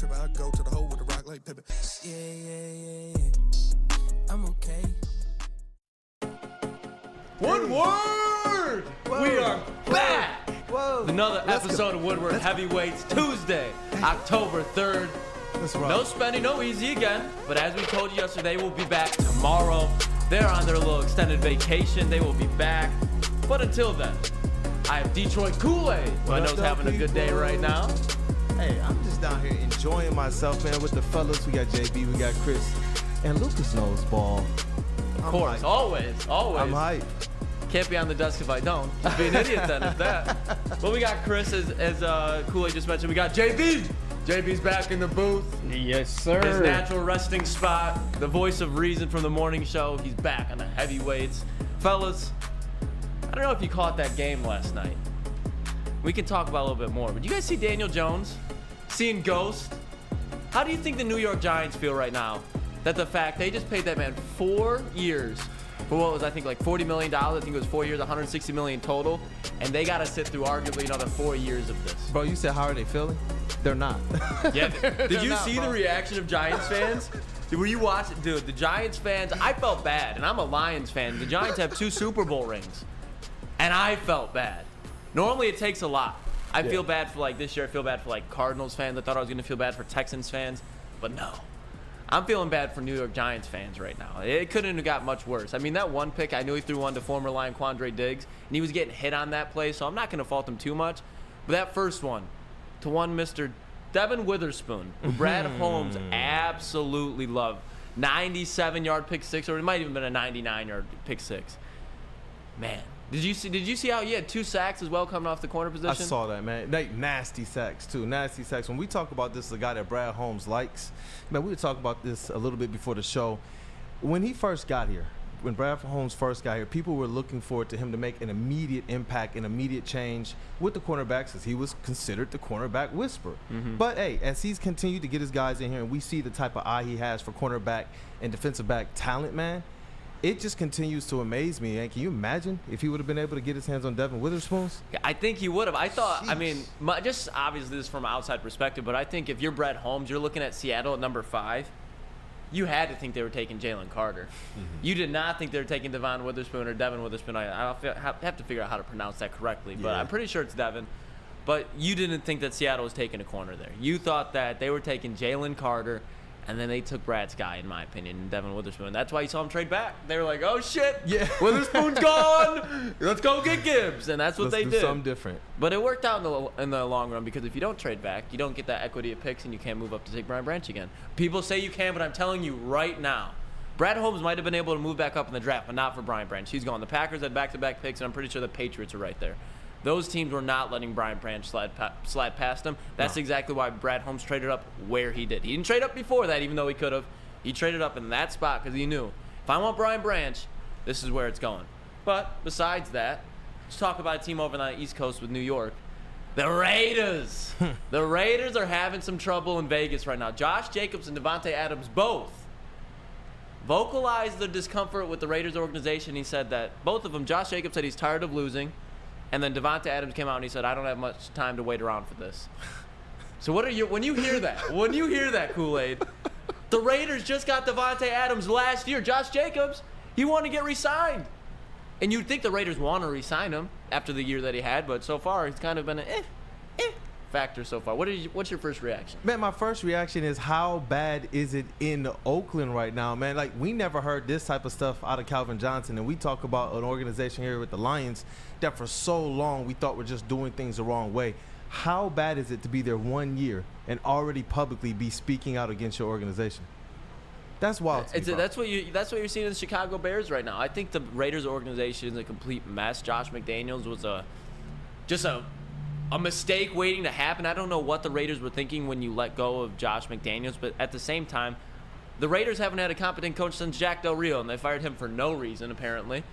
tripping. I go to the hole with the rock like Pippin. Yeah. I'm okay. Woodward! We are back! Whoa. Another episode of Woodward Heavyweights, Tuesday, October 3rd. That's right. No spending, no easy again. But as we told you yesterday, we'll be back tomorrow. They're on their little extended vacation. They will be back. But until then, I have Detroit Kool Aid, who I know is having a good day right now. Hey, I'm just down here enjoying myself, man, with the fellas. We got JB, we got Chris, and Lukas knows ball. Of course, always. I'm hyped. Can't be on the desk if I don't. Just be an idiot then if that. But we got Chris, as Kool Aid just mentioned. We got JB. JB's back in the booth. Yes, sir. His natural resting spot. The voice of reason from the morning show. He's back on the heavyweights. Fellas, I don't know if you caught that game last night. We can talk about it a little bit more. But you guys see Daniel Jones? Seeing Ghost? How do you think the New York Giants feel right now? That the fact they just paid that man 4 years for what was, I think, like $40 million. I think it was 4 years, $160 million total. And they got to sit through arguably another 4 years of this. Bro, you said how are they feeling? They're not. Yeah. Did you see bro. the reaction of Giants fans? Were you watching? Dude, the Giants fans, I felt bad. And I'm a Lions fan. The Giants have 2 Super Bowl rings. And I felt bad. Normally it takes a lot. I feel bad for like this year. I feel bad for like Cardinals fans. I thought I was going to feel bad for Texans fans. But no. I'm feeling bad for New York Giants fans right now. It couldn't have got much worse. I mean, that one pick, I knew he threw one to former Lion Quandre Diggs, and he was getting hit on that play, so I'm not going to fault him too much. But that first one, to one Mr. Devin Witherspoon, who Brad Holmes absolutely loved. 97-yard pick six, or it might even been a 99-yard pick six. Man. Did you see how he had 2 sacks as well coming off the corner position? I saw that, man. Like, nasty sacks, too. Nasty sacks. When we talk about this, the guy that Brad Holmes likes, man, we were talking about this a little bit before the show. When he first got here, when Brad Holmes first got here, people were looking forward to him to make an immediate impact, an immediate change with the cornerbacks, as he was considered the cornerback whisperer. But, hey, as he's continued to get his guys in here, and we see the type of eye he has for cornerback and defensive back talent, man, it just continues to amaze me. And can you imagine if he would have been able to get his hands on Devin Witherspoon? I think he would have. I thought, I mean, just obviously this is from an outside perspective, but I think if you're Brett Holmes, you're looking at Seattle at number 5, you had to think they were taking Jalen Carter. You did not think they were taking Devon Witherspoon or Devin Witherspoon. I have to figure out how to pronounce that correctly, but I'm pretty sure it's Devin. But you didn't think that Seattle was taking a corner there. You thought that they were taking Jalen Carter, and then they took Brad's guy, in my opinion, Devin Witherspoon. That's why you saw him trade back. They were like, oh, shit. Yeah. Witherspoon's gone. Let's go get Gibbs. And that's what they did. Something different. But it worked out in the long run, because if you don't trade back, you don't get that equity of picks, and you can't move up to take Brian Branch again. People say you can, but I'm telling you right now, Brad Holmes might have been able to move back up in the draft, but not for Brian Branch. He's gone. The Packers had back-to-back picks, and I'm pretty sure the Patriots are right there. Those teams were not letting Brian Branch slide past them. That's exactly why Brad Holmes traded up where he did. He didn't trade up before that, even though he could have. He traded up in that spot because he knew, if I want Brian Branch, this is where it's going. But besides that, let's talk about a team over on the East Coast with New York. The Raiders. The Raiders are having some trouble in Vegas right now. Josh Jacobs and Davante Adams both vocalized their discomfort with the Raiders organization. He said that both of them, Josh Jacobs said he's tired of losing. And then Davante Adams came out and he said, I don't have much time to wait around for this. So when you hear that, Kool Aid, the Raiders just got Davante Adams last year. Josh Jacobs, he wanted to get re-signed. And you'd think the Raiders want to re-sign him after the year that he had, but so far he's kind of been an factor so far. What's your first reaction? Man, my first reaction is, how bad is it in Oakland right now, man? Like, we never heard this type of stuff out of Calvin Johnson, and we talk about an organization here with the Lions that for so long we thought were just doing things the wrong way. How bad is it to be there 1 year and already publicly be speaking out against your organization? That's wild. That's what you're seeing in the Chicago Bears right now. I think the Raiders organization is a complete mess. Josh McDaniels was just a mistake waiting to happen. I don't know what the Raiders were thinking when you let go of Josh McDaniels, but at the same time, the Raiders haven't had a competent coach since Jack Del Rio, and they fired him for no reason, apparently.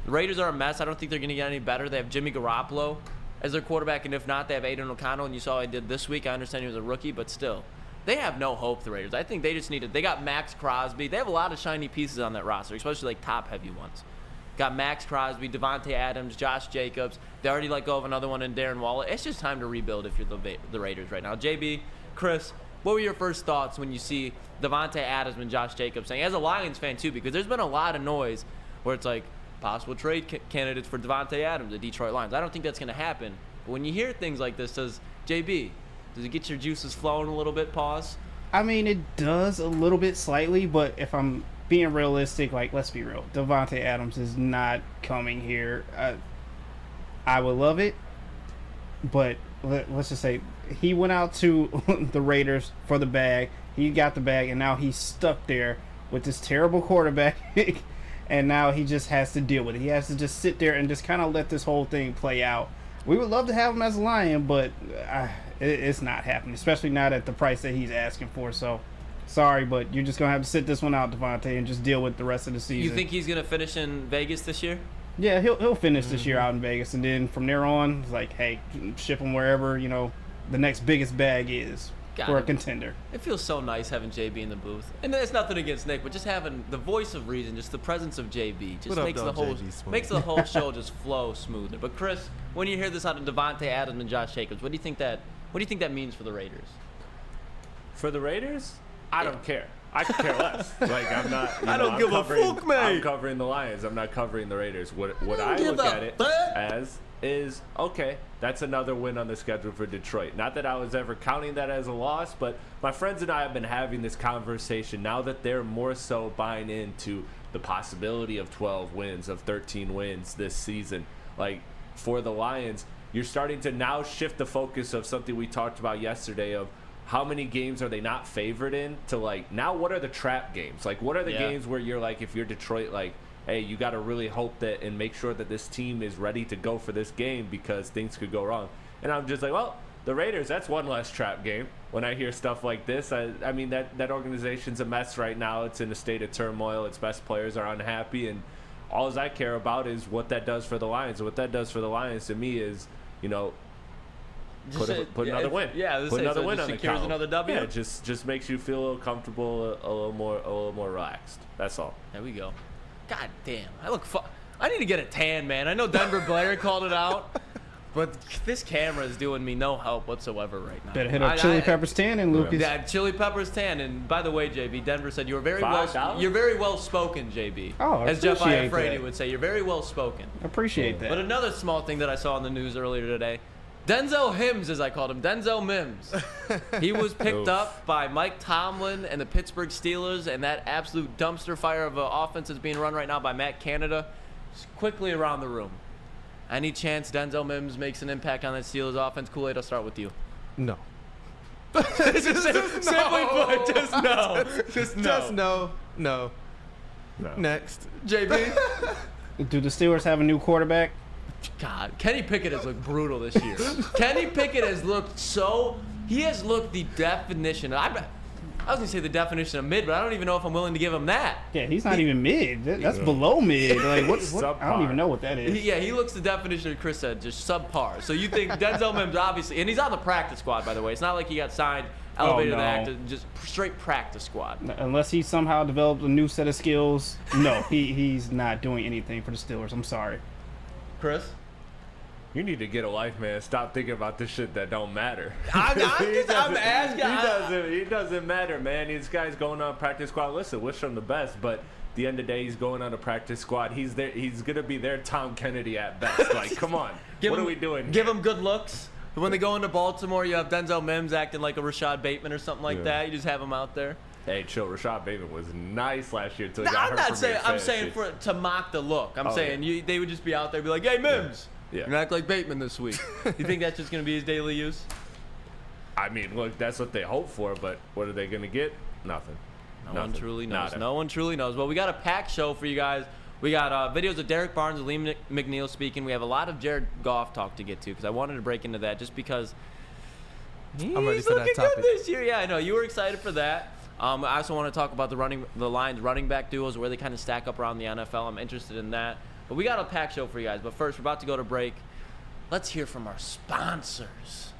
The Raiders are a mess. I don't think they're going to get any better. They have Jimmy Garoppolo as their quarterback, and if not, they have Aiden O'Connell, and you saw what he did this week. I understand he was a rookie, but still, they have no hope, the Raiders. I think they just they got Max Crosby. They have a lot of shiny pieces on that roster, especially like top-heavy ones. Got Max Crosby, Davante Adams, Josh Jacobs. They already let go of another one in Darren Waller. It's just time to rebuild if you're the Raiders right now. JB, Chris, What were your first thoughts when you see Davante Adams and Josh Jacobs saying, as a Lions fan too, because there's been a lot of noise where it's like possible trade candidates for Davante Adams, the Detroit Lions. I don't think that's going to happen. But when you hear things like this, does it get your juices flowing a little bit? Pause. I mean, it does a little bit slightly, but if I'm being realistic, like, let's be real, Davante Adams is not coming here. I would love it, but let's just say he went out to the Raiders for the bag. He got the bag, and now he's stuck there with this terrible quarterback, and now he just has to deal with it. He has to just sit there and just kind of let this whole thing play out. We would love to have him as a Lion, but it's not happening, especially not at the price that he's asking for. So, sorry, but you're just going to have to sit this one out, Davante, and just deal with the rest of the season. You think he's going to finish in Vegas this year? Yeah, he'll finish this year out in Vegas, and then from there on, it's like, hey, ship him wherever, the next biggest bag is for a contender. It feels so nice having JB in the booth. And it's nothing against Nick, but just having the voice of reason, just the presence of JB, just makes the whole show just flow smoother. But Chris, when you hear this out of Davante Adams and Josh Jacobs, what do you think that means for the Raiders? For the Raiders, I don't care. I could care less. Like, I'm not. I don't give a fuck, mate. I'm covering the Lions. I'm not covering the Raiders. What I look at it as is, okay, that's another win on the schedule for Detroit. Not that I was ever counting that as a loss, but my friends and I have been having this conversation now that they're more so buying into the possibility of 12 wins, of 13 wins this season. Like, for the Lions, you're starting to now shift the focus of something we talked about yesterday of how many games are they not favored in to, like, now what are the trap games? Like, what are the games where you're like, if you're Detroit, like, hey, you got to really hope that and make sure that this team is ready to go for this game because things could go wrong. And I'm just like, well, the Raiders, that's one less trap game. When I hear stuff like this, I mean, that organization's a mess right now. It's in a state of turmoil. Its best players are unhappy. And all I care about is what that does for the Lions. And what that does for the Lions to me is, put another win. Yeah, put another win on the column. Another W. Yeah, just makes you feel a little comfortable, a little more relaxed. That's all. There we go. God damn, I look I need to get a tan, man. I know Denver Blair called it out, but this camera is doing me no help whatsoever right now. Better hit up Chili Peppers tan and Lucas. Yeah, Chili Peppers tan. And by the way, JB, Denver said you're very well spoken, JB. Oh, I as Jeff appreciate Iafredi that. would say, you're very well spoken. Appreciate that. But another small thing that I saw in the news earlier today. Denzel Mims, as I called him, Denzel Mims. He was picked up by Mike Tomlin and the Pittsburgh Steelers, and that absolute dumpster fire of an offense is being run right now by Matt Canada. Just quickly around the room. Any chance Denzel Mims makes an impact on that Steelers offense? Kool Aid, I'll start with you. No. Simply put, just no. Just no. Just no. Next. JB? Do the Steelers have a new quarterback? God, Kenny Pickett has looked brutal this year. Kenny Pickett has looked he has looked the definition. I was going to say the definition of mid, but I don't even know if I'm willing to give him that. Yeah, he's not even mid. That's below mid. Like, what? I don't even know what that is. He looks the definition of Chris said, just subpar. So you think Denzel Mims, obviously, and he's on the practice squad, by the way. It's not like he got signed, elevated to the active, just straight practice squad. Unless he somehow developed a new set of skills, no, he's not doing anything for the Steelers. I'm sorry. Chris? You need to get a life, man. Stop thinking about this shit that don't matter. I'm asking. He doesn't matter, man. These guys going on practice squad. Listen, wish him the best, but at the end of the day, he's going on a practice squad. He's there. He's gonna be their Tom Kennedy at best. Like, come on. What are we doing? Give him good looks. When they go into Baltimore, you have Denzel Mims acting like a Rashad Bateman or something like that. You just have him out there. Hey, chill. Rashad Bateman was nice last year until he got I'm hurt. not saying. I'm saying to mock the look. I'm saying they would just be out there, and be like, "Hey, Mims, you're not act like Bateman this week." You think that's just gonna be his daily use? I mean, look, that's what they hope for, but what are they gonna get? Nothing. No one truly knows. No one truly knows. Well, we got a packed show for you guys. We got videos of Derek Barnes and Lee McNeil speaking. We have a lot of Jared Goff talk to get to because I wanted to break into that just because he's looking good this year. Yeah, I know you were excited for that. I also want to talk about the Lions running back duos, where they kind of stack up around the NFL. I'm interested in that. But we got a packed show for you guys. But first, we're about to go to break. Let's hear from our sponsors.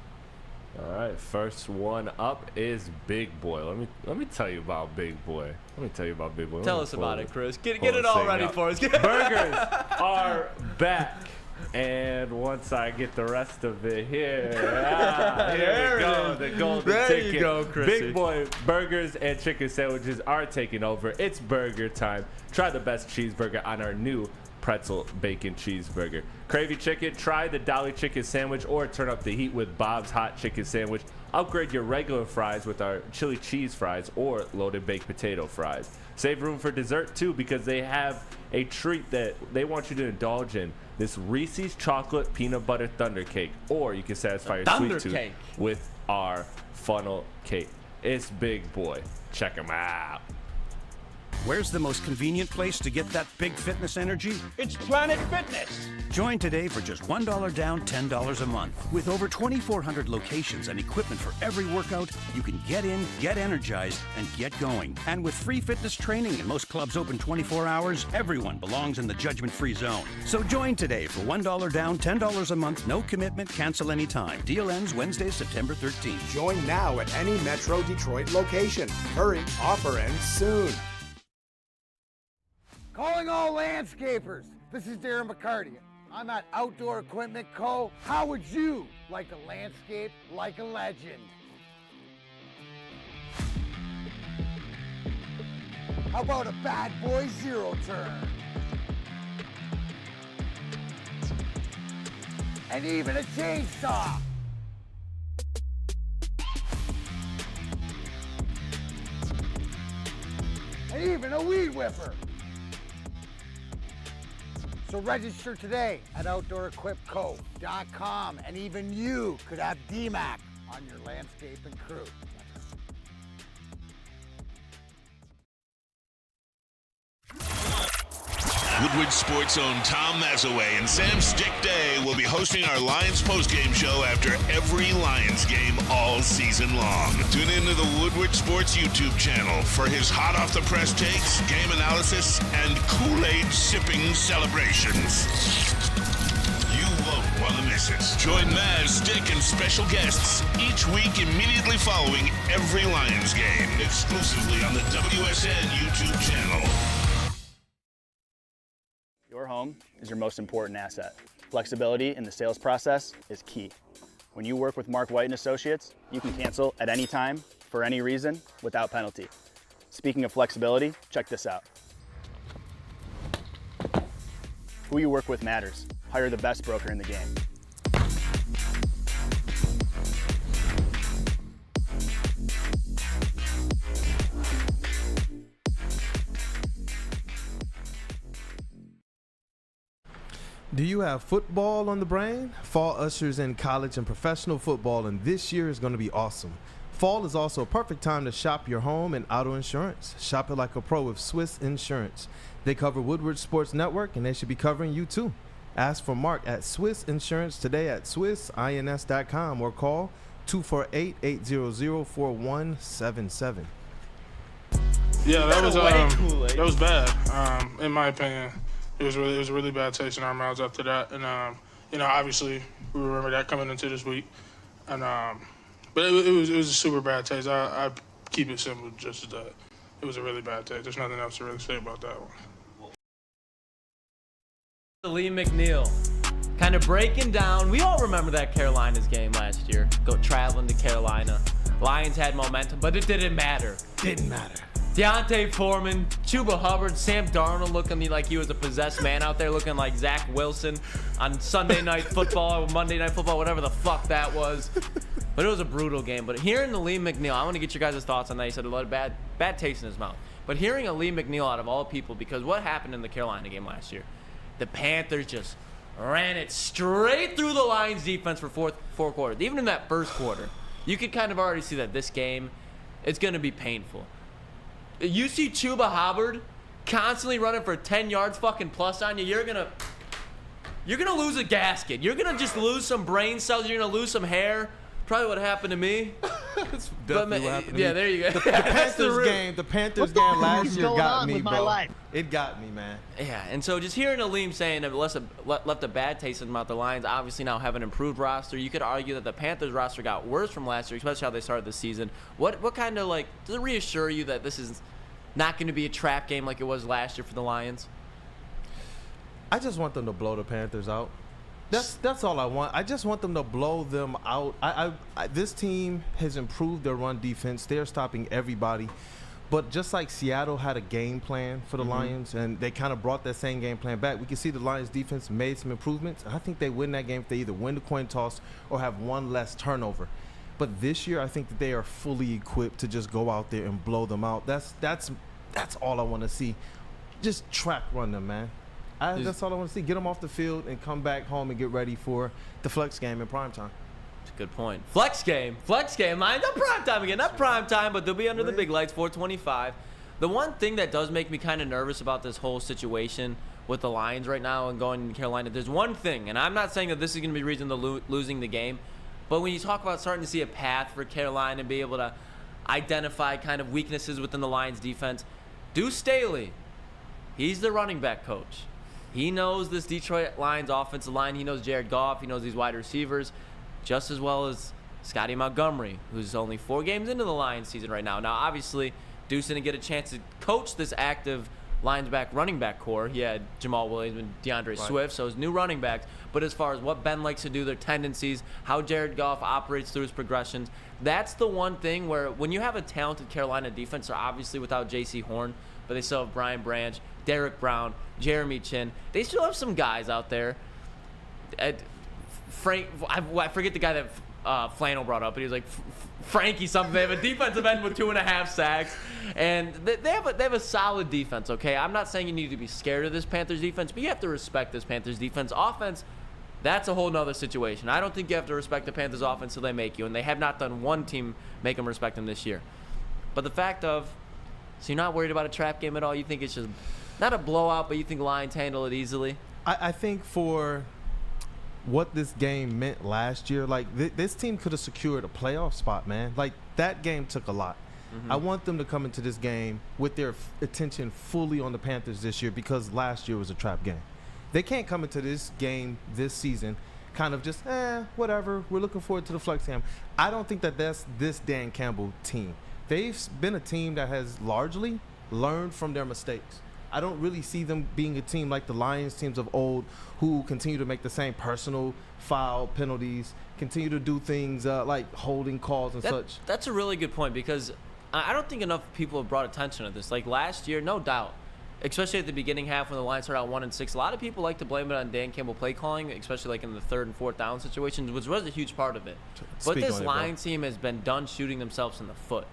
All right, first one up is Big Boy. Let me tell you about Big Boy. Tell us about it, Chris. Get it all ready for us. Burgers are back. And once I get the rest of it here, here we go. The golden ticket. You go, Chrissy. Big Boy burgers and chicken sandwiches are taking over. It's burger time. Try the best cheeseburger on our new pretzel bacon cheeseburger. Cravey chicken, try the Dolly chicken sandwich or turn up the heat with Bob's hot chicken sandwich. Upgrade your regular fries with our chili cheese fries or loaded baked potato fries. Save room for dessert too because they have a treat that they want you to indulge in. This Reese's chocolate peanut butter thunder cake, or you can satisfy your sweet tooth with our funnel cake. It's Big Boy. Check them out. Where's the most convenient place to get that big fitness energy? It's Planet Fitness. Join today for just $1 down, $10 a month. With over 2,400 locations and equipment for every workout, you can get in, get energized, and get going. And with free fitness training and most clubs open 24 hours, everyone belongs in the judgment-free zone. So join today for $1 down, $10 a month, no commitment, cancel anytime. Deal ends Wednesday, September 13th. Join now at any Metro Detroit location. Hurry, offer ends soon. Calling all landscapers. This is Darren McCarty. I'm at Outdoor Equipment Co. How would you like a landscape like a legend? How about a bad boy zero turn? And even a chainsaw. And even a weed whipper. So register today at OutdoorEquipCo.com, and even you could have DMAC on your landscaping crew. Woodward Sports' own Tom Mazaway and Sam Stick Day will be hosting our Lions postgame show after every Lions game all season long. Tune into the Woodward Sports YouTube channel for his hot-off-the-press takes, game analysis, and Kool Aid sipping celebrations. You won't want to miss it. Join Maz, Stick, and special guests each week immediately following every Lions game, exclusively on the WSN YouTube channel. Your home is your most important asset. Flexibility in the sales process is key. When you work with Mark White & Associates, you can cancel at any time, for any reason, without penalty. Speaking of flexibility, check this out. Who you work with matters. Hire the best broker in the game. Do you have football on the brain? Fall ushers in college and professional football, and this year is going to be awesome. Fall is also a perfect time to shop your home and auto insurance. Shop it like a pro with Swiss Insurance. They cover Woodward Sports Network, and they should be covering you too. Ask for Mark at Swiss Insurance today at swissins.com or call 248-800-4177. Yeah, that was bad. In my opinion. It was a really bad taste in our mouths after that, and obviously we remember that coming into this week, and but it was a super bad taste. I keep it simple, just that it was a really bad taste. There's nothing else to really say about that one. Lee McNeil kind of breaking down. We all remember that Carolina's game last year. Go traveling to Carolina. Lions had momentum, but it didn't matter. Didn't matter. Deontay Foreman, Chuba Hubbard, Sam Darnold looking like he was a possessed man out there, looking like Zach Wilson on Sunday Night Football or Monday Night Football, whatever the fuck that was. But it was a brutal game. But hearing the Lee McNeil, I want to get your guys' thoughts on that. He said a lot of bad taste in his mouth. But hearing a Lee McNeil out of all people, because what happened in the Carolina game last year? The Panthers just ran it straight through the Lions defense for four quarters. Even in that first quarter, you could kind of already see that this game, it's going to be painful. You see Chuba Hubbard constantly running for 10 yards fucking plus on you, you're gonna lose a gasket. You're gonna just lose some brain cells. You're gonna lose some hair. Probably what happened to me. That's definitely what happened to me. Yeah, there you go. The Panthers game last year got me, bro. It got me, man. Yeah, and so just hearing Aleem saying it left a bad taste in the mouth. The Lions obviously now have an improved roster. You could argue that the Panthers roster got worse from last year, especially how they started the season. What kind of, like, does it reassure you that this is not going to be a trap game like it was last year for the Lions? I just want them to blow the Panthers out. That's all I want. I just want them to blow them out. This team has improved their run defense. They're stopping everybody. But just like Seattle had a game plan for the Lions, and they kind of brought that same game plan back, we can see the Lions defense made some improvements. And I think they win that game if they either win the coin toss or have one less turnover. But this year, I think that they are fully equipped to just go out there and blow them out. That's all I want to see. Just track run them, man. That's all I want to see. Get them off the field and come back home and get ready for the flex game in primetime. That's a good point. Flex game. Lions up primetime again. Not primetime, but they'll be under the big lights, 425. The one thing that does make me kind of nervous about this whole situation with the Lions right now and going to Carolina, there's one thing, and I'm not saying that this is going to be the reason they're losing the game, but when you talk about starting to see a path for Carolina and be able to identify kind of weaknesses within the Lions defense, Deuce Staley, he's the running back coach. He knows this Detroit Lions offensive line. He knows Jared Goff. He knows these wide receivers just as well as Scotty Montgomery, who's only 4 games into the Lions season right now. Now, obviously, Deuce didn't get a chance to coach this active Lions running back core. He had Jamal Williams and DeAndre Swift, so his new running backs. But as far as what Ben likes to do, their tendencies, how Jared Goff operates through his progressions, that's the one thing where when you have a talented Carolina defense, they're obviously without J.C. Horn, but they still have Brian Branch, Derek Brown, Jeremy Chin. They still have some guys out there. I forget the guy that Flannel brought up, but he was like Frankie something. They have a defensive end with 2.5 sacks, and they have a solid defense. Okay, I'm not saying you need to be scared of this Panthers defense, but you have to respect this Panthers defense. Offense, that's a whole nother situation. I don't think you have to respect the Panthers offense till they make you, and they have not done one team make them respect them this year. But the fact of, so you're not worried about a trap game at all? You think it's just not a blowout, but you think Lions handle it easily? I think for what this game meant last year, like this team could have secured a playoff spot, man. Like that game took a lot. I want them to come into this game with their attention fully on the Panthers this year, because last year was a trap game. They can't come into this game this season kind of just, whatever, we're looking forward to the flex game. I don't think that that's this Dan Campbell team. They've been a team that has largely learned from their mistakes. I don't really see them being a team like the Lions teams of old who continue to make the same personal foul penalties, continue to do things like holding calls and such. That's a really good point, because I don't think enough people have brought attention to this. Like last year, no doubt, especially at the beginning half when the Lions started out 1-6, a lot of people like to blame it on Dan Campbell play calling, especially like in the 3rd and 4th down situations, which was a huge part of it. But this Lions team has been done shooting themselves in the foot.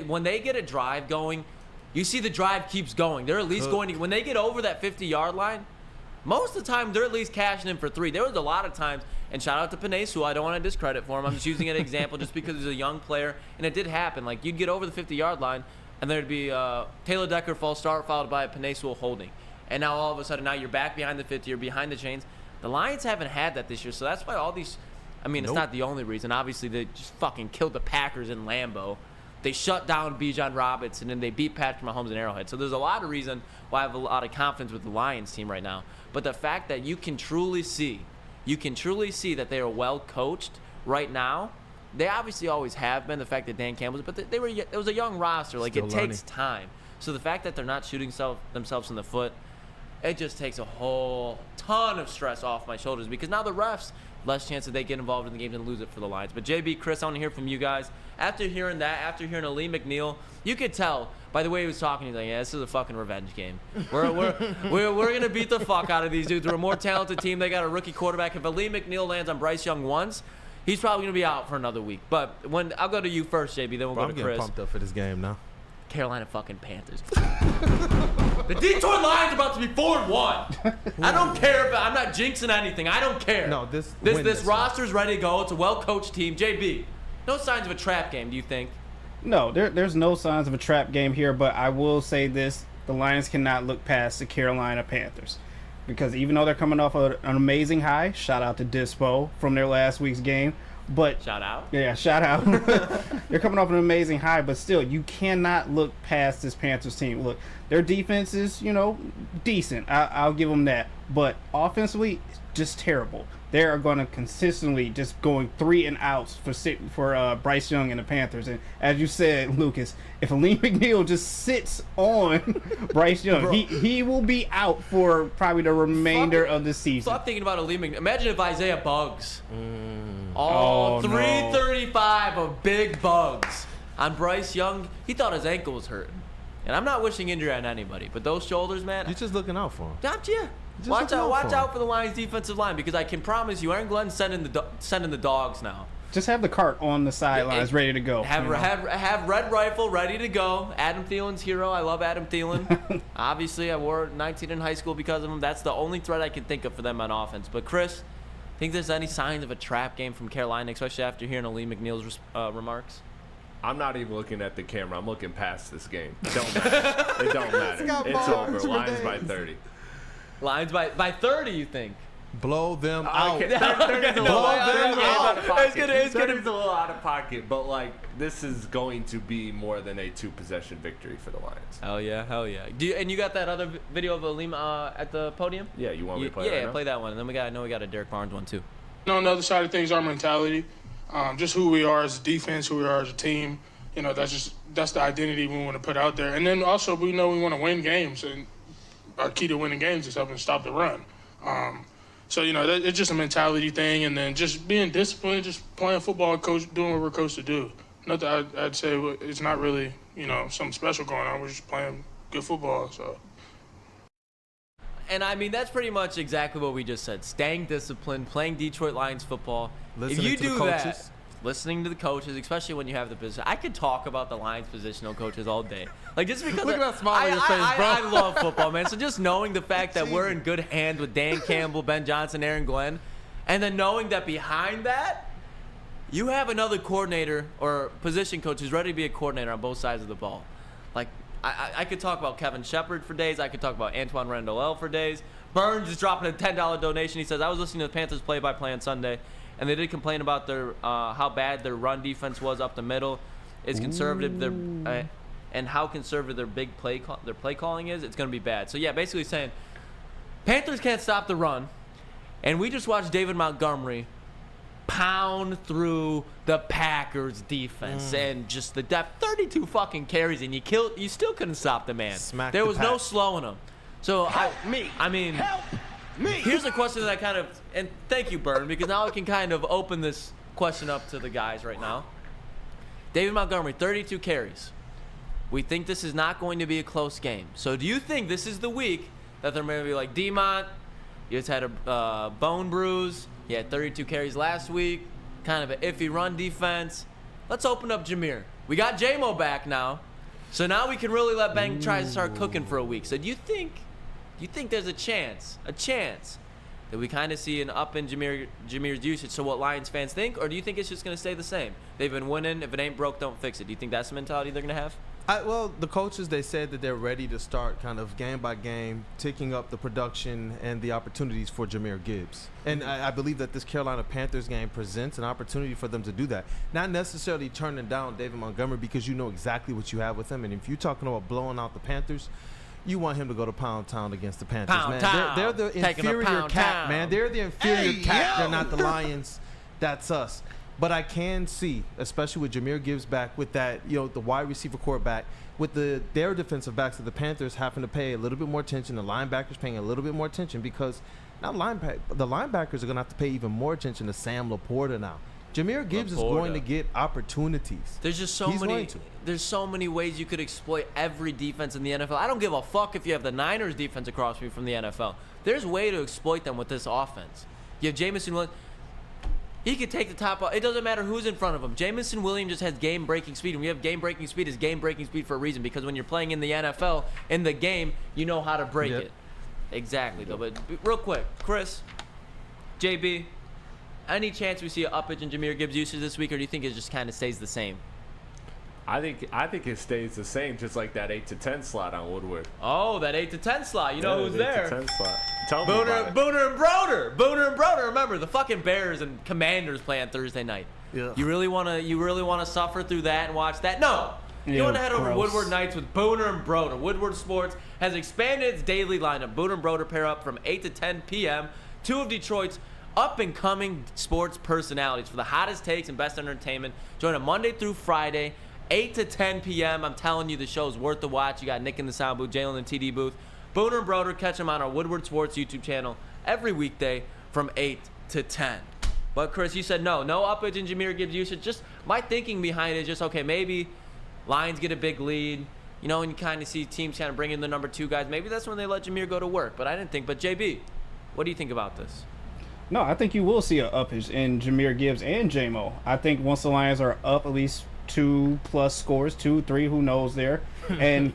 When they get a drive going, you see the drive keeps going. They're at least going to, when they get over that 50-yard line, most of the time they're at least cashing in for 3. There was a lot of times, and shout out to Panay, who I don't want to discredit for him. I'm just using an example just because he's a young player, and it did happen. Like you'd get over the 50-yard line, and there'd be Taylor Decker false start followed by a Panay holding. And now all of a sudden, now you're back behind the 50, you're behind the chains. The Lions haven't had that this year, so that's why all these, I mean, it's not the only reason. Obviously, they just fucking killed the Packers in Lambeau. They shut down Bijan Robinson, and they beat Patrick Mahomes in Arrowhead. So there's a lot of reason why I have a lot of confidence with the Lions team right now. But the fact that you can truly see that they are well coached right now. They obviously always have been, the fact that Dan Campbell's, but it was a young roster. Like it takes time. So the fact that they're not shooting themselves in the foot, it just takes a whole ton of stress off my shoulders, because now the refs, less chance that they get involved in the games and lose it for the Lions. But JB, Chris, I want to hear from you guys. After hearing that, after hearing Ali McNeil, you could tell by the way he was talking. He's like, yeah, this is a fucking revenge game. We're gonna beat the fuck out of these dudes. We're a more talented team. They got a rookie quarterback. If Ali McNeil lands on Bryce Young once, he's probably gonna be out for another week. But I'll go to you first, JB. Then we'll go to Chris. I'm getting pumped up for this game now. Carolina fucking Panthers. The Detroit Lions are about to be 4-1. I don't care, but I'm not jinxing anything. I don't care. No, this roster's ready to go. It's a well-coached team. JB, no signs of a trap game, do you think? No, there's no signs of a trap game here, but I will say this. The Lions cannot look past the Carolina Panthers, because even though they're coming off an amazing high, shout out to Dispo from their last week's game, but shout out. They're coming off an amazing high, but still, you cannot look past this Panthers team. Look, their defense is, decent. I'll give them that, but offensively, just terrible. They are going to consistently just going 3 and outs for Bryce Young and the Panthers. And as you said, Lucas, if Aleem McNeil just sits on Bryce Young, he will be out for probably the remainder of the season. Stop thinking about Aleem McNeil. Imagine if Isaiah Bugs. 335 of big bugs on Bryce Young. He thought his ankle was hurting. And I'm not wishing injury on anybody, but those shoulders, man. You're just looking out for him. Not you. Watch out for the Lions defensive line, because I can promise you, Aaron Glenn's sending the dogs now. Just have the cart on the sidelines ready to go. Have Red Rifle ready to go. Adam Thielen's hero. I love Adam Thielen. Obviously, I wore 19 in high school because of him. That's the only threat I can think of for them on offense. But Chris, think there's any signs of a trap game from Carolina, especially after hearing Aleem McNeil's remarks? I'm not even looking at the camera. I'm looking past this game. It don't matter. It don't matter. It's over. Lions by 30. Lions by 30, you think? Blow them out. Okay. 30's a little out of pocket. It's gonna be a little out of pocket, but like this is going to be more than a 2-possession victory for the Lions. Hell yeah. And you got that other video of Aleem at the podium? Yeah, you want me to play that? Yeah, play that one. And then we got a Derek Barnes one too. On the other side of things, our mentality, just who we are as a defense, who we are as a team. That's the identity we want to put out there. And then also we know we want to win games, and our key to winning games is helping stop the run. It's just a mentality thing, and then just being disciplined, just playing football, doing what we're coached to do. Nothing I'd say it's not really something special going on. We're just playing good football. So. And I mean, that's pretty much exactly what we just said. Staying disciplined, playing Detroit Lions football. Listening if you to the do coaches. that, listening to the coaches, especially when you have the position. I could talk about the Lions positional coaches all day. Like, just because Look at that smile on your face, bro. I love football, man. So just knowing the fact that we're in good hands with Dan Campbell, Ben Johnson, Aaron Glenn, and then knowing that behind that, you have another coordinator or position coach who's ready to be a coordinator on both sides of the ball. Like, I could talk about Kevin Shepard for days. I could talk about Antoine Randall for days. Burns is dropping a $10 donation. He says, I was listening to the Panthers play-by-play on Sunday, and they did complain about their how bad their run defense was up the middle. It's conservative, and how conservative their play calling is. It's going to be bad. So yeah, basically saying Panthers can't stop the run, and we just watched David Montgomery pound through the Packers defense and just the depth. 32 fucking carries, and you still couldn't stop the man. There was no slowing him. So here's a question that and thank you, Burn, because now I can kind of open this question up to the guys right now. David Montgomery, 32 carries. We think this is not going to be a close game. So do you think this is the week that they're going to be like, Demont, you just had a bone bruise. He had 32 carries last week. Kind of an iffy run defense. Let's open up Jameer. We got J-Mo back now. So now we can really let Ben try to start cooking for a week. So do you think there's a chance that we kind of see an up in Jameer's usage, so what Lions fans think? Or do you think it's just going to stay the same? They've been winning. If it ain't broke, don't fix it. Do you think that's the mentality they're going to have? Well, the coaches, they said that they're ready to start kind of game by game, ticking up the production and the opportunities for Jahmyr Gibbs. And I believe that this Carolina Panthers game presents an opportunity for them to do that. Not necessarily turning down David Montgomery, because you know exactly what you have with him. And if you're talking about blowing out the Panthers, you want him to go to Pound Town against the Panthers, man. They're the inferior cat, man. They're the inferior cat. They're not the Lions. That's us. But I can see, especially with Jahmyr Gibbs back, with that, the wide receiver core back, with their defensive backs of the Panthers having to pay a little bit more attention, the linebackers paying a little bit more attention, because now the linebackers are going to have to pay even more attention to Sam Laporta now. Jahmyr Gibbs is going to get opportunities. There's just there's so many ways you could exploit every defense in the NFL. I don't give a fuck if you have the Niners defense across me from the NFL. There's a way to exploit them with this offense. You have Jameson Williams. He could take the top off. It doesn't matter who's in front of him. Jameson Williams just has game-breaking speed. And we have game-breaking speed is game-breaking speed for a reason, because when you're playing in the NFL, in the game, you know how to break it. Exactly, though. But real quick, Chris, JB, any chance we see an uppage in Jahmyr Gibbs' usage this week, or do you think it just kind of stays the same? I think it stays the same, just like that 8 to 10 slot on Woodward. Oh, that 8 to 10 slot. You know who's there? 8 to 10 slot. Tell me about it. Booner and Broder. Remember, the fucking Bears and Commanders play on Thursday night. Yeah. You really want to suffer through that and watch that? No. You want to head over to gross. Woodward Nights with Booner and Broder. Woodward Sports has expanded its daily lineup. Booner and Broder pair up from 8 to 10 p.m. Two of Detroit's up-and-coming sports personalities for the hottest takes and best entertainment. Join them Monday through Friday, 8 to 10 p.m. I'm telling you, the show's worth the watch. You got Nick in the sound booth, Jalen in the TD booth. Booner and Broder, catch them on our Woodward Sports YouTube channel every weekday from 8 to 10. But, Chris, you said no uppage and Jahmyr Gibbs usage. Just my thinking behind it is just, okay, maybe Lions get a big lead, and you kind of see teams kind of bring in the number 2 guys. Maybe that's when they let Jahmyr go to work. But I didn't think. But, JB, what do you think about this? No, I think you will see an uppage in Jahmyr Gibbs and J-Mo. I think once the Lions are up at least 2+ scores, 2, 3, who knows there. And,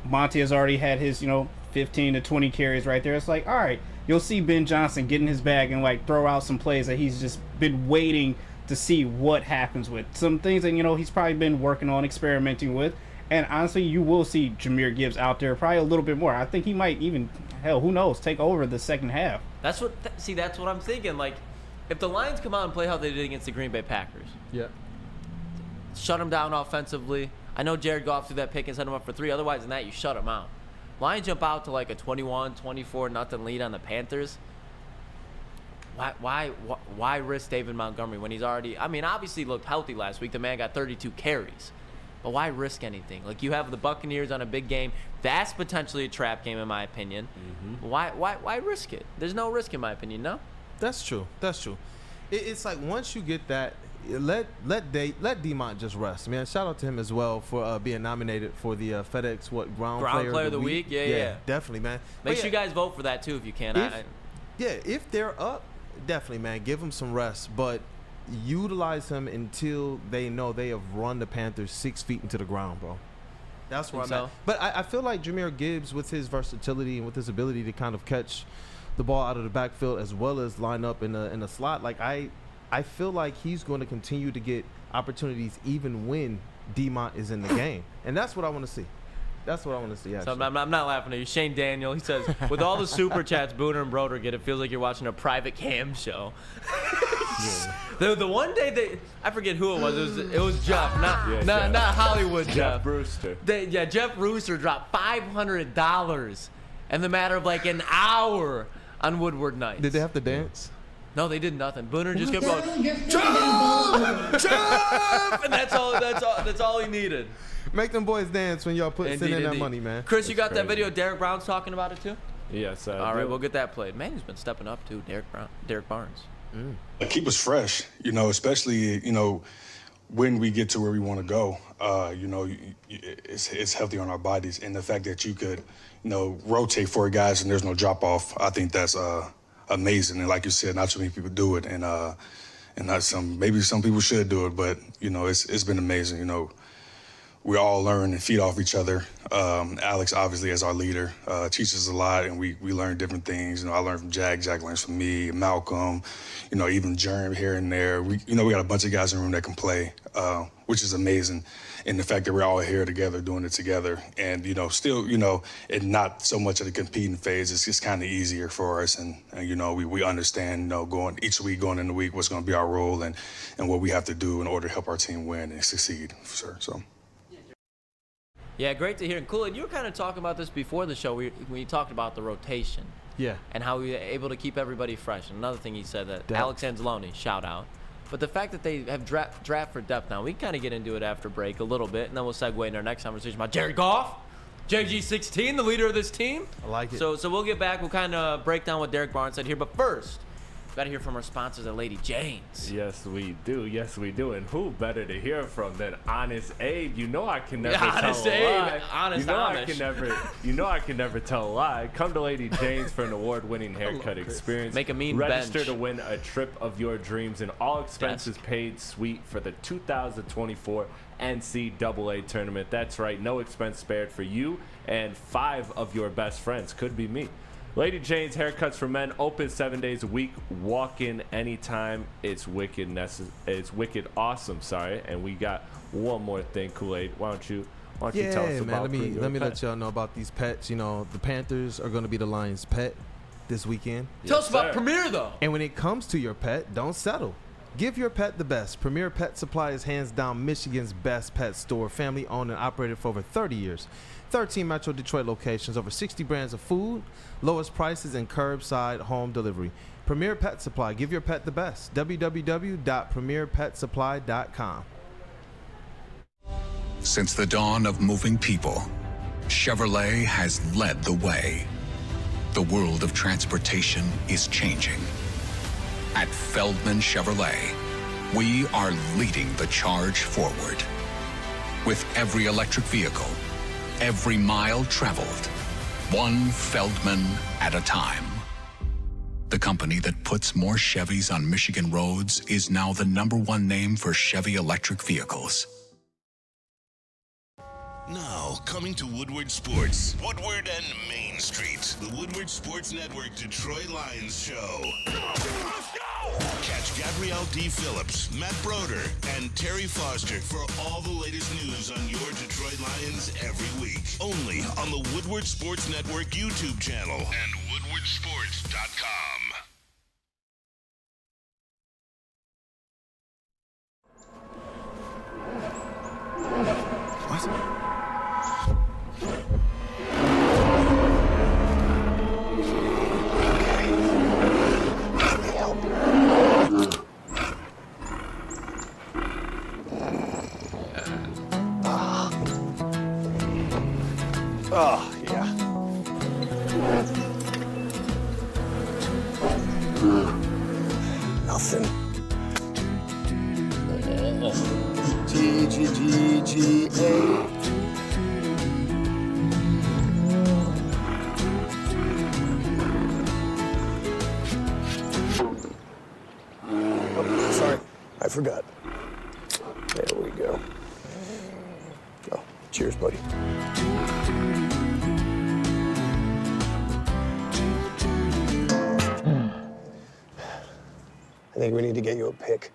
Monty has already had his, 15 to 20 carries right there. It's like, all right, you'll see Ben Johnson get in his bag and, throw out some plays that he's just been waiting to see what happens with. Some things that, he's probably been working on, experimenting with. And honestly, you will see Jahmyr Gibbs out there probably a little bit more. I think he might even, who knows, take over the second half. That's what I'm thinking. If the Lions come out and play how they did against the Green Bay Packers, shut them down offensively. I know Jared Goff threw that pick and set him up for 3. Otherwise than that, you shut them out. Lions jump out to a 21-24 lead on the Panthers. Why risk David Montgomery when he's already? Obviously looked healthy last week. The man got 32 carries. But why risk anything? You have the Buccaneers on a big game. That's potentially a trap game, in my opinion. Mm-hmm. Why risk it? There's no risk, in my opinion. No. That's true. It's like once you get that, let D-Mont just rest. Man, shout out to him as well for being nominated for the FedEx Ground Player of the Week. Yeah, definitely, man. Make sure you guys vote for that too if you can. If they're up, definitely, man, give them some rest, but utilize him until they know they have run the Panthers 6 feet into the ground, bro. That's where I'm at. But I feel like Jahmyr Gibbs, with his versatility and with his ability to kind of catch the ball out of the backfield as well as line up in the slot, I feel like he's going to continue to get opportunities even when D-Mont is in the game. And that's what I want to see. Actually. So I'm not laughing at you. Shane Daniel, he says, with all the super chats Booner and Broder get, it feels like you're watching a private cam show. The one day I forget who it was. It was Jeff, not Hollywood Jeff. Brewster. Jeff Brewster dropped $500 in the matter of an hour on Woodward Nights. Did they have to dance? No, they did nothing. Booner just kept going, Jeff! And that's all he needed. Make them boys dance when y'all send in that money, man. Chris, you got that video? Derek Brown's talking about it too? Yes. All right, we'll get that played. Man, he's been stepping up too, Derek Barnes. Keep us fresh, especially, when we get to where we want to go. It's healthy on our bodies. And the fact that you could, rotate 4 guys and there's no drop off, I think that's amazing. And like you said, not too many people do it. And maybe some people should do it, but, it's been amazing, We all learn and feed off each other. Alex, obviously, as our leader, teaches us a lot, and we learn different things. I learned from Jack learns from me, Malcolm, even Jerm here and there. We got a bunch of guys in the room that can play, which is amazing. And the fact that we're all here together, doing it together, and, still, and not so much of the competing phase. It's just kind of easier for us. And we understand, going each week, going in the week, what's going to be our role and what we have to do in order to help our team win and succeed, for sure. So. Yeah, great to hear. And Kool Aid, you were kind of talking about this before the show when you talked about the rotation. Yeah. And how we were able to keep everybody fresh. And another thing he said that Alex Anzalone, shout out. But the fact that they have draft for depth now, we can kind of get into it after break a little bit, and then we'll segue into our next conversation about Jared Goff, JG16, the leader of this team. I like it. So we'll get back. We'll kind of break down what Derek Barnes said here. But first, got to hear from our sponsors at Lady Jane's. Yes, we do. And who better to hear from than Honest Abe? I can never tell a lie. Honest I can never tell a lie. Come to Lady Jane's for an award-winning haircut experience. Make a mean Register bench. to win a trip of your dreams and all expenses paid suite for the 2024 NCAA tournament. That's right. No expense spared for you and 5 of your best friends. Could be me. Lady Jane's Haircuts for Men, open 7 days a week. Walk in anytime. It's wicked awesome. And we got one more thing, Kool Aid. Why don't you tell us about? Let me let y'all know about these pets. The Panthers are going to be the Lions' pet this weekend. Tell us about Premier though. And when it comes to your pet, don't settle. Give your pet the best. Premier Pet Supply is hands down Michigan's best pet store. Family owned and operated for over 30 years. 13 Metro Detroit locations, over 60 brands of food, lowest prices, and curbside home delivery. Premier Pet Supply. Give your pet the best. www.premierpetsupply.com. Since the dawn of moving people, Chevrolet has led the way. The world of transportation is changing. At Feldman Chevrolet, we are leading the charge forward. With every electric vehicle, every mile traveled, one Feldman at a time. The company that puts more Chevys on Michigan roads is now the #1 name for Chevy electric vehicles. Now, coming to Woodward Sports, Woodward and Main Street, the Woodward Sports Network Detroit Lions show. Let's go! Catch Gabrielle D. Phillips, Matt Broder, and Terry Foster for all the latest news on your Detroit Lions every week. Only on the Woodward Sports Network YouTube channel and woodwardsports.com. What? Oh, yeah. Nothing. G-G-G-G-A. Oh, sorry, I forgot. There we go. Oh, cheers, buddy. I think we need to get you a pick.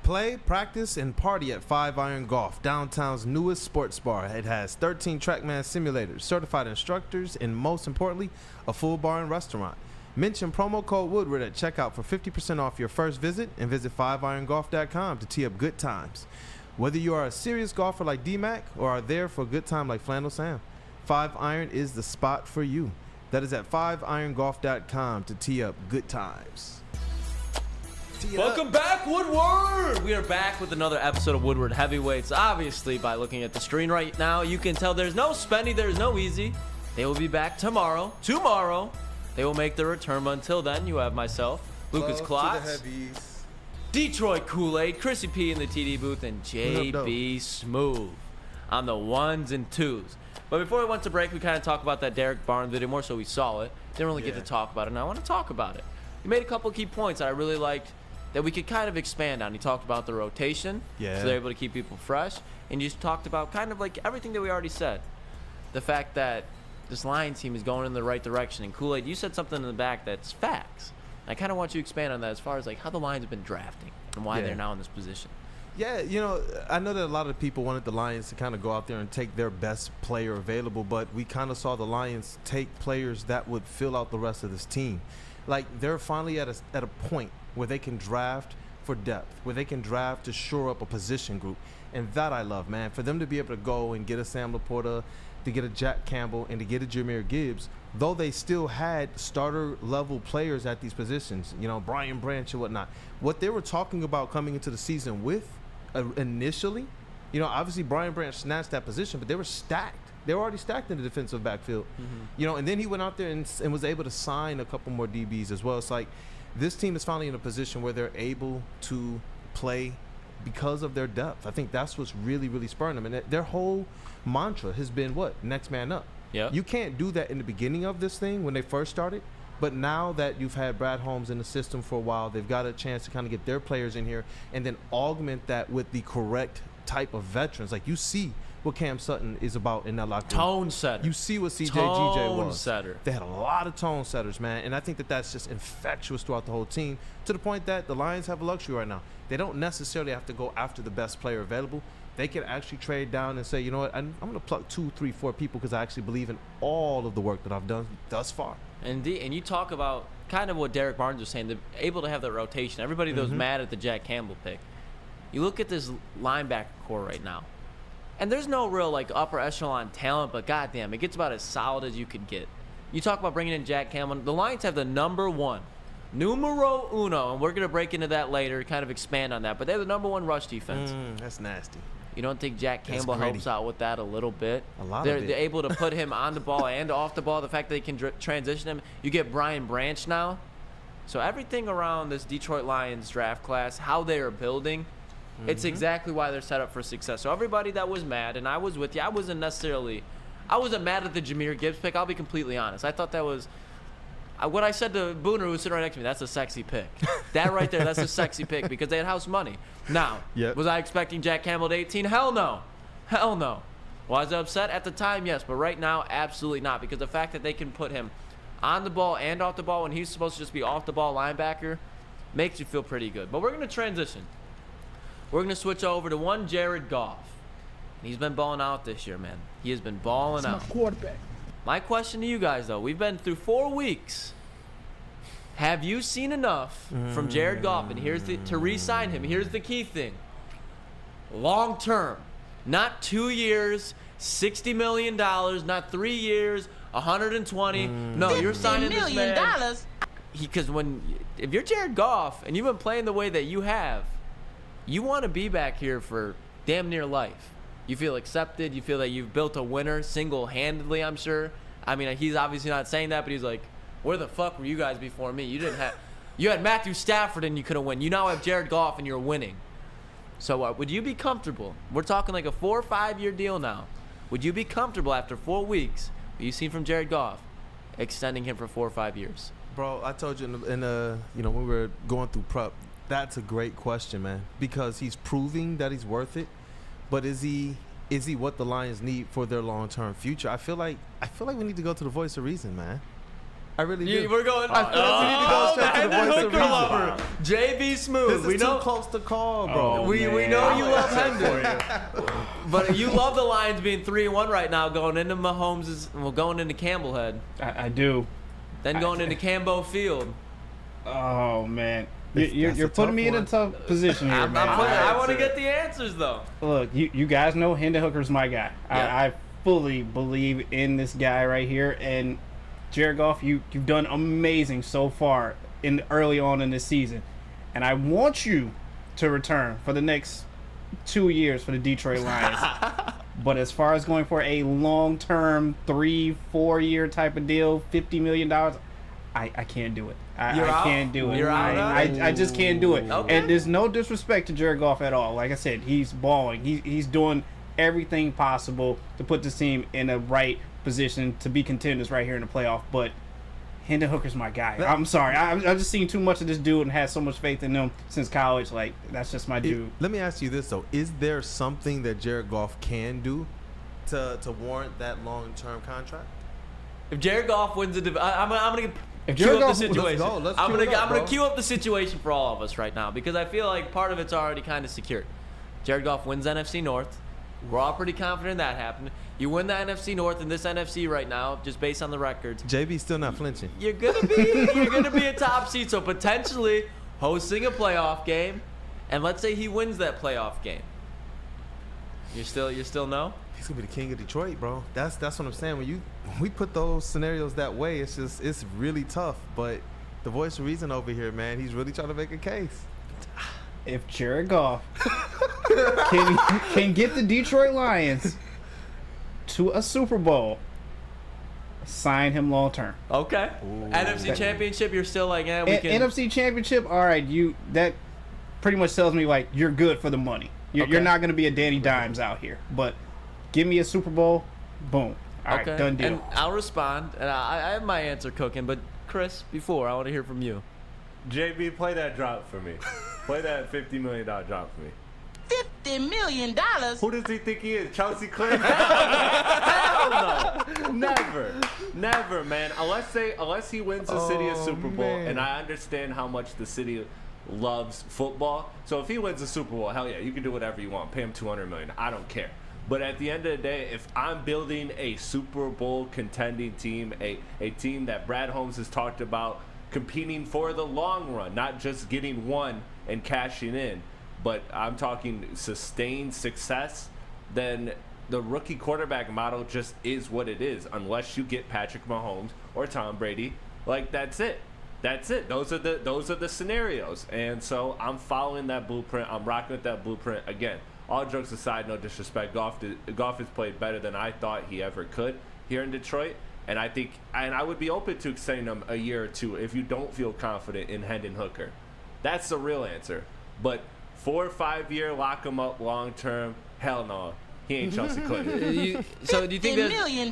Play, practice, and party at 5 Iron Golf, downtown's newest sports bar. It has 13 TrackMan simulators, certified instructors, and most importantly, a full bar and restaurant. Mention promo code Woodward at checkout for 50% off your first visit, and visit 5irongolf.com to tee up good times. Whether you are a serious golfer like D-Mac or are there for a good time like Flannel Sam, 5 Iron is the spot for you. That is at 5irongolf.com to tee up good times. Welcome back, Woodward! We are back with another episode of Woodward Heavyweights. Obviously, by looking at the screen right now, you can tell there's no Spenny, there's no Easy. They will be back tomorrow. They will make their return, but until then, you have myself, Lukas Klotz, Detroit Kool Aid, Chrissy P in the TD booth, and JB Smooth on the ones and twos. But before we went to break, we kind of talked about that Derek Barnes video, more so we saw it. Didn't really get to talk about it, and I want to talk about it. You made a couple key points that I really liked that we could kind of expand on. You talked about the rotation, so they're able to keep people fresh, and you just talked about kind of like everything that we already said. The fact that this Lions team is going in the right direction, and Kool Aid, you said something in the back that's facts. I kind of want you to expand on that as far as like how the Lions have been drafting and why they're now in this position. Yeah, you know, I know that a lot of people wanted the Lions to kind of go out there and take their best player available, but we kind of saw the Lions take players that would fill out the rest of this team. Like, they're finally at a point where they can draft for depth, where they can draft to shore up a position group. And that I love, man. For them to be able to go and get a Sam Laporta, to get a Jack Campbell, and to get a Jahmyr Gibbs, though they still had starter-level players at these positions, you know, Brian Branch and whatnot. What they were talking about coming into the season with initially, you know, obviously Brian Branch snatched that position, but they were stacked. They were already stacked in the defensive backfield. You know, and then he went out there and was able to sign a couple more DBs as well. It's like this team is finally in a position where they're able to play because of their depth. I think that's what's really, really spurring them. And their whole mantra has been what? Next man up. Yeah. You can't do that in the beginning of this thing when they first started. But now that you've had Brad Holmes in the system for a while, they've got a chance to kind of get their players in here and then augment that with the correct type of veterans. Like, you see what Cam Sutton is about in that locker room. Tone setter. You see what CJ GJ was. Tone setter. They had a lot of tone setters, man. And I think that that's just infectious throughout the whole team, to the point that the Lions have a luxury right now. They don't necessarily have to go after the best player available. They can actually trade down and say, you know what, I'm going to pluck 2, 3, 4 people because I actually believe in all of the work that I've done thus far. And you talk about kind of what Derek Barnes was saying. They're able to have that rotation. Everybody that was mad at the Jack Campbell pick. You look at this linebacker core right now, and there's no real like upper echelon talent, but goddamn, it gets about as solid as you could get. You talk about bringing in Jack Campbell. The Lions have the #1, numero uno, and we're gonna break into that later, kind of expand on that. But they're the #1 rush defense. That's nasty. You don't think Jack Campbell helps out with that a little bit? They're able to put him on the ball and off the ball. The fact that they can transition him. You get Brian Branch now. So everything around this Detroit Lions draft class, how they are building, it's exactly why they're set up for success. So everybody that was mad, and I was with you, I wasn't mad at the Jahmyr Gibbs pick. I'll be completely honest. I thought that was what I said to Booner, who was sitting right next to me. That's a sexy pick. That right there, that's a sexy pick because they had house money. Now, was I expecting Jack Campbell at 18? Hell no. Hell no. Was I upset at the time? Yes, but right now, absolutely not, because the fact that they can put him on the ball and off the ball when he's supposed to just be off the ball linebacker makes you feel pretty good. But we're going to transition. We're going to switch over to one Jared Goff. He's been balling out this year, man. He has been balling out. My quarterback. My question to you guys, though, we've been through 4 weeks. Have you seen enough from Jared Goff? And to re-sign him, here's the key thing. Long term. Not 2 years, $60 million, not 3 years, 120. No, you're signing this man. Because if you're Jared Goff and you've been playing the way that you have, you want to be back here for damn near life. You feel accepted. You feel that you've built a winner single-handedly, I'm sure. I mean, he's obviously not saying that, but he's like, where the fuck were you guys before me? You had Matthew Stafford and you couldn't win. You now have Jared Goff and you're winning. So would you be comfortable? We're talking like a 4 or 5 year deal now. Would you be comfortable after 4 weeks, what you've seen from Jared Goff, extending him for 4 or 5 years? Bro, I told you when we were going through prep, that's a great question, man, because he's proving that he's worth it. But is he what the Lions need for their long-term future? I feel like we need to go to the voice of reason, man. I really do. We're going. I feel like we need to go straight to the voice of reason. JB Smooth. This is too close to call, bro. We know you love Hendon, but you love the Lions being 3-1 right now, going into going into Campbell Head. I do. Then going into Cambeau Field. Oh man. You're putting me in a tough position here, man. I want to get the answers, though. Look, you guys know Hendon Hooker's my guy. Yeah. I fully believe in this guy right here. And Jared Goff, you've done amazing so far early on in this season. And I want you to return for the next 2 years for the Detroit Lions. But as far as going for a long-term 3-4 year type of deal, $50 million, I can't do it. I can't do it. I just can't do it. Okay. And there's no disrespect to Jared Goff at all. Like I said, he's balling. He's doing everything possible to put this team in a right position to be contenders right here in the playoff. But Hendon Hooker's my guy. I'm sorry. I've just seen too much of this dude and had so much faith in him since college. Like, that's just my dude. Let me ask you this, though. Is there something that Jared Goff can do to warrant that long-term contract? If Jared Goff wins I'm going to cue up the situation. I'm gonna cue up the situation for all of us right now because I feel like part of it's already kind of secured. Jared Goff wins NFC North. We're all pretty confident that happened. You win the NFC North in this NFC right now, just based on the records. JB's still not flinching. You're gonna be a top seed, so potentially hosting a playoff game, and let's say he wins that playoff game. You still no? He's gonna be the king of Detroit, bro. That's what I'm saying. When we put those scenarios that way, it's really tough. But the voice of reason over here, man, he's really trying to make a case. If Jared Goff can get the Detroit Lions to a Super Bowl, sign him long term. Okay. Ooh. NFC Championship, you're still like, we can. NFC Championship, all right. That pretty much tells me like you're good for the money. You're not gonna be a Danny Dimes out here, but. Give me a Super Bowl, boom. All right, done deal. And I'll respond, and I have my answer cooking. But Chris, I want to hear from you. JB, play that drop for me. Play that $50 million drop for me. $50 million? Who does he think he is? Chelsea Clinton? Hell no. Never, man. Unless he wins the city a Super Bowl, and I understand how much the city loves football. So if he wins the Super Bowl, hell yeah, you can do whatever you want. Pay him $200 million. I don't care. But at the end of the day, if I'm building a Super Bowl contending team, a team that Brad Holmes has talked about competing for the long run, not just getting one and cashing in, but I'm talking sustained success, then the rookie quarterback model just is what it is, unless you get Patrick Mahomes or Tom Brady. Like, that's it. That's it. Those are the scenarios. And so I'm following that blueprint. I'm rocking with that blueprint. Again, all jokes aside, no disrespect, Goff has played better than I thought he ever could here in Detroit. And I would be open to extending him a year or two if you don't feel confident in Hendon Hooker. That's the real answer. But 4 or 5 year, lock him up long term, hell no. He ain't Chelsea Clinton. So do you think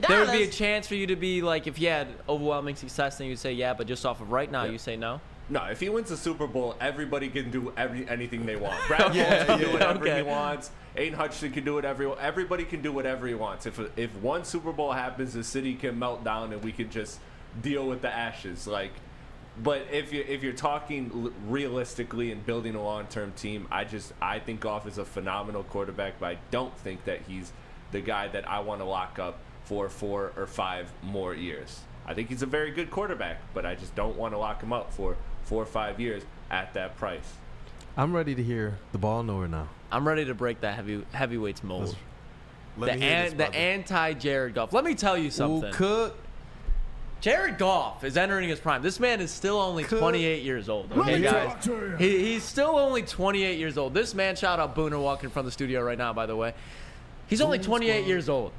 there would be a chance for you to be like, if you had overwhelming success, then you'd say yeah, but just off of right now, you say no? No, if he wins the Super Bowl, everybody can do anything they want. Brad Holmes can do whatever he wants. Aiden Hutchinson can do whatever. Everybody can do whatever he wants. If one Super Bowl happens, the city can melt down and we can just deal with the ashes. Like, but if you're talking realistically and building a long-term team, I think Goff is a phenomenal quarterback, but I don't think that he's the guy that I want to lock up for 4 or 5 more years. I think he's a very good quarterback, but I just don't want to lock him up for 4 or 5 years at that price. I'm ready to hear the ball knower now. I'm ready to break that heavyweights mold. The anti-Jared Goff. Let me tell you something. Cook. Jared Goff is entering his prime. This man is still only 28 years old. Okay, guys? He's still only 28 years old. This man, shout out Booner walking from the studio right now, by the way. He's only 28 years old.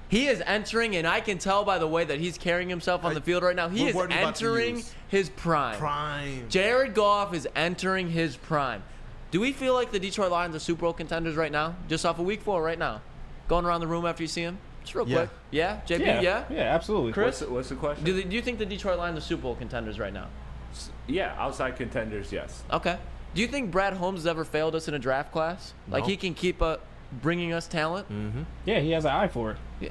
He is entering, and I can tell by the way that he's carrying himself on the field right now, he is entering his prime. Jared Goff is entering his prime. Do we feel like the Detroit Lions are Super Bowl contenders right now? Just off of week 4 right now? Going around the room after you see him? Just real quick. Yeah? JB, yeah? Yeah, absolutely. Chris? What's the question? Do you think the Detroit Lions are Super Bowl contenders right now? Yeah, outside contenders, yes. Okay. Do you think Brad Holmes has ever failed us in a draft class? Like, he can keep bringing us talent? Mm-hmm. Yeah, he has an eye for it. Yeah,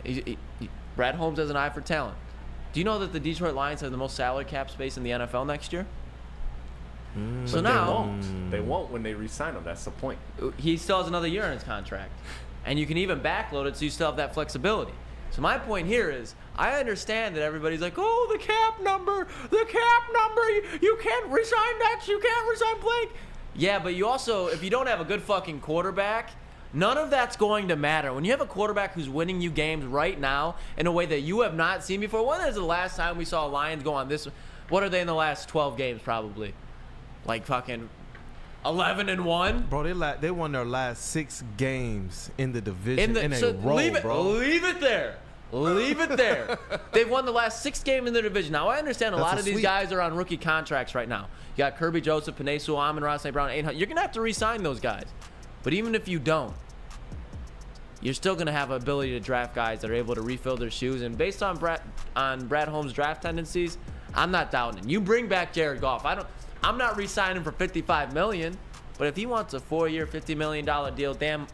Brad Holmes has an eye for talent. Do you know that the Detroit Lions have the most salary cap space in the NFL next year? So now they won't when they re-sign him. That's the point. He still has another year in his contract, and you can even backload it so you still have that flexibility. So my point here is, I understand that everybody's like, oh, the cap number, you can't resign that, you can't resign Blake. Yeah, but you also, if you don't have a good fucking quarterback, none of that's going to matter. When you have a quarterback who's winning you games right now in a way that you have not seen before. When is the last time we saw Lions go on this? What are they in the last 12 games probably? Like fucking 11-1? Bro, they won their last 6 games in the division in a row, bro. Leave it there. Leave it there. They've won the last 6 games in the division. Now, I understand a lot of these guys are on rookie contracts right now. You got Kirby Joseph, Penei Sewell, Amon-Ra St. Brown, 800. You're going to have to re-sign those guys. But even if you don't, you're still going to have an ability to draft guys that are able to refill their shoes. And based on Brad Holmes' draft tendencies, I'm not doubting it. You bring back Jared Goff. I'm not re-signing for $55 million. But if he wants a 4-year, $50 million deal, damn,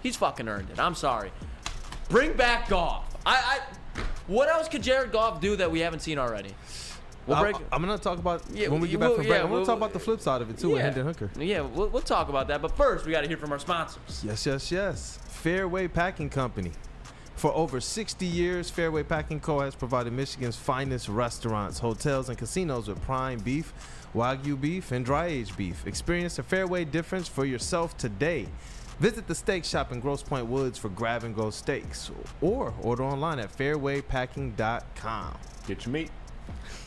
he's fucking earned it. I'm sorry. Bring back Goff. What else could Jared Goff do that we haven't seen already? I'm going to talk about, when we get back from break, I'm going to talk about the flip side of it, too, with Hendon Hooker. Yeah, we'll talk about that. But first, we got to hear from our sponsors. Yes. Fairway Packing Company. For over 60 years, Fairway Packing Co. has provided Michigan's finest restaurants, hotels, and casinos with prime beef, Wagyu beef, and dry-aged beef. Experience a Fairway difference for yourself today. Visit the steak shop in Grosse Pointe Woods for grab-and-go steaks, or order online at fairwaypacking.com. Get your meat.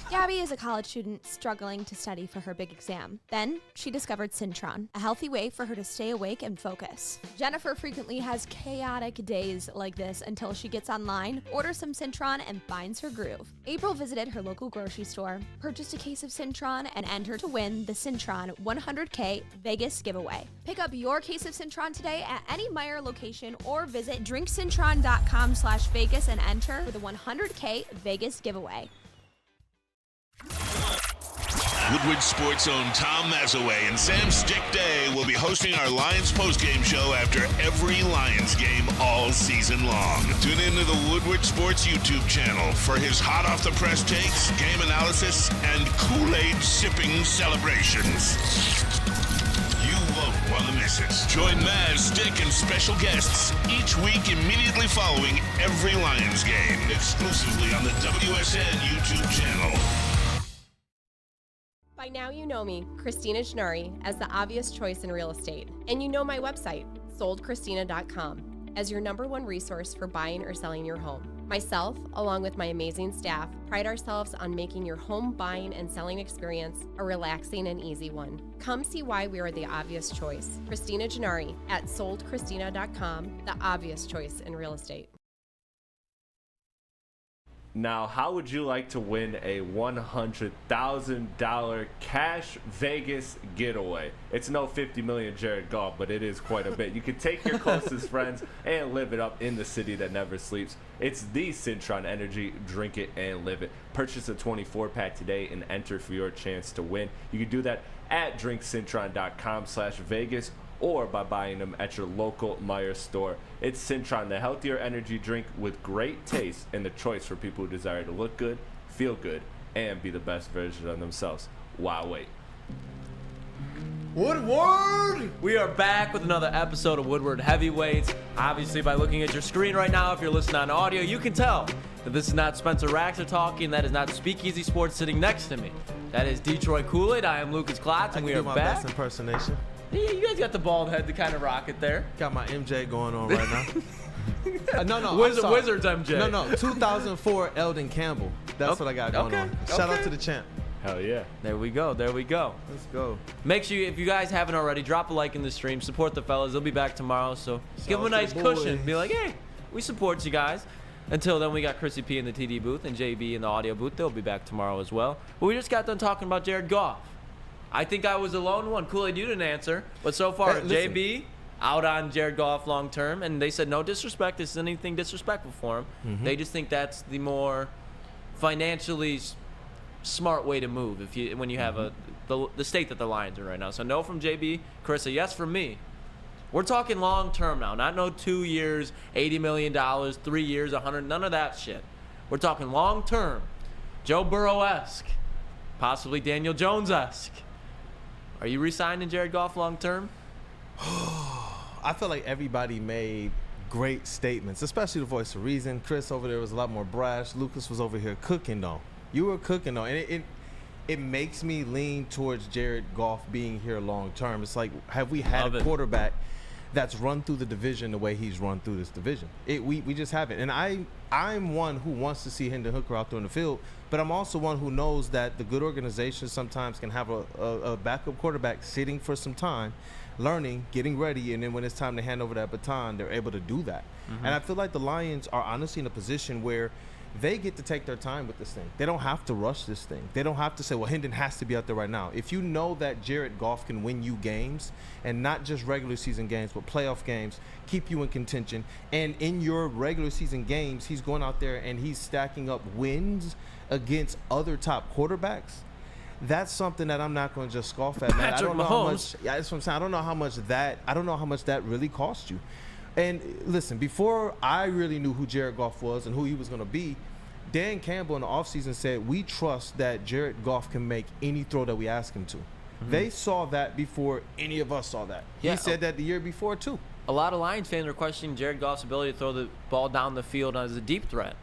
Gabby is a college student struggling to study for her big exam. Then she discovered Syntron, a healthy way for her to stay awake and focus. Jennifer frequently has chaotic days like this until she gets online, orders some Syntron, and finds her groove. April visited her local grocery store, purchased a case of Syntron, and entered to win the Syntron 100K Vegas giveaway. Pick up your case of Syntron today at any Meijer location or visit drinksyntron.com/Vegas and enter for the 100K Vegas giveaway. Woodward Sports' own Tom Mazaway and Sam Stick Day will be hosting our Lions postgame show after every Lions game all season long. Tune into the Woodward Sports YouTube channel for his hot-off-the-press takes, game analysis, and Kool Aid sipping celebrations. You won't want to miss it. Join Maz, Stick, and special guests each week immediately following every Lions game, exclusively on the WSN YouTube channel. By now you know me, Christina Gennari, as the obvious choice in real estate. And you know my website, soldchristina.com, as your #1 resource for buying or selling your home. Myself, along with my amazing staff, pride ourselves on making your home buying and selling experience a relaxing and easy one. Come see why we are the obvious choice. Christina Gennari at soldchristina.com, the obvious choice in real estate. Now, how would you like to win a $100,000 cash Vegas getaway? It's no 50 million Jared Goff, but it is quite a bit. You can take your closest friends and live it up in the city that never sleeps. It's the Cintron Energy. Drink it and live it. Purchase a 24-pack today and enter for your chance to win. You can do that at drinkcintron.com/Vegas or by buying them at your local Meijer store. It's Cintron, the healthier energy drink with great taste and the choice for people who desire to look good, feel good, and be the best version of themselves. Why wait? Woodward! We are back with another episode of Woodward Heavyweights. Obviously, by looking at your screen right now, if you're listening on audio, you can tell that this is not Spencer Raxer talking. That is not Speakeasy Sports sitting next to me. That is Detroit Kool Aid. I am Lukas Klotz, and we are my back. best impersonation. Yeah, you guys got the bald head to kind of rock it there. Got my MJ going on right now. No, Wizards MJ. No, 2004 Eldon Campbell. That's what I got going on. Shout out to the champ. Hell yeah. There we go. Let's go. Make sure, if you guys haven't already, drop a like in the stream. Support the fellas. They'll be back tomorrow, so give them a nice cushion. Be like, hey, we support you guys. Until then, we got Chrissy P in the TD booth and JB in the audio booth. They'll be back tomorrow as well. But we just got done talking about Jared Goff. I think I was the lone one. Kool Aid, you didn't answer. But so far, JB out on Jared Goff long term, and they said no disrespect. This is anything disrespectful for him. Mm-hmm. They just think that's the more financially smart way to move when you have the state that the Lions are right now. So no from JB, Chris, a yes from me. We're talking long term now, not no 2 years, $80 million, 3 years, 100, none of that shit. We're talking long term, Joe Burrow-esque, possibly Daniel Jones-esque. Are you re-signing Jared Goff long term? I feel like everybody made great statements, especially the voice of reason. Chris over there was a lot more brash. Lukas was over here cooking though. You were cooking though, and it makes me lean towards Jared Goff being here long term. It's like, have we had a quarterback that's run through the division the way he's run through this division? We just haven't. And I'm one who wants to see Hendon Hooker out there in the field, but I'm also one who knows that the good organizations sometimes can have a backup quarterback sitting for some time, learning, getting ready, and then when it's time to hand over that baton, they're able to do that. Mm-hmm. And I feel like the Lions are honestly in a position where they get to take their time with this thing. They don't have to rush this thing. They don't have to say, well, Hendon has to be out there right now. If you know that Jared Goff can win you games, and not just regular season games, but playoff games, keep you in contention, and in your regular season games, he's going out there and he's stacking up wins against other top quarterbacks, that's something that I'm not going to just scoff at, man. I don't know how much. Yeah, that's what I'm saying. I don't know how much that really cost you. And listen, before I really knew who Jared Goff was and who he was going to be, Dan Campbell in the offseason said, we trust that Jared Goff can make any throw that we ask him to. Mm-hmm. They saw that before any of us saw that. Yeah. He said that the year before, too. A lot of Lions fans are questioning Jared Goff's ability to throw the ball down the field as a deep threat.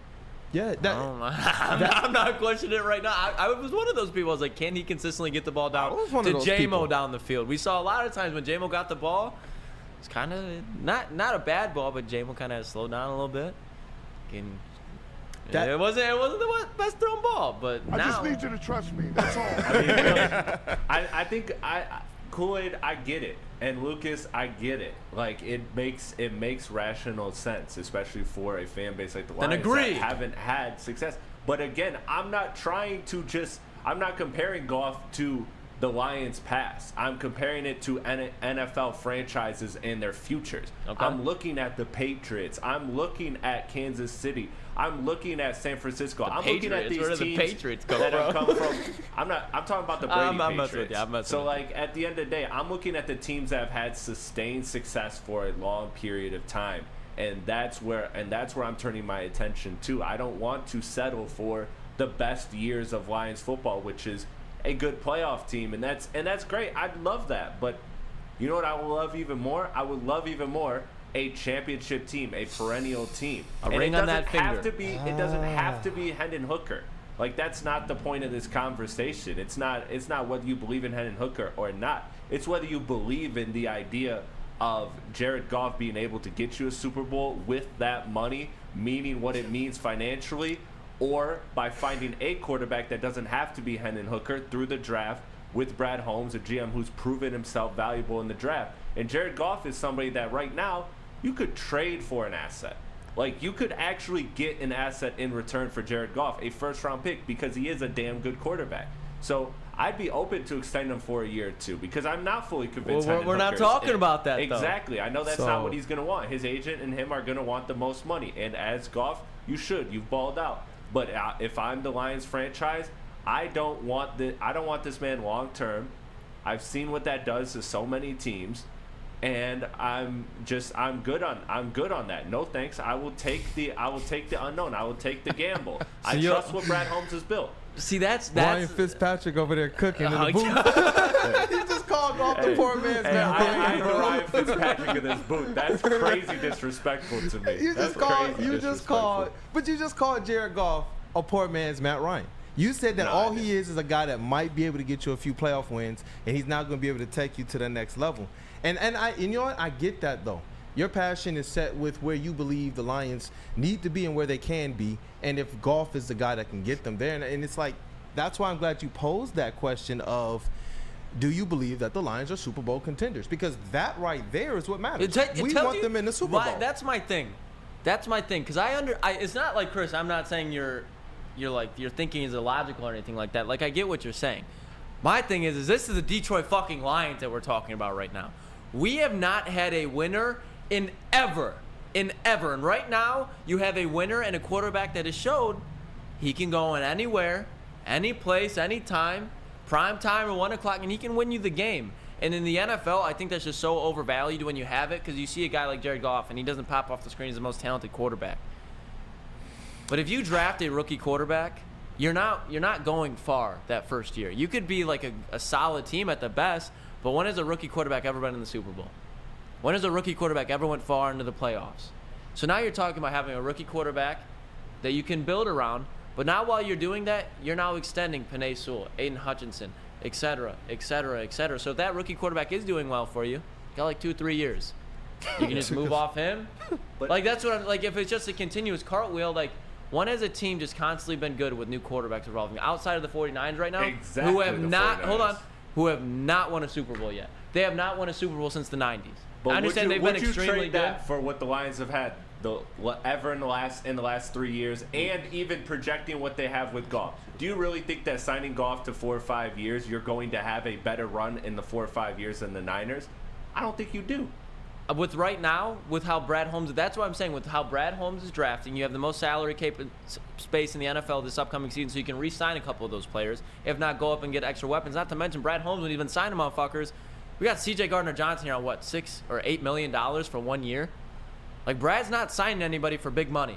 Yeah, I'm not questioning it right now. I was one of those people. I was like, can he consistently get the ball down to J-Mo down the field? We saw a lot of times when J-Mo got the ball, it's kind of not a bad ball, but J-Mo kind of had to slow down a little bit. It wasn't the best thrown ball, but I just need you to trust me. That's all. I think Kool Aid, I get it, and Lukas, I get it. Like it makes rational sense, especially for a fan base like the Lions that haven't had success. But again, I'm not comparing Goff to the Lions' past. I'm comparing it to NFL franchises and their futures. Okay. I'm looking at the Patriots. I'm looking at Kansas City. I'm looking at San Francisco. I'm looking at these teams that have come from. I'm talking about the Brady Patriots. So like at the end of the day, I'm looking at the teams that have had sustained success for a long period of time, and that's where I'm turning my attention to. I don't want to settle for the best years of Lions football, which is a good playoff team, and that's great. I'd love that, but you know what I would love even more? I would love even more a championship team, a perennial team. A ring on that finger. It doesn't have to be Hendon Hooker. Like, that's not the point of this conversation. It's not whether you believe in Hendon Hooker or not. It's whether you believe in the idea of Jared Goff being able to get you a Super Bowl with that money, meaning what it means financially, or by finding a quarterback that doesn't have to be Hendon Hooker through the draft with Brad Holmes, a GM who's proven himself valuable in the draft. And Jared Goff is somebody that right now you could trade for an asset. Like, you could actually get an asset in return for Jared Goff, a first-round pick, because he is a damn good quarterback. So I'd be open to extend him for a year or two, because I'm not fully convinced. Well, we're not talking about that, though. Exactly. I know that's not what he's going to want. His agent and him are going to want the most money. And as Goff, you should. You've balled out. But if I'm the Lions franchise, I don't want this man long term. I've seen what that does to so many teams, and I'm good on that. No thanks. I will take the unknown. I will take the gamble. I trust what Brad Holmes has built. See, that's Ryan Fitzpatrick over there cooking in the booth. He just called Goff the poor man's man. I know Ryan Fitzpatrick in this booth. That's crazy disrespectful to me. You just called Jared Goff a poor man's Matt Ryan. You said that all he is a guy that might be able to get you a few playoff wins, and he's not going to be able to take you to the next level. And you know what? I get that, though. Your passion is set with where you believe the Lions need to be and where they can be, and if Goff is the guy that can get them there. And it's like, that's why I'm glad you posed that question of, do you believe that the Lions are Super Bowl contenders? Because that right there is what matters. We want them in the Super Bowl. That's my thing. Because it's not like, Chris, I'm not saying your thinking is illogical or anything like that. Like, I get what you're saying. My thing is this is the Detroit fucking Lions that we're talking about right now. We have not had a winner in ever. And right now, you have a winner and a quarterback that has showed he can go in anywhere, any place, anytime, prime time or 1 o'clock, and he can win you the game. And in the NFL, I think that's just so overvalued when you have it, because you see a guy like Jared Goff and he doesn't pop off the screen as the most talented quarterback. But if you draft a rookie quarterback, you're not going far that first year. You could be like a solid team at the best, but when has a rookie quarterback ever been in the Super Bowl? When has a rookie quarterback ever went far into the playoffs? So now you're talking about having a rookie quarterback that you can build around, but now while you're doing that, you're now extending Penei Sewell, Aiden Hutchinson, et cetera, et cetera, et cetera. So if that rookie quarterback is doing well for you, got like 2-3 years. You can just move off him. Like, that's what I'm like. If it's just a continuous cartwheel, like, when has a team just constantly been good with new quarterbacks evolving outside of the 49ers right now? Exactly. Who have not won a Super Bowl yet. They have not won a Super Bowl since the 90s. But I understand they've been extremely would you trade good that for what the Lions have had ever in the last 3 years, and even projecting what they have with Goff? Do you really think that signing Goff to 4 or 5 years, you're going to have a better run in the 4 or 5 years than the Niners? I don't think you do. With right now, with how Brad Holmes, that's what I'm saying, with how Brad Holmes is drafting, you have the most salary space in the NFL this upcoming season, so you can re-sign a couple of those players, if not go up and get extra weapons. Not to mention Brad Holmes, when he's been signing motherfuckers, we got C.J. Gardner-Johnson here on what, $6 or $8 million for 1 year? Like, Brad's not signing anybody for big money.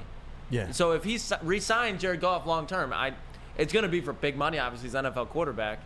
Yeah. So if he re-signs Jared Goff long term, it's going to be for big money. Obviously, he's an NFL quarterback,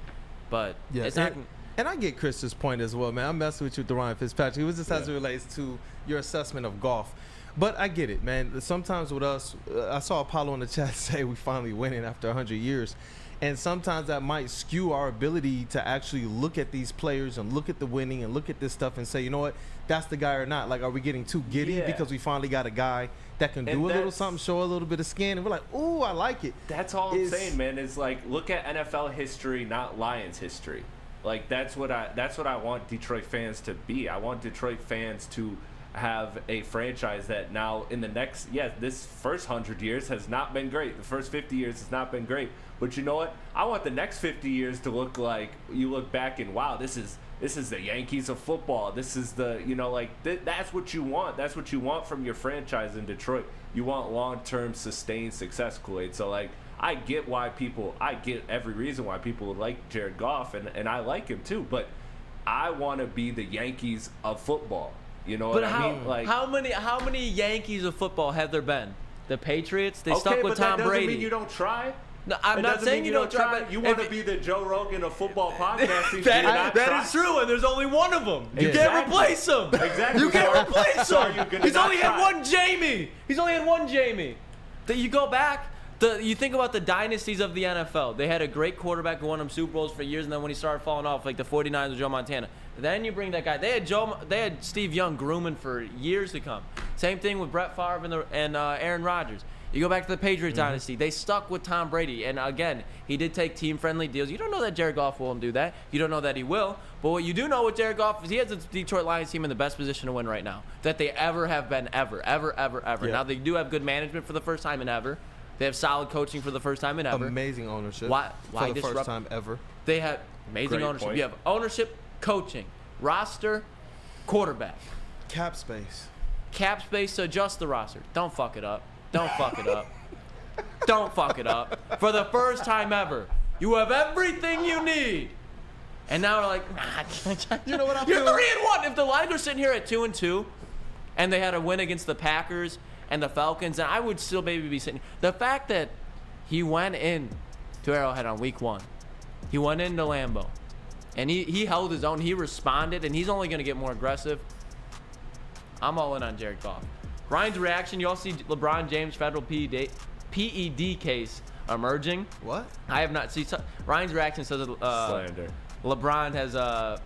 but it's not. And I get Chris's point as well, man. I'm messing with you with the Ryan Fitzpatrick. It was just as it relates to your assessment of Goff. But I get it, man. Sometimes with us, I saw Apollo in the chat say we finally winning after 100 years. And sometimes that might skew our ability to actually look at these players and look at the winning and look at this stuff and say, you know what, that's the guy or not. Like, are we getting too giddy because we finally got a guy that can do a little something, show a little bit of skin, and we're like, ooh, I like it. That's all I'm saying, man. Is like, look at NFL history, not Lions history. Like, that's what I want Detroit fans to be. I want Detroit fans to have a franchise that now in the next, this first 100 years has not been great. The first 50 years has not been great. But you know what? I want the next 50 years to look like you look back and, wow, this is the Yankees of football. This is the, that's what you want. That's what you want from your franchise in Detroit. You want long-term sustained success, Kool Aid. So, like, I get every reason why people would like Jared Goff, and I like him too, but I want to be the Yankees of football. You know what I mean? Like, how many Yankees of football have there been? The Patriots, they stuck with Tom Brady. That doesn't mean you don't try. No, I'm not saying you don't try, but you want to be the Joe Rogan of football podcasting. That is true, and there's only one of them. You can't replace him. Exactly. You can't replace him. He's only had one Jamie. That you go back You think about the dynasties of the NFL. They had a great quarterback who won them Super Bowls for years, and then when he started falling off, like the 49ers with Joe Montana, then you bring that guy. They had Steve Young grooming for years to come. Same thing with Brett Favre and Aaron Rodgers. You go back to the Patriots dynasty. They stuck with Tom Brady, and again, he did take team-friendly deals. You don't know that Jared Goff won't do that. You don't know that he will. But what you do know with Jared Goff is he has the Detroit Lions team in the best position to win right now that they ever have been, ever. Yeah. Now they do have good management for the first time in ever. They have solid coaching for the first time in ever. Amazing ownership. Why for the first time ever. They have amazing ownership. You have ownership, coaching, roster, quarterback. Cap space. Cap space to adjust the roster. Don't fuck it up. Don't fuck it up. Don't fuck it up. For the first time ever, you have everything you need. And now we're like, nah. You know what I You're feel? 3-1. If the Lions were sitting here at 2-2, and they had a win against the Packers and the Falcons, and I would still maybe be sitting. The fact that he went in to Arrowhead on week 1, he went into Lambeau, and he held his own. He responded, and he's only going to get more aggressive. I'm all in on Jared Goff. Ryan's reaction, you all see LeBron James federal PED case emerging. What? I have not seen. Ryan's reaction says slander. LeBron has a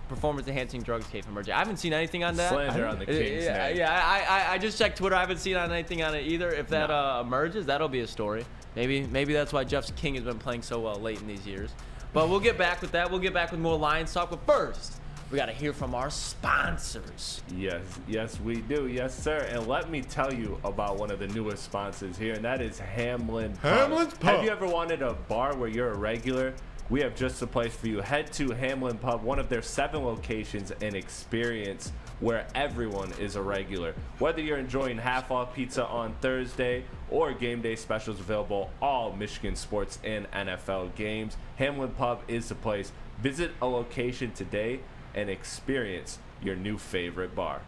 performance-enhancing drugs case emerging. I haven't seen anything on that. Slander on the King's name. Yeah, I just checked Twitter. I haven't seen anything on it either. If that emerges, that'll be a story. Maybe that's why Jeff King has been playing so well late in these years. But we'll get back with that. We'll get back with more Lions talk. But first, we got to hear from our sponsors. Yes, we do. Yes, sir. And let me tell you about one of the newest sponsors here, and that is Hamlin Pub. Hamlin's Pub. Have you ever wanted a bar where you're a regular? We have just the place for you. Head to Hamlin Pub, one of their 7 locations, and experience where everyone is a regular. Whether you're enjoying half-off pizza on Thursday or game day specials available, all Michigan sports and NFL games, Hamlin Pub is the place. Visit a location today and experience your new favorite bar.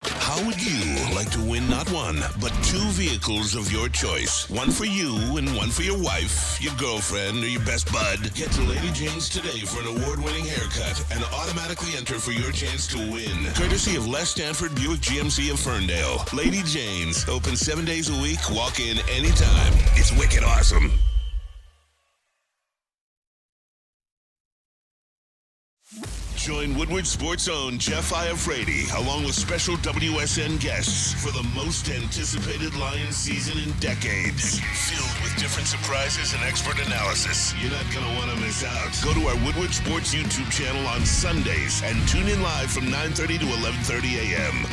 How would you like to win not one, but 2 vehicles of your choice? One for you and one for your wife, your girlfriend, or your best bud. Get to Lady Jane's today for an award-winning haircut and automatically enter for your chance to win. Courtesy of Les Stanford Buick GMC of Ferndale. Lady Jane's, open 7 days a week, walk in anytime. It's wicked awesome. Join Woodward Sports' own Jeff Iafrate, along with special WSN guests for the most anticipated Lions season in decades. Filled with different surprises and expert analysis. You're not going to want to miss out. Go to our Woodward Sports YouTube channel on Sundays and tune in live from 9:30 to 11:30 a.m.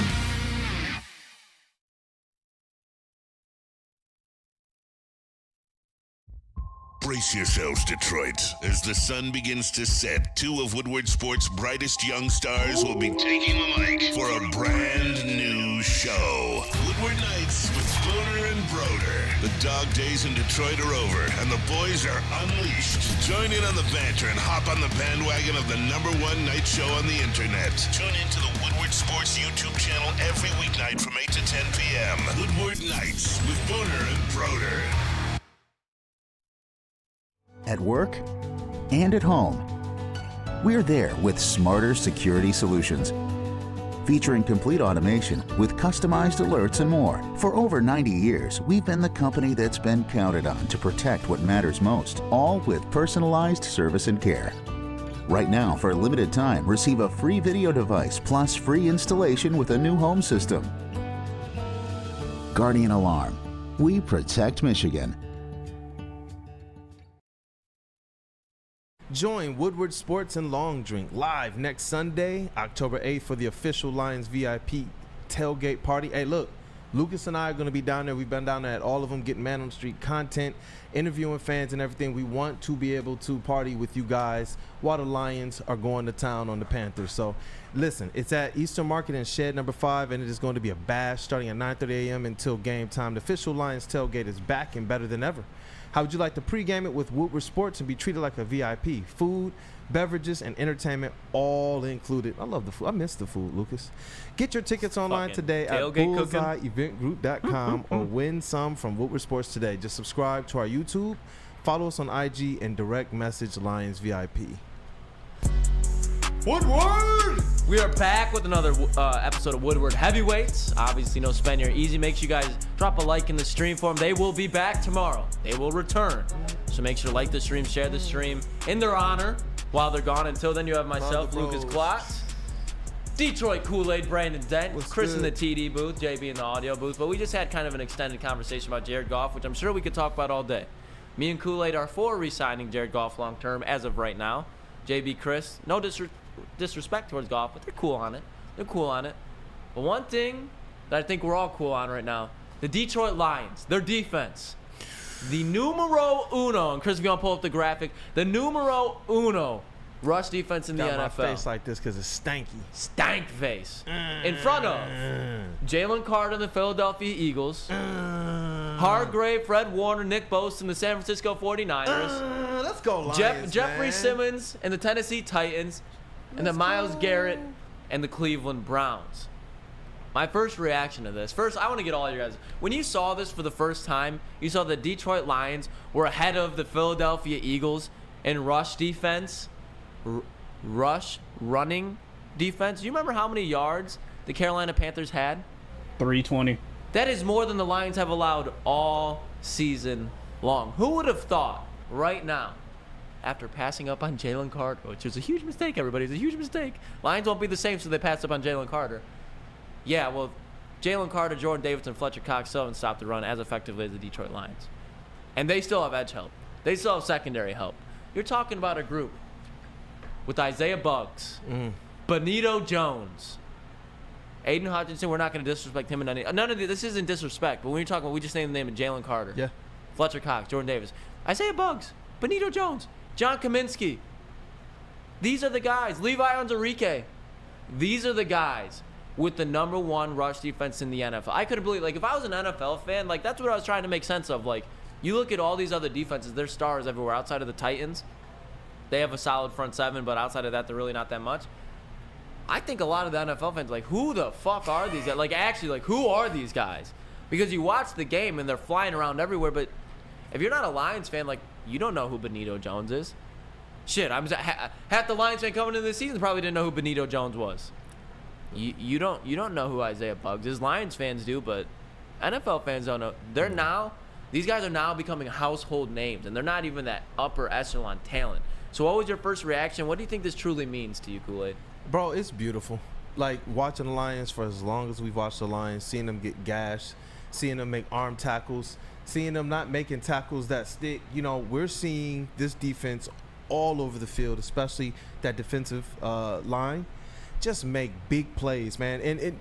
Brace yourselves, Detroit. As the sun begins to set, 2 of Woodward Sports' brightest young stars will be taking the mic for a brand new show. Woodward Nights with Spooner and Broder. The dog days in Detroit are over, and the boys are unleashed. Join in on the banter and hop on the bandwagon of the #1 night show on the internet. Tune into the Woodward Sports YouTube channel every weeknight from 8 to 10 p.m. Woodward Nights with Spooner and Broder. At work and at home, we're there with smarter security solutions. Featuring complete automation with customized alerts and more. For over 90 years, we've been the company that's been counted on to protect what matters most, all with personalized service and care. Right now, for a limited time, receive a free video device plus free installation with a new home system. Guardian Alarm. We protect Michigan. Join Woodward Sports and Long Drink live next Sunday, October 8th for the official Lions VIP tailgate party. Hey, look, Lukas and I are going to be down there. We've been down there at all of them, getting Man on the Street content, interviewing fans and everything. We want to be able to party with you guys while the Lions are going to town on the Panthers. So, listen, it's at Eastern Market in Shed number 5, and it is going to be a bash starting at 9:30 a.m. until game time. The official Lions tailgate is back and better than ever. How would you like to pregame it with Woodward Sports and be treated like a VIP? Food, beverages, and entertainment all included. I love the food. I miss the food, Lukas. Get your tickets online today at bullseyeeventgroup.com or win some from Woodward Sports today. Just subscribe to our YouTube, follow us on IG, and direct message Lions VIP. Woodward! We are back with another episode of Woodward Heavyweights. Obviously, no spend your easy. Make sure you guys drop a like in the stream for them. They will be back tomorrow. They will return. So make sure to like the stream, share the stream in their honor while they're gone. Until then, you have myself, Lukas Klotz, Detroit Kool Aid, Brandon Dent, Chris in the TD booth, JB in the audio booth. But we just had kind of an extended conversation about Jared Goff, which I'm sure we could talk about all day. Me and Kool Aid are for re-signing Jared Goff long term as of right now. JB, Chris, no disrespect towards Goff, but they're cool on it. They're cool on it. But one thing that I think we're all cool on right now, the Detroit Lions, their defense. The numero uno, and Chris, if you want to pull up the graphic, the numero uno rush defense in the NFL. Got my face like this because it's stanky. Stank face. In front of Jalen Carter and the Philadelphia Eagles. Hargrave, Fred Warner, Nick Bosa and the San Francisco 49ers. Let's go Lions, Jeffrey Simmons and the Tennessee Titans. And then Myles Garrett and the Cleveland Browns. My first reaction to this. First, I want to get all you guys. When you saw this for the first time, you saw the Detroit Lions were ahead of the Philadelphia Eagles in rush defense. Running defense. Do you remember how many yards the Carolina Panthers had? 320. That is more than the Lions have allowed all season long. Who would have thought right now, after passing up on Jalen Carter, which is a huge mistake, everybody, it's a huge mistake. Lions won't be the same, so they passed up on Jalen Carter. Yeah, well, Jalen Carter, Jordan Davidson, Fletcher Cox still haven't stopped the run as effectively as the Detroit Lions. And they still have edge help. They still have secondary help. You're talking about a group with Isaiah Buggs, Benito Jones, Aiden Hutchinson. We're not going to disrespect him in any. None of this isn't disrespect, but when you're talking about, we just named the name of Jalen Carter. Yeah. Fletcher Cox, Jordan Davis, Isaiah Buggs, Benito Jones, John Kaminsky. These are the guys. Levi Onwuzurike. These are the guys with the #1 rush defense in the NFL. I couldn't believe, like, if I was an NFL fan, like, that's what I was trying to make sense of. Like, you look at all these other defenses, they're stars everywhere outside of the Titans. They have a solid front seven, but outside of that, they're really not that much. I think a lot of the NFL fans, like, who the fuck are these guys? Like, actually, like, who are these guys? Because you watch the game, and they're flying around everywhere, but if you're not a Lions fan, like, you don't know who Benito Jones is. Shit, half the Lions fan coming into the season probably didn't know who Benito Jones was. You don't know who Isaiah Buggs is. Lions fans do, but NFL fans don't know. These guys are now becoming household names, and they're not even that upper echelon talent. So what was your first reaction? What do you think this truly means to you, Kool Aid? Bro, it's beautiful. Like, watching the Lions for as long as we've watched the Lions, seeing them get gashed, seeing them make arm tackles, seeing them not making tackles that stick. You know, we're seeing this defense all over the field, especially that defensive line, just make big plays, man. And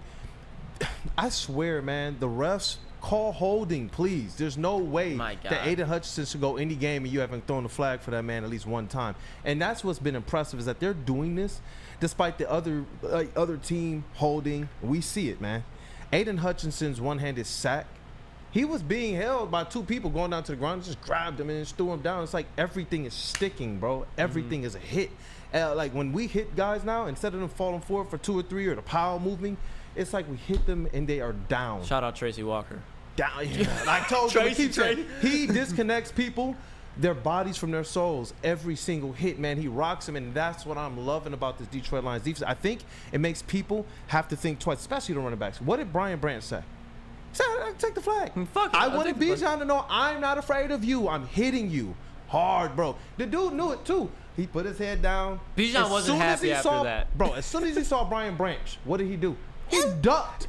I swear, man, the refs call holding, please. There's no way that Aiden Hutchinson should go any game and you haven't thrown a flag for that man at least one time. And that's what's been impressive, is that they're doing this despite the other team holding. We see it, man. Aiden Hutchinson's one-handed sack, he was being held by two people going down to the ground, just grabbed him and just threw him down. It's like everything is sticking, bro. Everything is a hit. Like, when we hit guys now, instead of them falling forward for 2 or 3 or the pile moving, it's like we hit them and they are down. Shout out Tracy Walker. Down. Yeah. I told you, he disconnects people, their bodies from their souls. Every single hit, man, he rocks them, and that's what I'm loving about this Detroit Lions defense. I think it makes people have to think twice, especially the running backs. What did Brian Branch say? He said, take the flag. Fuck it. I wanted Bijan to know, I'm not afraid of you. I'm hitting you hard, bro. The dude knew it too. He put his head down. Bijan wasn't happy after that. Bro, as soon as he saw Brian Branch, what did he do? He ducked.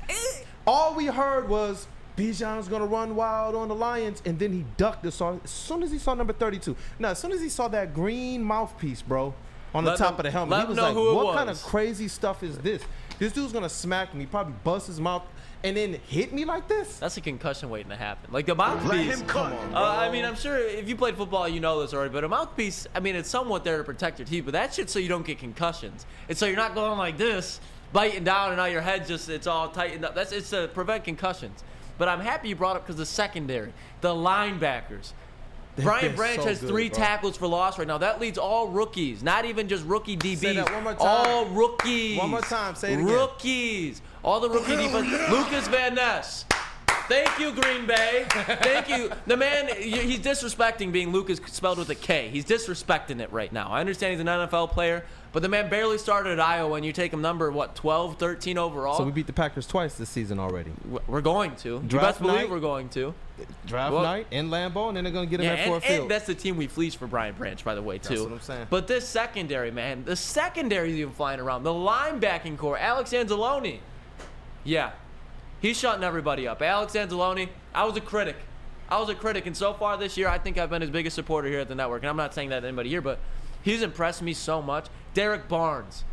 All we heard was Bijan's going to run wild on the Lions, and then he ducked as soon as he saw number 32. Now, as soon as he saw that green mouthpiece, bro, on the top of the helmet, he was like, what kind of crazy stuff is this? This dude's going to smack me, probably bust his mouth, and then hit me like this? That's a concussion waiting to happen. Like, the mouthpiece. Let him come on, bro. I mean, I'm sure if you played football, you know this already, but a mouthpiece, I mean, it's somewhat there to protect your teeth, but that shit's so you don't get concussions. It's so you're not going like this, biting down, and now your head just, it's all tightened up. It's to prevent concussions. But I'm happy you brought up, because the secondary, the linebackers. Brian Branch has 3 tackles for loss right now. That leads all rookies, not even just rookie DBs. Say that one more time. All rookies. One more time. Say it again. Rookies. All the rookie defense. Lucas Van Ness. Thank you, Green Bay. Thank you. The man, he's disrespecting being Lukas spelled with a K. He's disrespecting it right now. I understand he's an NFL player, but the man barely started at Iowa, and you take him number, 12, 13 overall? So we beat the Packers twice this season already. We're going to. You best believe we're going to. Draft night in Lambeau, and then they're going to get him at Ford Field. And that's the team we fleeced for Brian Branch, by the way, too. That's what I'm saying. But this secondary, man, the secondary's even flying around. The linebacking core, Alex Anzalone. Yeah. He's shutting everybody up. Alex Anzalone, I was a critic. And so far this year, I think I've been his biggest supporter here at the network. And I'm not saying that to anybody here, but he's impressed me so much. Derek Barnes.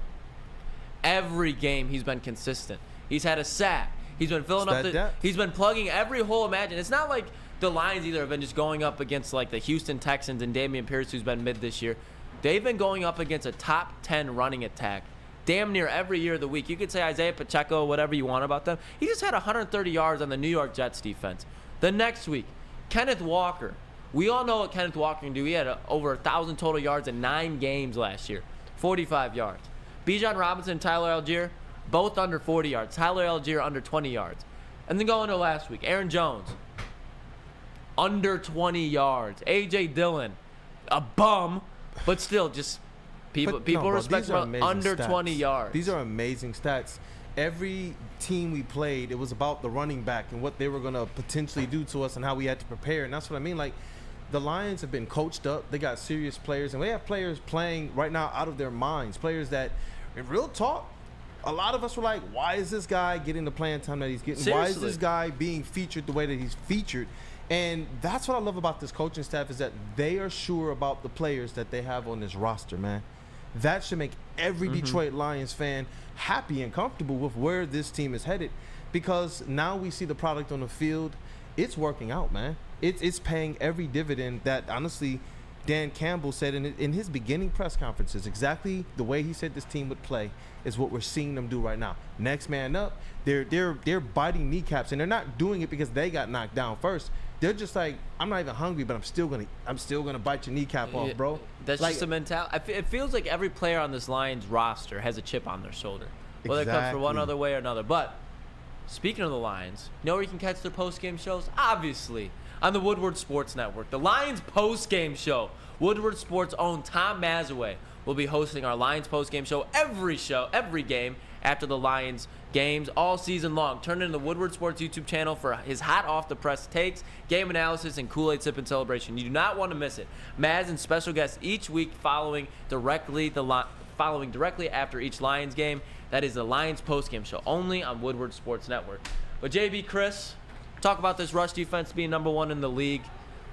Every game, he's been consistent. He's had a sack. He's been filling up the... He's been plugging every hole imagined. It's not like the Lions either have been just going up against like the Houston Texans and Dameon Pierce, who's been mid this year. They've been going up against a top 10 running attack damn near every year of the week. You could say Isaiah Pacheco, whatever you want about them. He just had 130 yards on the New York Jets defense. The next week, Kenneth Walker. We all know what Kenneth Walker can do. He had over 1,000 total yards in 9 games last year. 45 yards. Bijan Robinson and Tyler Algier, both under 40 yards. Tyler Algier under 20 yards. And then going to last week, Aaron Jones, under 20 yards. A.J. Dillon, a bum, but still just... People respect him under 20 yards. These are amazing stats. Every team we played, it was about the running back and what they were going to potentially do to us and how we had to prepare. And that's what I mean. Like, the Lions have been coached up. They got serious players. And we have players playing right now out of their minds. Players that, in real talk, a lot of us were like, why is this guy getting the playing time that he's getting? Seriously. Why is this guy being featured the way that he's featured? And that's what I love about this coaching staff is that they are sure about the players that they have on this roster, man. That should make every Detroit Lions fan happy and comfortable with where this team is headed, because now we see the product on the field. It's working out, man. It's paying every dividend that, honestly, Dan Campbell said in his beginning press conferences. Exactly the way he said this team would play is what we're seeing them do right now. Next man up. They're biting kneecaps, and they're not doing it because they got knocked down first. They're just like, I'm not even hungry, but I'm still gonna bite your kneecap off, bro. That's like, just a mentality. It feels like every player on this Lions roster has a chip on their shoulder, whether it comes from one other way or another. But speaking of the Lions, you know where you can catch their post-game shows? Obviously, on the Woodward Sports Network. The Lions post-game show. Woodward Sports' own Tom Mazaway will be hosting our Lions post-game show, every game after the Lions games all season long. Turn in the Woodward Sports YouTube channel for his hot off the press takes, game analysis, and Kool Aid sip and celebration. You do not want to miss it. Maz and special guests each week following directly after each Lions game. That is the Lions post-game show, only on Woodward Sports Network. But JB, Chris, talk about this rush defense being number 1 in the league.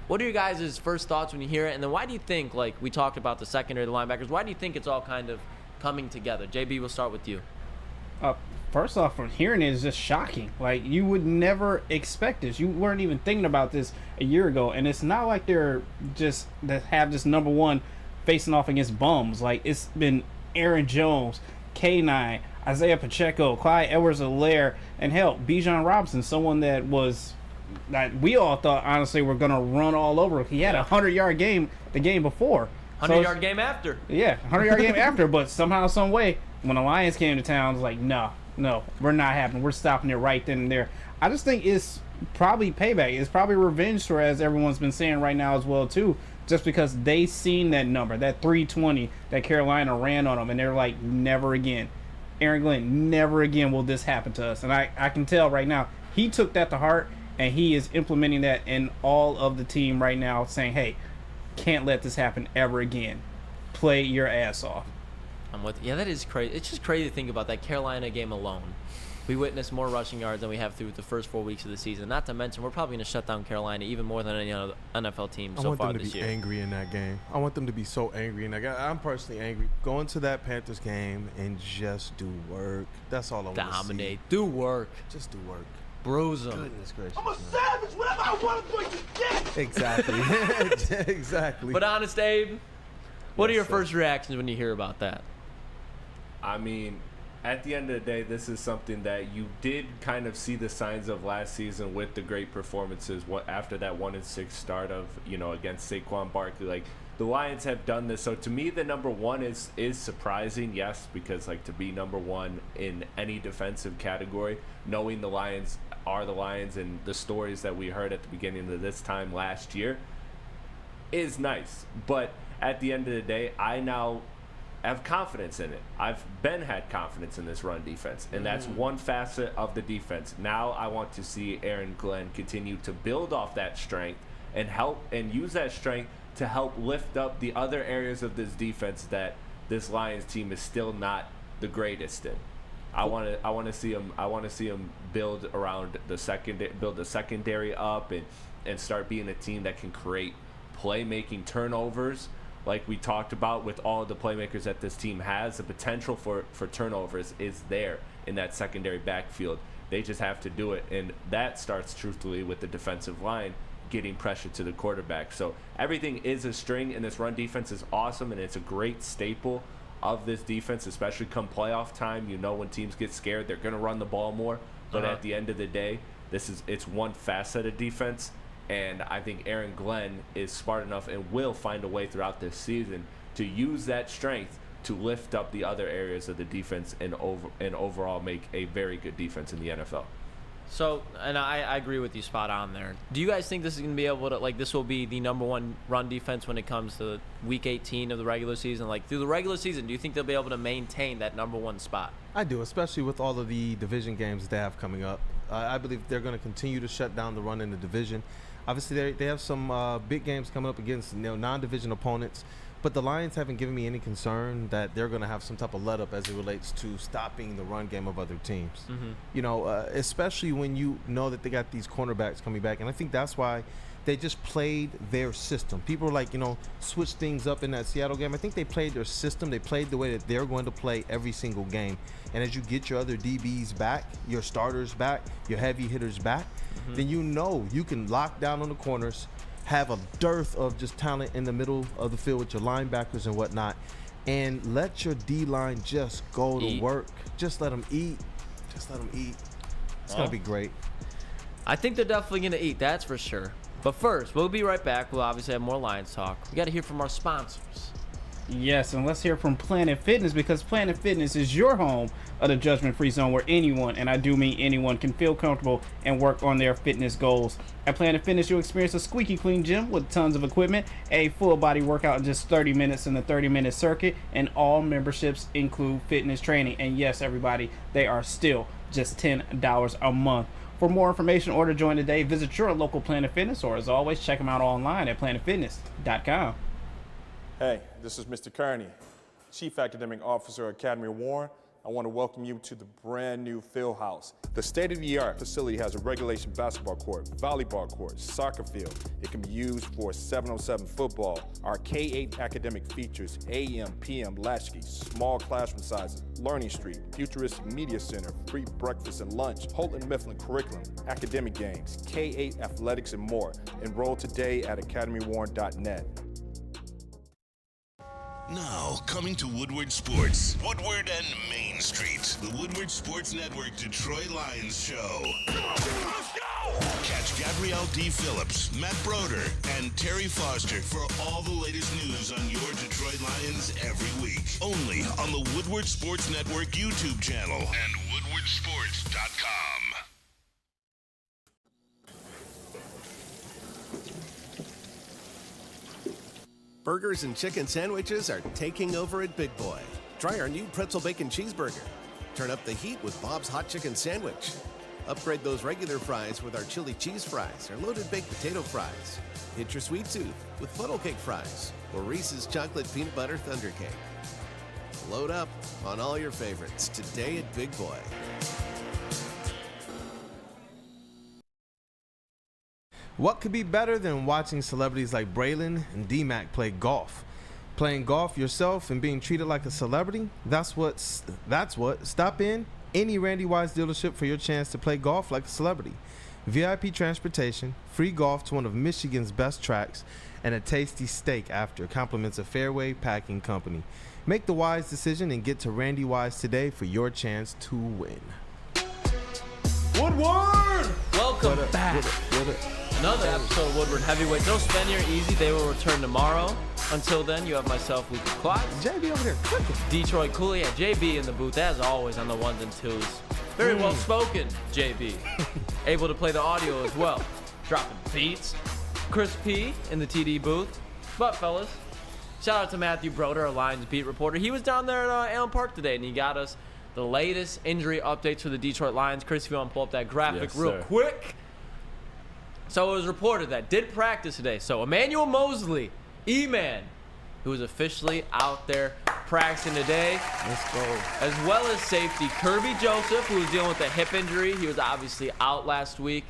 What are your guys' first thoughts when you hear it? And then why do you think, like we talked about the secondary, the linebackers, why do you think it's all kind of coming together? JB, we'll start with you. First off, from hearing it is just shocking. Like, you would never expect this. You weren't even thinking about this a year ago. And it's not like they're just that have this number 1 facing off against bums. Like, it's been Aaron Jones, K9, Isaiah Pacheco, Clyde Edwards-Helaire, and hell, Bijan Robinson, someone that we all thought, honestly, were going to run all over. He had a 100-yard game the game before. 100-yard game after. Yeah, 100-yard game after. But somehow, some way, when the Lions came to town, it was like, no, we're not happening. We're stopping it right then and there. I just think it's probably payback. It's probably revenge tour, as everyone's been saying right now as well, too, just because they seen that number, that 320 that Carolina ran on them, and they're like, never again. Aaron Glenn, never again will this happen to us. And I can tell right now, he took that to heart, and he is implementing that in all of the team right now, saying, hey, can't let this happen ever again. Play your ass off. Yeah, that is crazy. It's just crazy to think about that Carolina game alone. We witnessed more rushing yards than we have through the first 4 weeks of the season. Not to mention, we're probably going to shut down Carolina even more than any other NFL team so far this year. I want them to be angry in that game. I want them to be so angry in that game. I'm personally angry. Going to that Panthers game and just do work. That's all I want to see. Dominate. Do work. Just do work. Bruise them. Goodness gracious. I'm a savage. Whatever I want to do, you get. Exactly. Exactly. But Honest Abe, what are your first reactions when you hear about that? I mean, at the end of the day, this is something that you did kind of see the signs of last season with the great performances after that 1-6 start of, against Saquon Barkley. Like, the Lions have done this. So to me, the number 1 is surprising, yes, because like to be number 1 in any defensive category, knowing the Lions are the Lions and the stories that we heard at the beginning of this time last year is nice. But at the end of the day, I now have confidence in it. I've had confidence in this run defense, and that's one facet of the defense. Now I want to see Aaron Glenn continue to build off that strength and help and use that strength to help lift up the other areas of this defense that this Lions team is still not the greatest in. I want to see him build around the secondary up and start being a team that can create playmaking turnovers. Like we talked about with all of the playmakers that this team has, the potential for turnovers is there in that secondary backfield. They just have to do it, and that starts truthfully with the defensive line getting pressure to the quarterback. So everything is a string, and this run defense is awesome, and it's a great staple of this defense, especially come playoff time. You know, when teams get scared, they're going to run the ball more. But at the end of the day, it's one facet of defense. And I think Aaron Glenn is smart enough and will find a way throughout this season to use that strength to lift up the other areas of the defense and overall make a very good defense in the NFL. So, and I agree with you spot on there. Do you guys think this is going to be able to, like, this will be the number one run defense when it comes to week 18 of the regular season? Like, through the regular season, do you think they'll be able to maintain that number one spot? I do, especially with all of the division games they have coming up. I believe they're going to continue to shut down the run in the division. Obviously, they have some big games coming up against non-division opponents, but the Lions haven't given me any concern that they're going to have some type of let-up as it relates to stopping the run game of other teams. You know, especially when you know that they got these cornerbacks coming back, and I think that's why they just played their system. People are like, switch things up in that Seattle game. I think they played their system. They played the way that they're going to play every single game. And as you get your other DBs back, your starters back, your heavy hitters back, then you can lock down on the corners, have a dearth of just talent in the middle of the field with your linebackers and whatnot, and let your D-line just go to work. Just let them eat. Just let them eat. It's going to be great. I think they're definitely going to eat, that's for sure. But first, we'll be right back. We'll obviously have more Lions talk. We got to hear from our sponsors. Yes, and let's hear from Planet Fitness, because Planet Fitness is your home of the judgment-free zone where anyone, and I do mean anyone, can feel comfortable and work on their fitness goals. At Planet Fitness, you'll experience a squeaky clean gym with tons of equipment, a full-body workout in just 30 minutes in the 30-minute circuit, and all memberships include fitness training. And yes, everybody, they are still just $10 a month. For more information or to join today, visit your local Planet Fitness, or as always, check them out online at planetfitness.com. Hey, this is Mr. Kearney, Chief Academic Officer at Academy of Warren. I want to welcome you to the brand new field house. The state-of-the-art facility has a regulation basketball court, volleyball court, soccer field. It can be used for 7-on-7 football. Our K-8 academic features AM, PM, latchkey, small classroom sizes, Learning Street, futuristic media center, free breakfast and lunch, Holton Mifflin curriculum, academic games, K-8 athletics, and more. Enroll today at academywarren.net. Now, coming to Woodward Sports, Woodward and Main Street, the Woodward Sports Network Detroit Lions Show. Let's go! Catch Gabrielle D. Phillips, Matt Broder, and Terry Foster for all the latest news on your Detroit Lions every week. Only on the Woodward Sports Network YouTube channel and woodwardsports.com. Burgers and chicken sandwiches are taking over at Big Boy. Try our new pretzel bacon cheeseburger. Turn up the heat with Bob's Hot Chicken Sandwich. Upgrade those regular fries with our chili cheese fries or loaded baked potato fries. Hit your sweet tooth with funnel cake fries or Reese's chocolate peanut butter thunder cake. Load up on all your favorites today at Big Boy. What could be better than watching celebrities like Braylon and D-Mac play golf? Playing golf yourself and being treated like a celebrity? That's what. Stop in any Randy Wise dealership for your chance to play golf like a celebrity. VIP transportation, free golf to one of Michigan's best tracks, and a tasty steak after compliments of Fairway Packing Company. Make the wise decision and get to Randy Wise today for your chance to win. Woodward! Welcome back. Another episode of Woodward Heavyweight. Don't spend your easy. They will return tomorrow. Until then, you have myself, Lukas Klotz. JB over there. Detroit Kool Aid. JB in the booth, as always, on the ones and twos. Very well spoken, JB. able to play the audio as well. Dropping beats. Chris P in the TD booth. But, fellas, shout out to Matthew Broder, our Lions beat reporter. He was down there at Allen Park today, and he got us the latest injury updates for the Detroit Lions. Chris, if you want to pull up that graphic real quick. So it was reported that did practice today. So Emmanuel Mosley, E-Man, who is officially out there practicing today. Let's go. As well as safety Kirby Joseph, who was dealing with a hip injury. He was obviously out last week.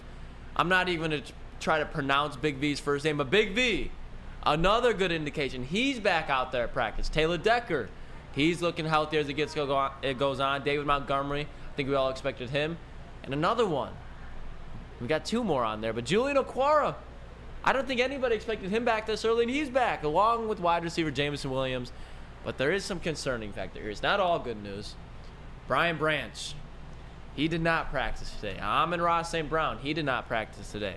I'm not even going to try to pronounce Big V's first name, but Big V, another good indication. He's back out there at practice. Taylor Decker, he's looking healthier as it goes on. David Montgomery, I think we all expected him. And another one. We got 2 more on there, but Julian Okwara, I don't think anybody expected him back this early, and he's back, along with wide receiver Jameson Williams. But there is some concerning factor here. It's not all good news. Brian Branch, he did not practice today. Amon-Ra St. Brown, he did not practice today.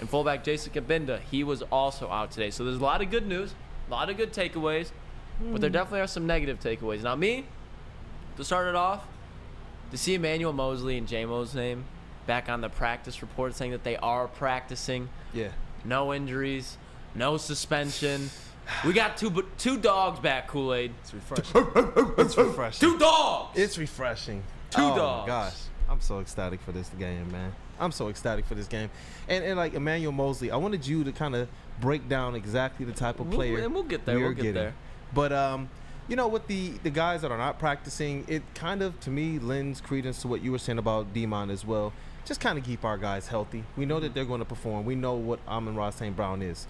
And fullback Jason Kabinda, he was also out today. So there's a lot of good news, a lot of good takeaways, but there definitely are some negative takeaways. Now me, to start it off, to see Emmanuel Mosley and J-Mo's name back on the practice report saying that they are practicing. Yeah. No injuries, no suspension. We got two dogs back, Kool Aid. It's refreshing. It's refreshing. 2 dogs. It's refreshing. 2 dogs. Oh my gosh, I'm so ecstatic for this game, man. I'm so ecstatic for this game. And like Emmanuel Mosley, I wanted you to kind of break down exactly the type of player. And we'll get there. We'll get there. But you know, with the guys that are not practicing, it kind of to me lends credence to what you were saying about Demon as well. Just kind of keep our guys healthy. We know that they're going to perform. We know what Amon-Ra St. Brown is.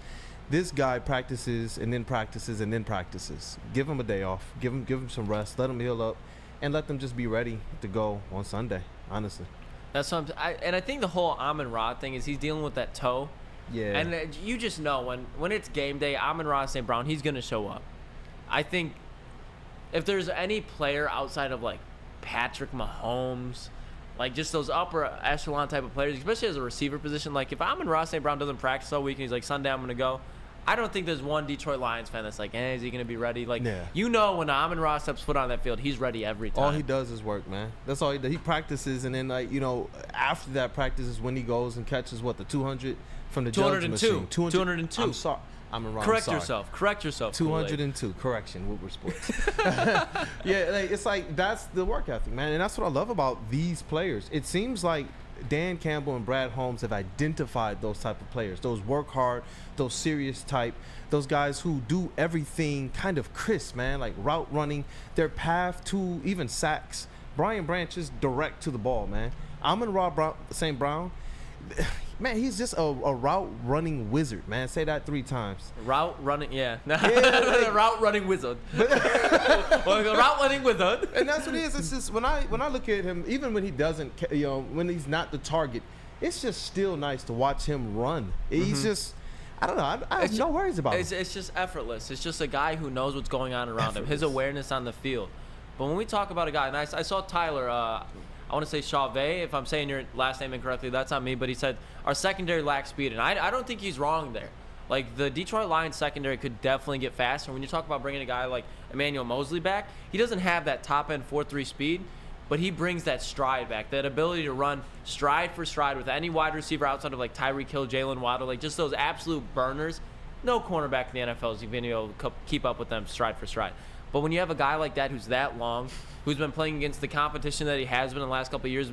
This guy practices and then practices and then practices. Give him a day off. Give him some rest. Let him heal up, and let them just be ready to go on Sunday. Honestly, that's something. I think the whole Amon-Ra thing is he's dealing with that toe. Yeah. And you just know when it's game day, Amon-Ra St. Brown, he's gonna show up. I think if there's any player outside of like Patrick Mahomes, like just those upper echelon type of players, especially as a receiver position, like if Amon-Ra St. Brown doesn't practice all week and he's like, Sunday I'm going to go, I don't think there's one Detroit Lions fan that's like, is he going to be ready? Like, you know when Amon-Ra steps foot on that field, he's ready every time. All he does is work, man. That's all he does. He practices, and then, like, you know, after that practice is when he goes and catches, what, the 200 from the Jones machine? 202. I'm sorry. Correct yourself. 202. Correction. Woodward Sports. Yeah, like, it's like that's the work ethic, man, and that's what I love about these players. It seems like Dan Campbell and Brad Holmes have identified those type of players, those work hard, those serious type, those guys who do everything kind of crisp, man, like route running, their path to even sacks. Brian Branch is direct to the ball, man. Amon-Ra St. Brown, man, he's just a route running wizard, man. Say that 3 times. Route running, yeah. Route running wizard. Route running wizard. And that's what it is. It's just when I look at him, even when he doesn't, you know, when he's not the target, it's just still nice to watch him run. He's just, I don't know. I have no worries about him. It's just effortless. It's just a guy who knows what's going on around him. His awareness on the field. But when we talk about a guy, and I saw Tyler. I want to say Chauvet, if I'm saying your last name incorrectly, that's on me, but he said our secondary lacks speed, and I don't think he's wrong there. Like, the Detroit Lions secondary could definitely get faster. When you talk about bringing a guy like Emmanuel Mosley back, he doesn't have that top-end 4.3 speed, but he brings that stride back, that ability to run stride for stride with any wide receiver outside of, like, Tyreek Hill, Jalen Waddle, like, just those absolute burners. No cornerback in the NFL is going to be able to keep up with them stride for stride. But when you have a guy like that who's that long, who's been playing against the competition that he has been in the last couple of years,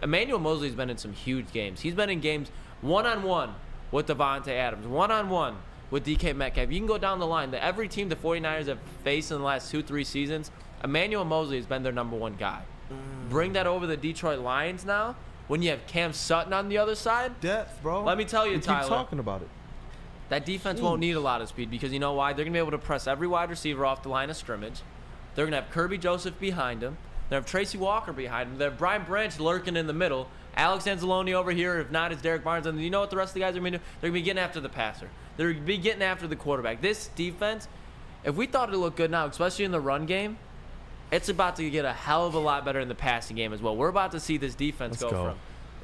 Emmanuel Mosley's been in some huge games. He's been in games one-on-one with Davante Adams, one-on-one with DK Metcalf. You can go down the line. Every team the 49ers have faced in the last 2-3 seasons, Emmanuel Mosley has been their number one guy. Bring that over the Detroit Lions now, when you have Cam Sutton on the other side. Depth, bro. Let me tell you, Tyler. Keep talking about it. That defense won't need a lot of speed because you know why? They're going to be able to press every wide receiver off the line of scrimmage. They're going to have Kirby Joseph behind him. They have Tracy Walker behind him. They have Brian Branch lurking in the middle. Alex Anzalone over here. If not, it's Derek Barnes. And you know what the rest of the guys are going to do? They're going to be getting after the passer. They're going to be getting after the quarterback. This defense, if we thought it looked good now, especially in the run game, it's about to get a hell of a lot better in the passing game as well. We're about to see this defense go from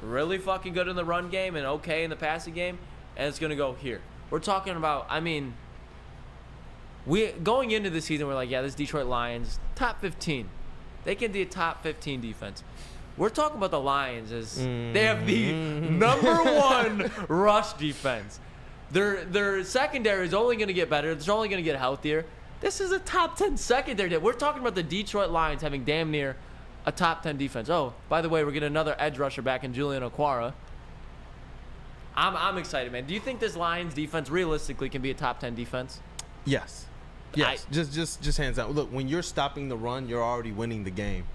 really fucking good in the run game and okay in the passing game, and it's going to go here. We're talking about, I mean, going into the season, we're like, yeah, this Detroit Lions, top 15. They can be a top 15 defense. We're talking about the Lions as they have the number one rush defense. Their secondary is only going to get better. It's only going to get healthier. This is a top 10 secondary. We're talking about the Detroit Lions having damn near a top 10 defense. Oh, by the way, we're getting another edge rusher back in Julian Okwara. I'm excited, man. Do you think this Lions defense realistically can be a top 10 defense? Yes. Just hands down. Look, when you're stopping the run, you're already winning the game.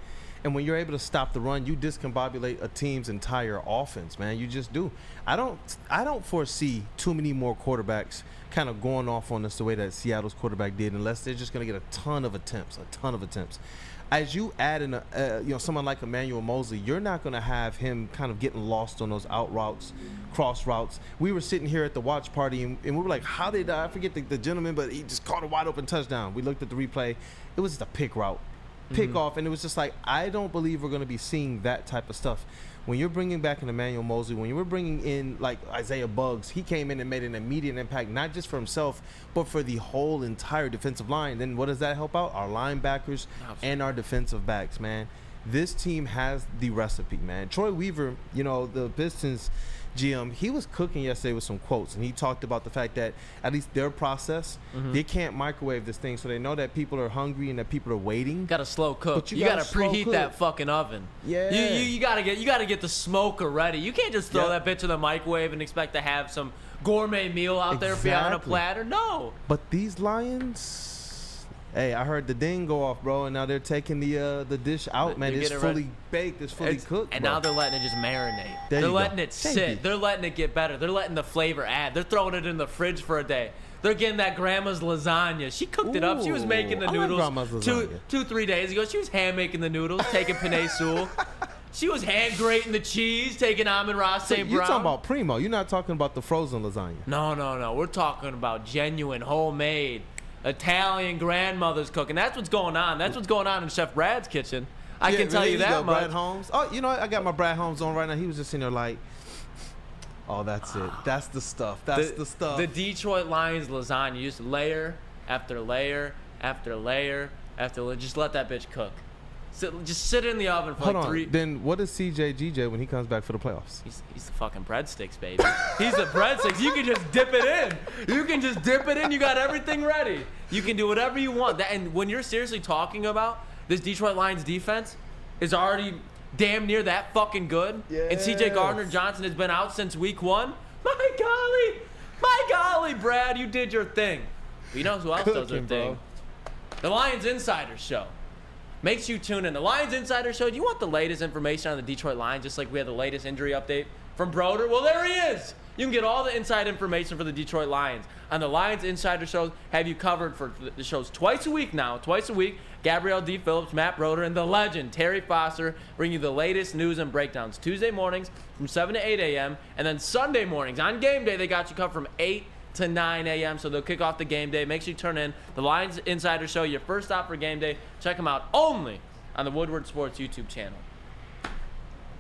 And when you're able to stop the run, you discombobulate a team's entire offense, man. You just do. I don't foresee too many more quarterbacks kind of going off on us the way that Seattle's quarterback did, unless they're just going to get a ton of attempts. As you add in someone like Emmanuel Mosley, you're not going to have him kind of getting lost on those out routes, cross routes. We were sitting here at the watch party, and we were like, how did I forget the gentleman, but he just caught a wide open touchdown. We looked at the replay. It was just a pick route. Pick off, and it was just like, I don't believe we're going to be seeing that type of stuff. When you're bringing back an Emmanuel Mosley, when you were bringing in like Isaiah Buggs, he came in and made an immediate impact, not just for himself, but for the whole entire defensive line. Then what does that help out? Our linebackers and our defensive backs, man. This team has the recipe, man. Troy Weaver, the Pistons GM, he was cooking yesterday with some quotes, and he talked about the fact that at least their process, they can't microwave this thing, so they know that people are hungry and that people are waiting. Got to slow cook. But you got to preheat that fucking oven. Yeah. You got to get the smoker ready. You can't just throw that bitch in the microwave and expect to have some gourmet meal out there for you on a platter. No. But these Lions. Hey, I heard the ding go off, bro, and now they're taking the dish out, man. It's fully baked. It's fully cooked, and bro. Now they're letting it just marinate. They're letting it sit. They're letting it get better. They're letting the flavor add. They're throwing it in the fridge for a day. They're getting that grandma's lasagna. She cooked it up. She was making the noodles 2-3 days ago. She was hand making the noodles, taking penne sul. She was hand grating the cheese, taking Amon-Ra St. Brown. You're talking about primo. You're not talking about the frozen lasagna. No. We're talking about genuine, homemade Italian grandmother's cooking. That's what's going on. That's what's going on in Chef Brad's kitchen. I can tell you that much. Brad Holmes. Oh, I got my Brad Holmes on right now. He was just in there like, oh, that's it. That's the stuff. That's the stuff. The Detroit Lions lasagna. You just layer after layer after layer after layer. Just let that bitch cook. Just sit in the oven for like 3. Then what is CJ when he comes back for the playoffs? He's the fucking breadsticks, baby. He's the breadsticks. You can just dip it in. You got everything ready. You can do whatever you want. And when you're seriously talking about this Detroit Lions defense is already damn near that fucking good. Yes. And CJ Gardner-Johnson has been out since week 1. My golly, Brad, you did your thing. But you know who else does their thing? The Lions Insider Show. Makes you tune in. The Lions Insider Show. Do you want the latest information on the Detroit Lions, just like we had the latest injury update from Broder? Well, there he is. You can get all the inside information for the Detroit Lions on the Lions Insider Show. Have you covered for the shows twice a week now. Twice a week. Gabrielle D. Phillips, Matt Broder, and the legend Terry Foster bring you the latest news and breakdowns. Tuesday mornings from 7 to 8 a.m. And then Sunday mornings on game day, they got you covered from 8 to 9 a.m. So they'll kick off the game day. Make sure you turn in the Lions Insider Show, your first stop for game day. Check them out only on the Woodward Sports YouTube channel.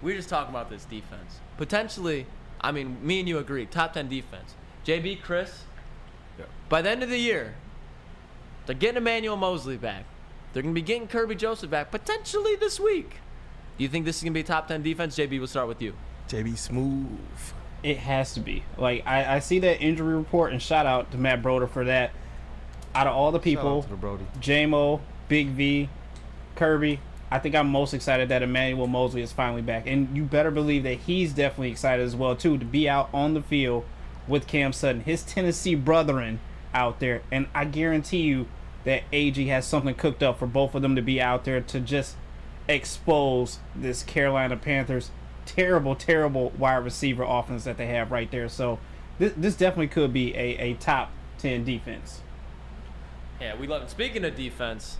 We're just talking about this defense. Potentially, I mean, me and you agree, top 10 defense. JB, Chris, by the end of the year, they're getting Emmanuel Mosley back. They're going to be getting Kirby Joseph back potentially this week. Do you think this is going to be a top 10 defense? JB, we'll start with you. JB smooth. It has to be. Like, I see that injury report, and shout out to Matt Broder for that. Out of all the people, J-Mo, Big V, Kirby, I think I'm most excited that Emmanuel Mosley is finally back. And you better believe that he's definitely excited as well, too, to be out on the field with Cam Sutton, his Tennessee brethren out there. And I guarantee you that AG has something cooked up for both of them to be out there to just expose this Carolina Panthers terrible wide receiver offense that they have right there. So this definitely could be a top 10 defense. Yeah, we love it. Speaking of defense,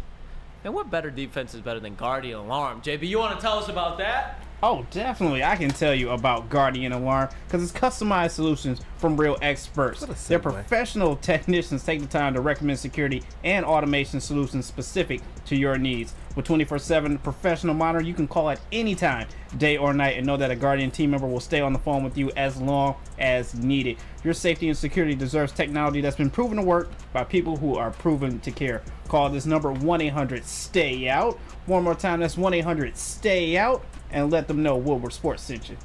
man, what better defense is better than Guardian Alarm? JB, you want to tell us about that? Oh, definitely. I can tell you about Guardian Alarm because it's customized solutions from real experts. Their professional technicians take the time to recommend security and automation solutions specific to your needs. With 24/7 professional monitoring, you can call at any time, day or night, and know that a Guardian team member will stay on the phone with you as long as needed. Your safety and security deserves technology that's been proven to work by people who are proven to care. Call this number 1-800-STAY-OUT. One more time, that's 1-800-STAY-OUT. and let them know Woodward Sports sent you.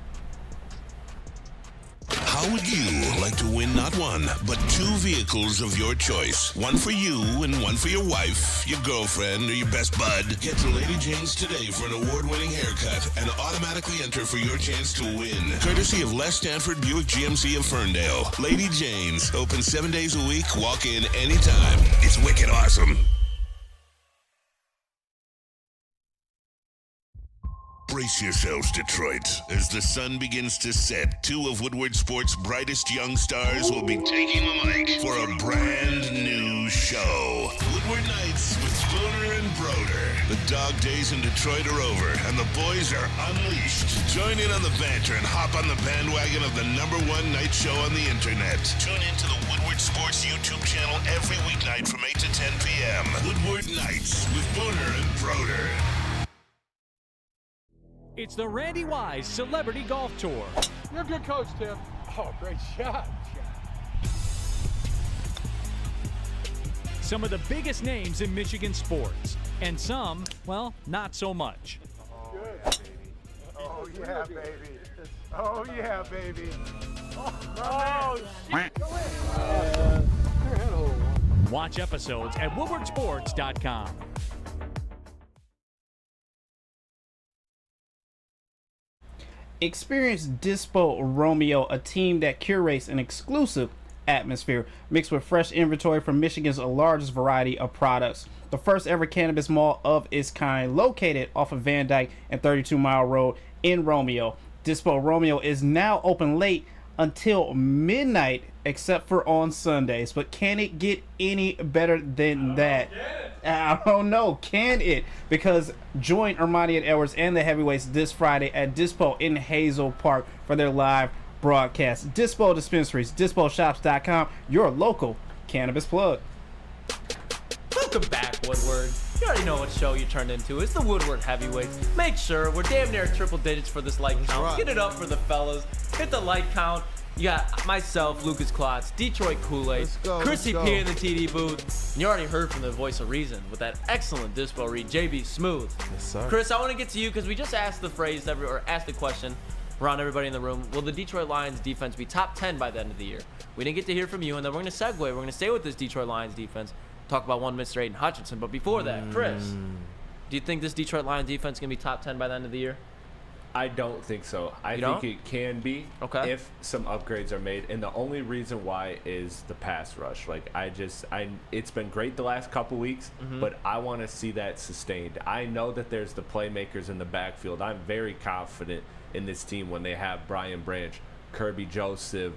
How would you like to win not one, but 2 vehicles of your choice? One for you and one for your wife, your girlfriend, or your best bud. Get to Lady Jane's today for an award-winning haircut and automatically enter for your chance to win. Courtesy of Les Stanford Buick GMC of Ferndale. Lady Jane's, open 7 days a week, walk in anytime. It's wicked awesome. Brace yourselves, Detroit. As the sun begins to set, 2 of Woodward Sports' brightest young stars will be taking the mic for a brand new show. Woodward Nights with Spooner and Broder. The dog days in Detroit are over, and the boys are unleashed. Join in on the banter and hop on the bandwagon of the #1 night show on the internet. Tune in to the Woodward Sports YouTube channel every weeknight from 8 to 10 p.m. Woodward Nights with Spooner and Broder. It's the Randy Wise Celebrity Golf Tour. You're a good coach, Tim. Oh, great shot. Some of the biggest names in Michigan sports, and some, well, not so much. Good. Oh, yeah, baby. Oh, yeah, baby. Oh, shit. Go in. Watch episodes at woodwardsports.com. Experience Dispo Romeo, a team that curates an exclusive atmosphere mixed with fresh inventory from Michigan's largest variety of products. The first ever cannabis mall of its kind, located off of Van Dyke and 32 Mile Road in Romeo. Dispo Romeo is now open late until midnight, except for on Sundays. But can it get any better than that? I don't know. Can it? Because join Ermanni and Edwards and the heavyweights this Friday at Dispo in Hazel Park for their live broadcast. Dispo Dispensaries, DispoShops.com, your local cannabis plug. Welcome back, Woodward. You already know what show you turned into. It's the Woodward Heavyweights. Make sure we're damn near triple digits for this like count. right. Get it up for the fellas. Hit the like count. You got myself, Lukas Klotz, Detroit Kool Aid, Chrissy P in the TD booth. And you already heard from the voice of reason with that excellent dispo read, JB Smooth. Yes, sir. Chris, I want to get to you because we just asked the phrase or asked the question around everybody in the room. Will the Detroit Lions defense be top 10 by the end of the year? We didn't get to hear from you, and then we're going to segue. We're going to stay with this Detroit Lions defense. Talk about one Mr. Aiden Hutchinson. But before that, Chris, do you think this Detroit Lions defense is going to be top 10 by the end of the year? I don't think so. I think it can be if some upgrades are made, and the only reason why is the pass rush. Like it's been great the last couple weeks, but I want to see that sustained. I know that there's the playmakers in the backfield. I'm very confident in this team when they have Brian Branch, Kirby Joseph,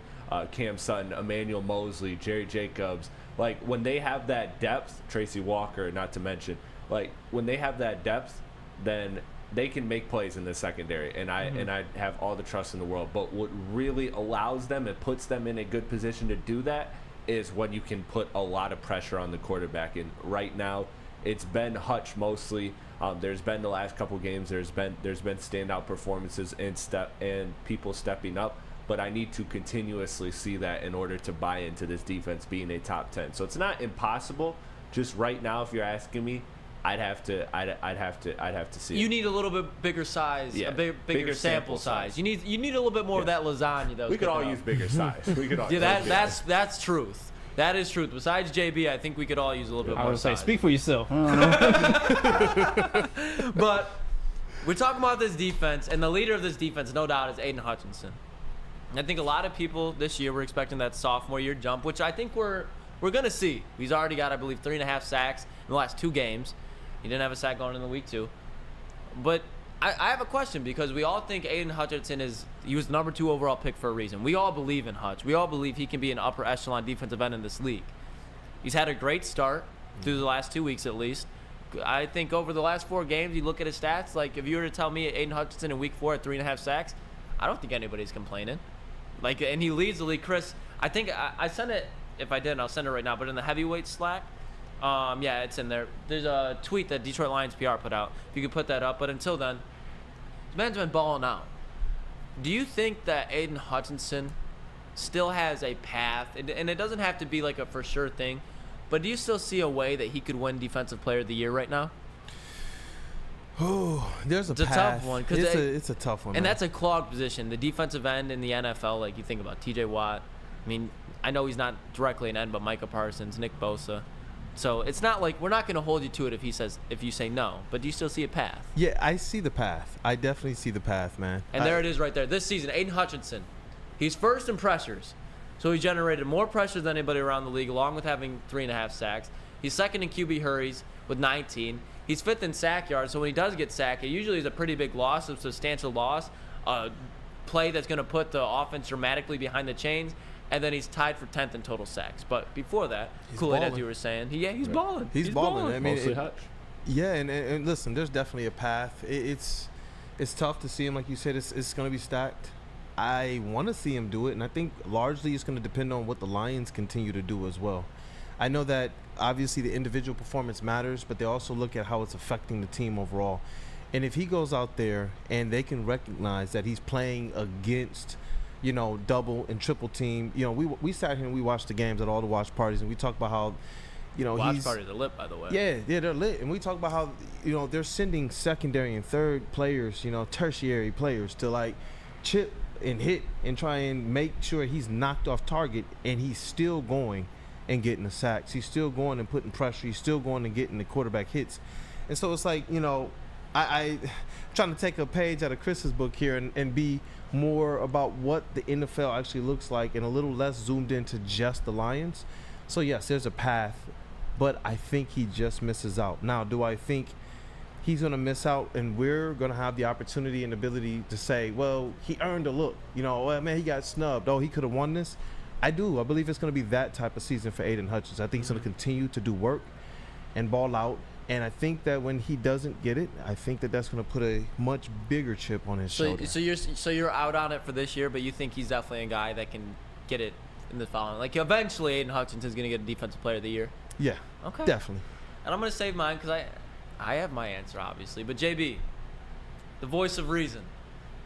Cam Sutton, Emmanuel Mosley, Jerry Jacobs. Like when they have that depth, Tracy Walker, not to mention, like when they have that depth, then they can make plays in the secondary, and I have all the trust in the world. But what really allows them and puts them in a good position to do that is when you can put a lot of pressure on the quarterback. And right now, it's been Hutch mostly. There's been the last couple games. There's been standout performances and people stepping up. But I need to continuously see that in order to buy into this defense being a top 10. So it's not impossible. Just right now, if you're asking me, I'd have to see. You need a little bit bigger size, a bigger sample size. You need a little bit more of that lasagna. That we could all use bigger size. We could all. Yeah, that's truth. That is truth. Besides JB, I think we could all use a little bit more. I would say, speak for yourself. But we're talking about this defense, and the leader of this defense, no doubt, is Aiden Hutchinson. I think a lot of people this year were expecting that sophomore year jump, which I think we're gonna see. He's already got, I believe, 3.5 sacks in the last 2 games. He didn't have a sack going in the week 2. But I have a question, because we all think Aiden Hutchinson he was the number 2 overall pick for a reason. We all believe in Hutch. We all believe he can be an upper echelon defensive end in this league. He's had a great start through the last 2 weeks at least. I think over the last 4 games, you look at his stats, like if you were to tell me Aiden Hutchinson in week 4 at 3.5 sacks, I don't think anybody's complaining. Like, and he leads the league. Chris, I think I sent it. If I didn't, I'll send it right now. But in the heavyweight Slack, yeah, it's in there. There's a tweet that Detroit Lions PR put out. If you could put that up. But until then, this man's been balling out. Do you think that Aiden Hutchinson still has a path? And it doesn't have to be like a for sure thing, but do you still see a way that he could win Defensive Player of the Year right now? Oh, there's It's a tough one. It's a tough one. And man. that's a clogged position. The defensive end in the NFL, like you think about T.J. Watt. I mean, I know he's not directly an end, but Micah Parsons, Nick Bosa. So it's not like we're not going to hold you to it if you say no. But do you still see a path? Yeah, I see the path. I definitely see the path, man. And there it is right there. This season, Aiden Hutchinson, he's first in pressures. So he generated more pressures than anybody around the league, along with having 3.5 sacks. He's second in QB hurries with 19. He's fifth in sack yards. So when he does get sacked, it usually is a pretty big loss, a substantial loss, a play that's going to put the offense dramatically behind the chains. And then he's tied for 10th in total sacks. But before that, Kool Aid, as you were saying, he's balling. He's balling. I mean, Mostly Hutch. Yeah, and listen, there's definitely a path. It's tough to see him, like you said. It's going to be stacked. I want to see him do it, and I think largely it's going to depend on what the Lions continue to do as well. I know that obviously the individual performance matters, but they also look at how it's affecting the team overall. And if he goes out there and they can recognize that he's playing against, double and triple team, we sat here and we watched the games at all the watch parties, and we talked about how, watch parties are lit, by the way. Yeah, they're lit, and we talk about how, they're sending secondary and third players, tertiary players to like chip and hit and try and make sure he's knocked off target, and he's still going and getting the sacks. He's still going and putting pressure. He's still going and getting the quarterback hits. And so it's like, I trying to take a page out of Chris's book here and be more about what the NFL actually looks like and a little less zoomed into just the Lions. So yes, there's a path, but I think he just misses out. Now, do I think he's going to miss out and we're going to have the opportunity and ability to say, well, he earned a look, well, man, he got snubbed. Oh, he could have won this. I do. I believe it's going to be that type of season for Aiden Hutchinson. I think he's going to continue to do work and ball out. And I think that when he doesn't get it, I think that that's going to put a much bigger chip on his shoulder. So you're out on it for this year, but you think he's definitely a guy that can get it in the following. Like eventually, Aiden Hutchinson's going to get a Defensive Player of the Year. Yeah. Okay. Definitely. And I'm going to save mine because I have my answer, obviously. But JB, the voice of reason,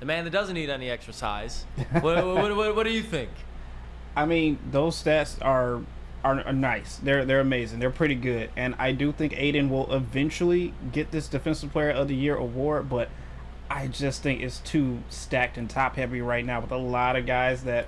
the man that doesn't need any exercise. What do you think? I mean, those stats are nice. They're amazing. They're pretty good. And I do think Aiden will eventually get this Defensive Player of the Year award, but I just think it's too stacked and top heavy right now with a lot of guys that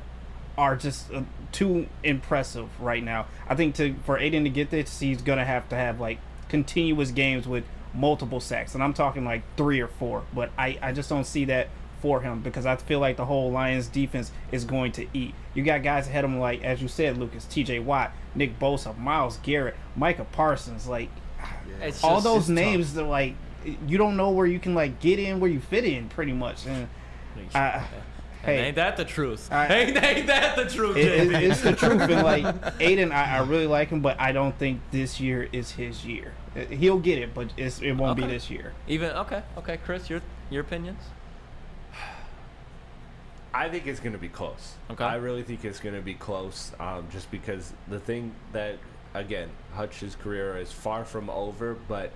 are just too impressive right now. I think for Aiden to get this, he's going to have like continuous games with multiple sacks. And I'm talking like 3 or 4, but I just don't see that for him because I feel like the whole Lions defense is going to eat. You got guys ahead of him like, as you said, Lucas, T.J. Watt, Nick Bosa, Myles Garrett, Micah Parsons, like all those names that like you don't know where you can like get in, where you fit in pretty much. And hey, ain't that the truth? Ain't that the truth, JB? It's the truth. And like Aiden, I really like him, but I don't think this year is his year. He'll get it, but it won't be this year. Okay, Chris, your opinions? I think it's going to be close. Okay. I really think it's going to be close, just because the thing that, again, Hutch's career is far from over, but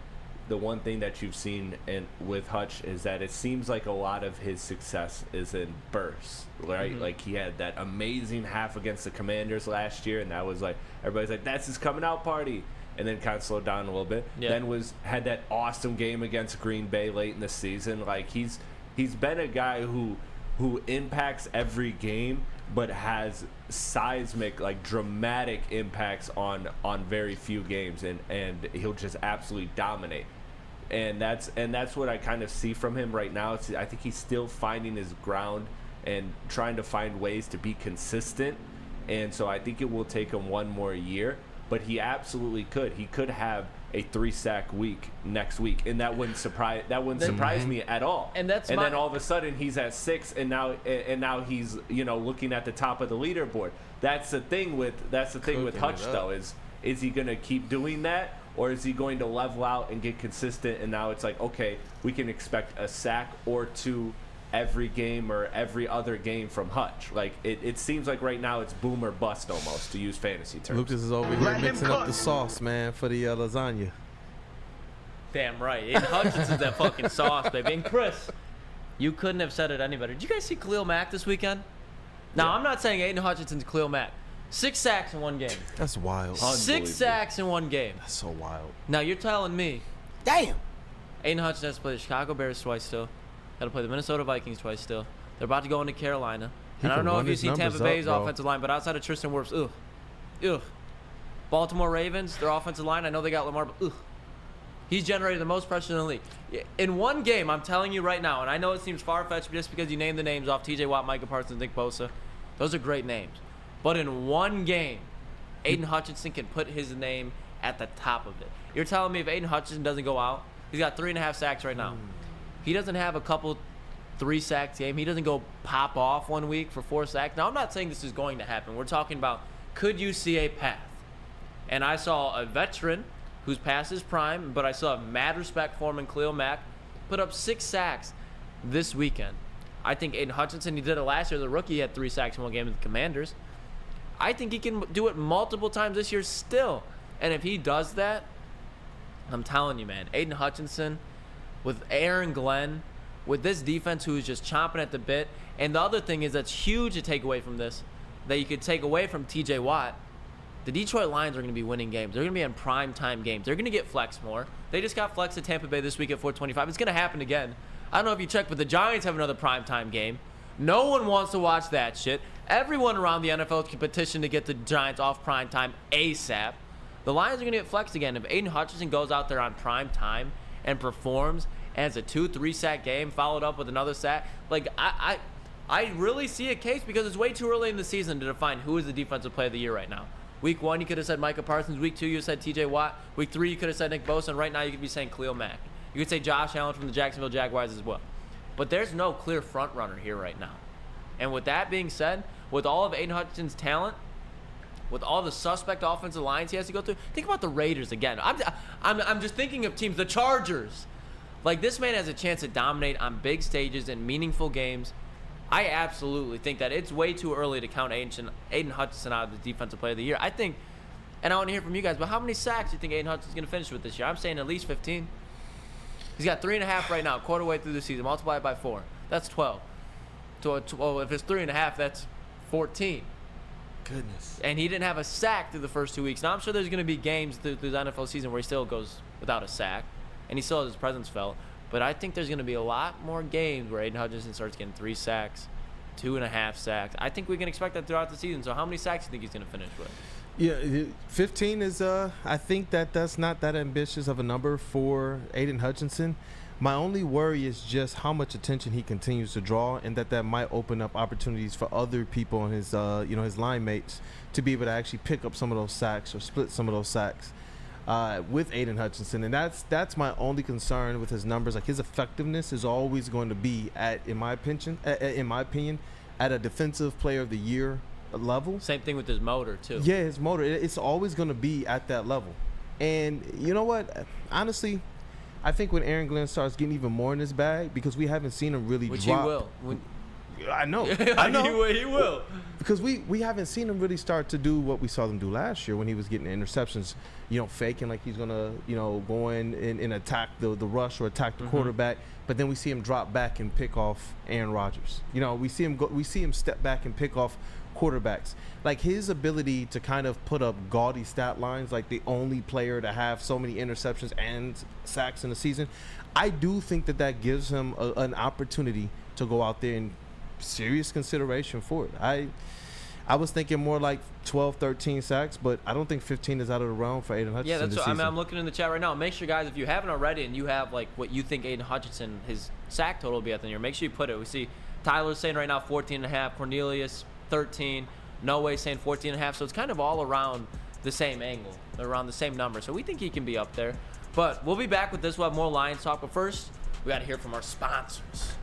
the one thing that you've seen with Hutch is that it seems like a lot of his success is in bursts, right? Mm-hmm. Like he had that amazing half against the Commanders last year, and that was like, everybody's like, that's his coming out party. And then kind of slowed down a little bit. Yeah. Then had that awesome game against Green Bay late in the season. Like he's been a guy who impacts every game, but has seismic, like dramatic impacts on very few games, and he'll just absolutely dominate. And that's what I kind of see from him right now. I think he's still finding his ground and trying to find ways to be consistent. And so I think it will take him one more year, but he absolutely could. He could have a 3-sack week next week, and that wouldn't surprise me at all. And then all of a sudden he's at 6, and now he's looking at the top of the leaderboard. That's the thing with Hutch though, is he going to keep doing that, or is he going to level out and get consistent? And now it's like, okay, we can expect a sack or 2 every game or every other game from Hutch. Like it seems like right now it's boom or bust almost, to use fantasy terms. Lucas is over here mixing up the sauce, man, for the lasagna. Damn right. Aiden Hutchinson's that fucking sauce, baby. And Chris, you couldn't have said it any better. Did you guys see Khalil Mack this weekend? Now, I'm not saying Aiden Hutchinson's Khalil Mack. 6 sacks in one game. That's wild. 6 sacks in one game. That's so wild. Now, you're telling me, damn, Aiden Hutchinson has to play the Chicago Bears twice still. Got to play the Minnesota Vikings twice still. They're about to go into Carolina. And I don't know if you see Tampa Bay's offensive line, but outside of Tristan Wirfs, ugh. Baltimore Ravens, their offensive line, I know they got Lamar, but ugh. He's generated the most pressure in the league. In one game, I'm telling you right now, and I know it seems far-fetched just because you named the names off T.J. Watt, Micah Parsons, Nick Bosa. Those are great names. But in one game, Aiden Hutchinson can put his name at the top of it. You're telling me if Aiden Hutchinson doesn't go out, he's got 3.5 sacks right now. He doesn't have a couple 3 sacks game. He doesn't go pop off 1 week for 4 sacks. Now, I'm not saying this is going to happen. We're talking about, could you see a path? And I saw a veteran who's past his prime, but I still have mad respect for him and Khalil Mack, put up 6 sacks this weekend. I think Aiden Hutchinson, he did it last year. The rookie, he had 3 sacks in one game with the Commanders. I think he can do it multiple times this year still. And if he does that, I'm telling you, man, Aiden Hutchinson with Aaron Glenn, with this defense who is just chomping at the bit. And the other thing is that's huge to take away from this, that you could take away from T.J. Watt. The Detroit Lions are going to be winning games. They're going to be in prime-time games. They're going to get flex more. They just got flex at Tampa Bay this week at 425. It's going to happen again. I don't know if you checked, but the Giants have another prime-time game. No one wants to watch that shit. Everyone around the NFL can petition to get the Giants off prime-time ASAP. The Lions are going to get flexed again. If Aiden Hutchinson goes out there on prime time and performs and it's a 2-3 sack game followed up with another sack, like I really see a case because it's way too early in the season to define who is the defensive player of the year right now. Week 1, you could have said Micah Parsons. Week 2, you said T.J. Watt. Week 3, you could have said Nick Bosa. And right now, you could be saying Khalil Mack. You could say Josh Allen from the Jacksonville Jaguars as well. But there's no clear front runner here right now. And with that being said, with all of Aiden Hutchinson's talent, with all the suspect offensive lines he has to go through, think about the Raiders again. I'm just thinking of teams, the Chargers. Like, this man has a chance to dominate on big stages and meaningful games. I absolutely think that it's way too early to count Aiden Hutchinson out of the defensive player of the year. I think, and I want to hear from you guys, but how many sacks do you think Aiden Hutchinson's going to finish with this year? I'm saying at least 15. He's got 3.5 right now, quarter way through the season. Multiply it by 4. That's 12. So if it's 3.5, that's 14. Goodness. And he didn't have a sack through the first 2 weeks. Now, I'm sure there's going to be games through the NFL season where he still goes without a sack, and he still has his presence felt. But I think there's going to be a lot more games where Aiden Hutchinson starts getting 3 sacks, 2.5 sacks. I think we can expect that throughout the season. So how many sacks do you think he's going to finish with? Yeah, 15 is, I think that's not that ambitious of a number for Aiden Hutchinson. My only worry is just how much attention he continues to draw, and that might open up opportunities for other people on his, his line mates to be able to actually pick up some of those sacks or split some of those sacks. With Aiden Hutchinson, and that's my only concern with his numbers. Like, his effectiveness is always going to be in my opinion, at a defensive player of the year level. Same thing with his motor too. Yeah, his motor. It's always going to be at that level. And you know what? Honestly, I think when Aaron Glenn starts getting even more in his bag, because we haven't seen him really Which drop. he will. I know. I know. He will. Because we haven't seen him really start to do what we saw them do last year when he was getting interceptions, faking like he's going to, go in and attack the rush or attack the quarterback. But then we see him drop back and pick off Aaron Rodgers. We see him step back and pick off quarterbacks. Like, his ability to kind of put up gaudy stat lines, like the only player to have so many interceptions and sacks in the season, I do think that gives him an opportunity to go out there and serious consideration for it. I was thinking more like 12, 13 sacks, but I don't think 15 is out of the realm for Aiden Hutchinson. Yeah, that's this what season. I'm looking in the chat right now. Make sure, guys, if you haven't already and you have like what you think Aiden Hutchinson, his sack total will be at the year, make sure you put it. We see Tyler's saying right now 14.5, Cornelius 13, No Way saying 14.5. So it's kind of all around the same angle, around the same number. So we think he can be up there. But we'll be back with this. We'll have more Lions talk. But first, we got to hear from our sponsors.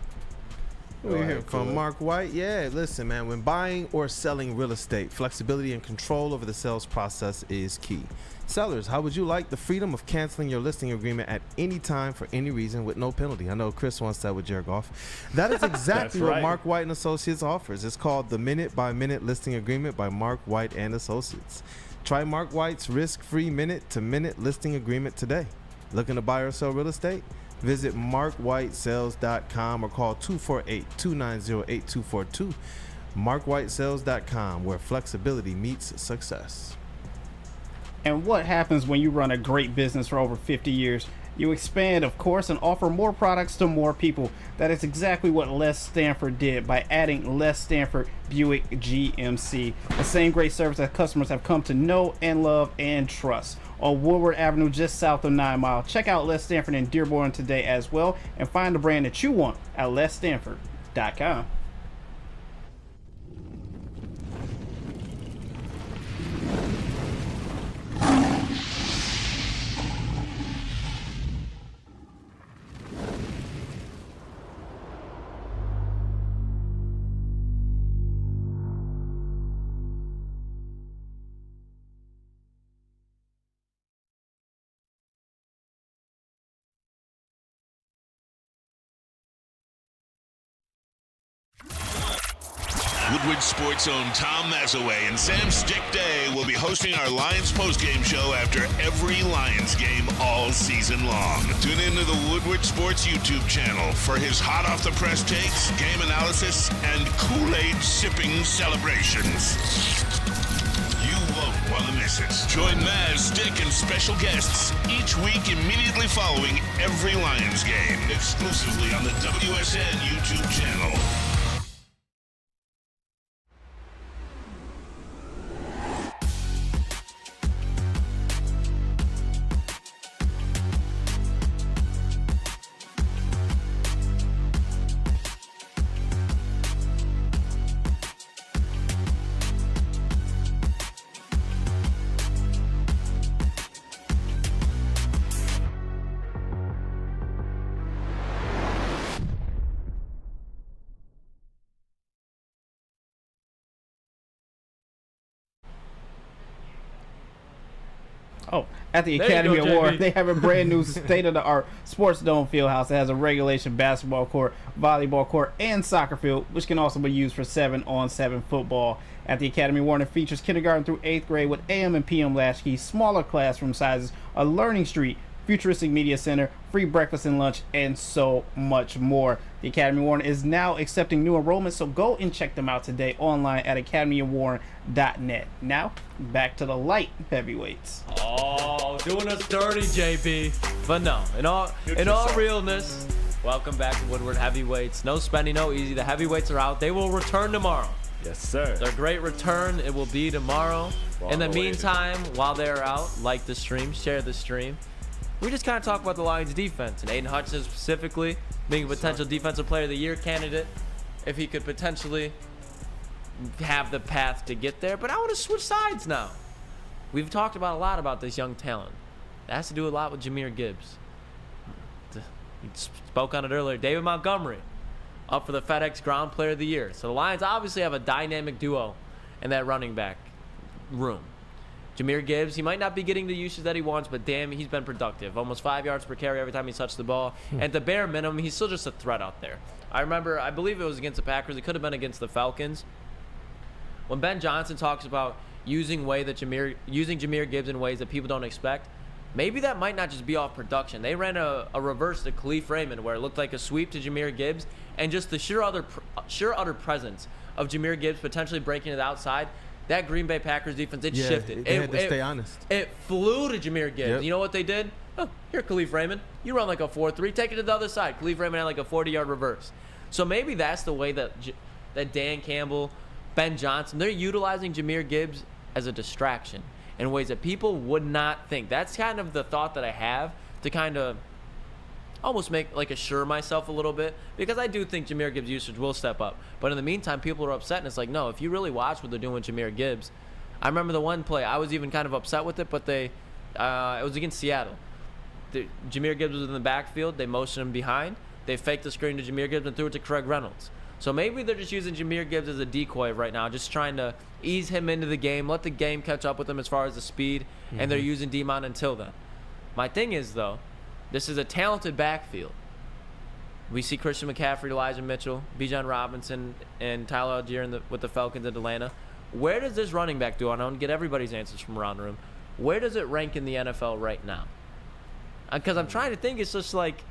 We're here from Mark White. Yeah, listen, man, when buying or selling real estate, flexibility and control over the sales process is key. Sellers, how would you like the freedom of canceling your listing agreement at any time for any reason with no penalty? I know Chris wants that with Jared Goff. That is exactly what Mark White and Associates offers. It's called the minute-by-minute listing agreement by Mark White and Associates. Try Mark White's risk-free minute-to-minute listing agreement today. Looking to buy or sell real estate? Visit markwhitesales.com or call 248-290-8242. markwhitesales.com, where flexibility meets success. And what happens when you run a great business for over 50 years You expand, of course, and offer more products to more people. That is exactly what Les Stanford did by adding Les Stanford Buick GMC, the same great service that customers have come to know and love and trust. On Woodward Avenue, just south of 9 Mile. Check out Les Stanford in Dearborn today as well, and find the brand that you want at lesstanford.com. Woodward Sports' own Tom Mazaway and Sam Stick Day will be hosting our Lions postgame show after every Lions game all season long. Tune into the Woodward Sports YouTube channel for his hot off the press takes, game analysis, and Kool Aid sipping celebrations. You won't want to miss it. Join Maz, Stick, and special guests each week immediately following every Lions game, exclusively on the WSN YouTube channel. Oh, at the There you Academy go, Award, JB. they have a brand new state-of-the-art Sports Dome Fieldhouse that has a regulation basketball court, volleyball court, and soccer field, which can also be used for 7-on-7 football. At the Academy Award, it features kindergarten through 8th grade with AM and PM latchkeys, smaller classroom sizes, a learning street, futuristic media center, free breakfast and lunch, and so much more. The Academy Award is now accepting new enrollments, so go and check them out today online at academyaward.net. Now, back to the light heavyweights. Oh, doing us dirty, JB. But no, in all realness, welcome back to Woodward Heavyweights. No spending, no easy. The heavyweights are out. They will return tomorrow. Yes, sir. Their great return, it will be tomorrow. In the meantime, while they're out, like the stream, share the stream. We just kind of talk about the Lions defense and Aiden Hutchinson specifically being a potential defensive player of the year candidate if he could potentially have the path to get there. But I want to switch sides now. We've talked about a lot about this young talent. It has to do a lot with Jahmyr Gibbs. He spoke on it earlier. David Montgomery up for the FedEx Ground Player of the Year. So the Lions obviously have a dynamic duo in that running back room. Jahmyr Gibbs, he might not be getting the usage that he wants, but damn, he's been productive. Almost 5 yards per carry every time he touched the ball. And at the bare minimum, he's still just a threat out there. I remember, I believe it was against the Packers. It could have been against the Falcons. When Ben Johnson talks about using Jahmyr Gibbs in ways that people don't expect, maybe that might not just be off production. They ran a reverse to Khalif Raymond where it looked like a sweep to Jahmyr Gibbs, and just the sheer utter presence of Jahmyr Gibbs potentially breaking it outside. That Green Bay Packers defense, it shifted. They had to stay honest. It flew to Jahmyr Gibbs. Yep. You know what they did? Oh, here, Khalif Raymond. You run like a 4-3. Take it to the other side. Khalif Raymond had like a 40-yard reverse. So maybe that's the way that Dan Campbell, Ben Johnson, they're utilizing Jahmyr Gibbs as a distraction in ways that people would not think. That's kind of the thought that I have to kind of almost assure myself a little bit, because I do think Jahmyr Gibbs' usage will step up. But in the meantime, people are upset, and it's like, no, if you really watch what they're doing with Jahmyr Gibbs, I remember the one play, I was even kind of upset with it, but it was against Seattle. Jahmyr Gibbs was in the backfield, they motioned him behind, they faked the screen to Jahmyr Gibbs and threw it to Craig Reynolds. So maybe they're just using Jahmyr Gibbs as a decoy right now, just trying to ease him into the game, let the game catch up with him as far as the speed, and they're using D-Mon until then. My thing is, though, this is a talented backfield. We see Christian McCaffrey, Elijah Mitchell, Bijan Robinson, and Tyler Algier with the Falcons in Atlanta. Where does this running back do? I don't get everybody's answers from around the room. Where does it rank in the NFL right now? Because I'm trying to think, it's just like,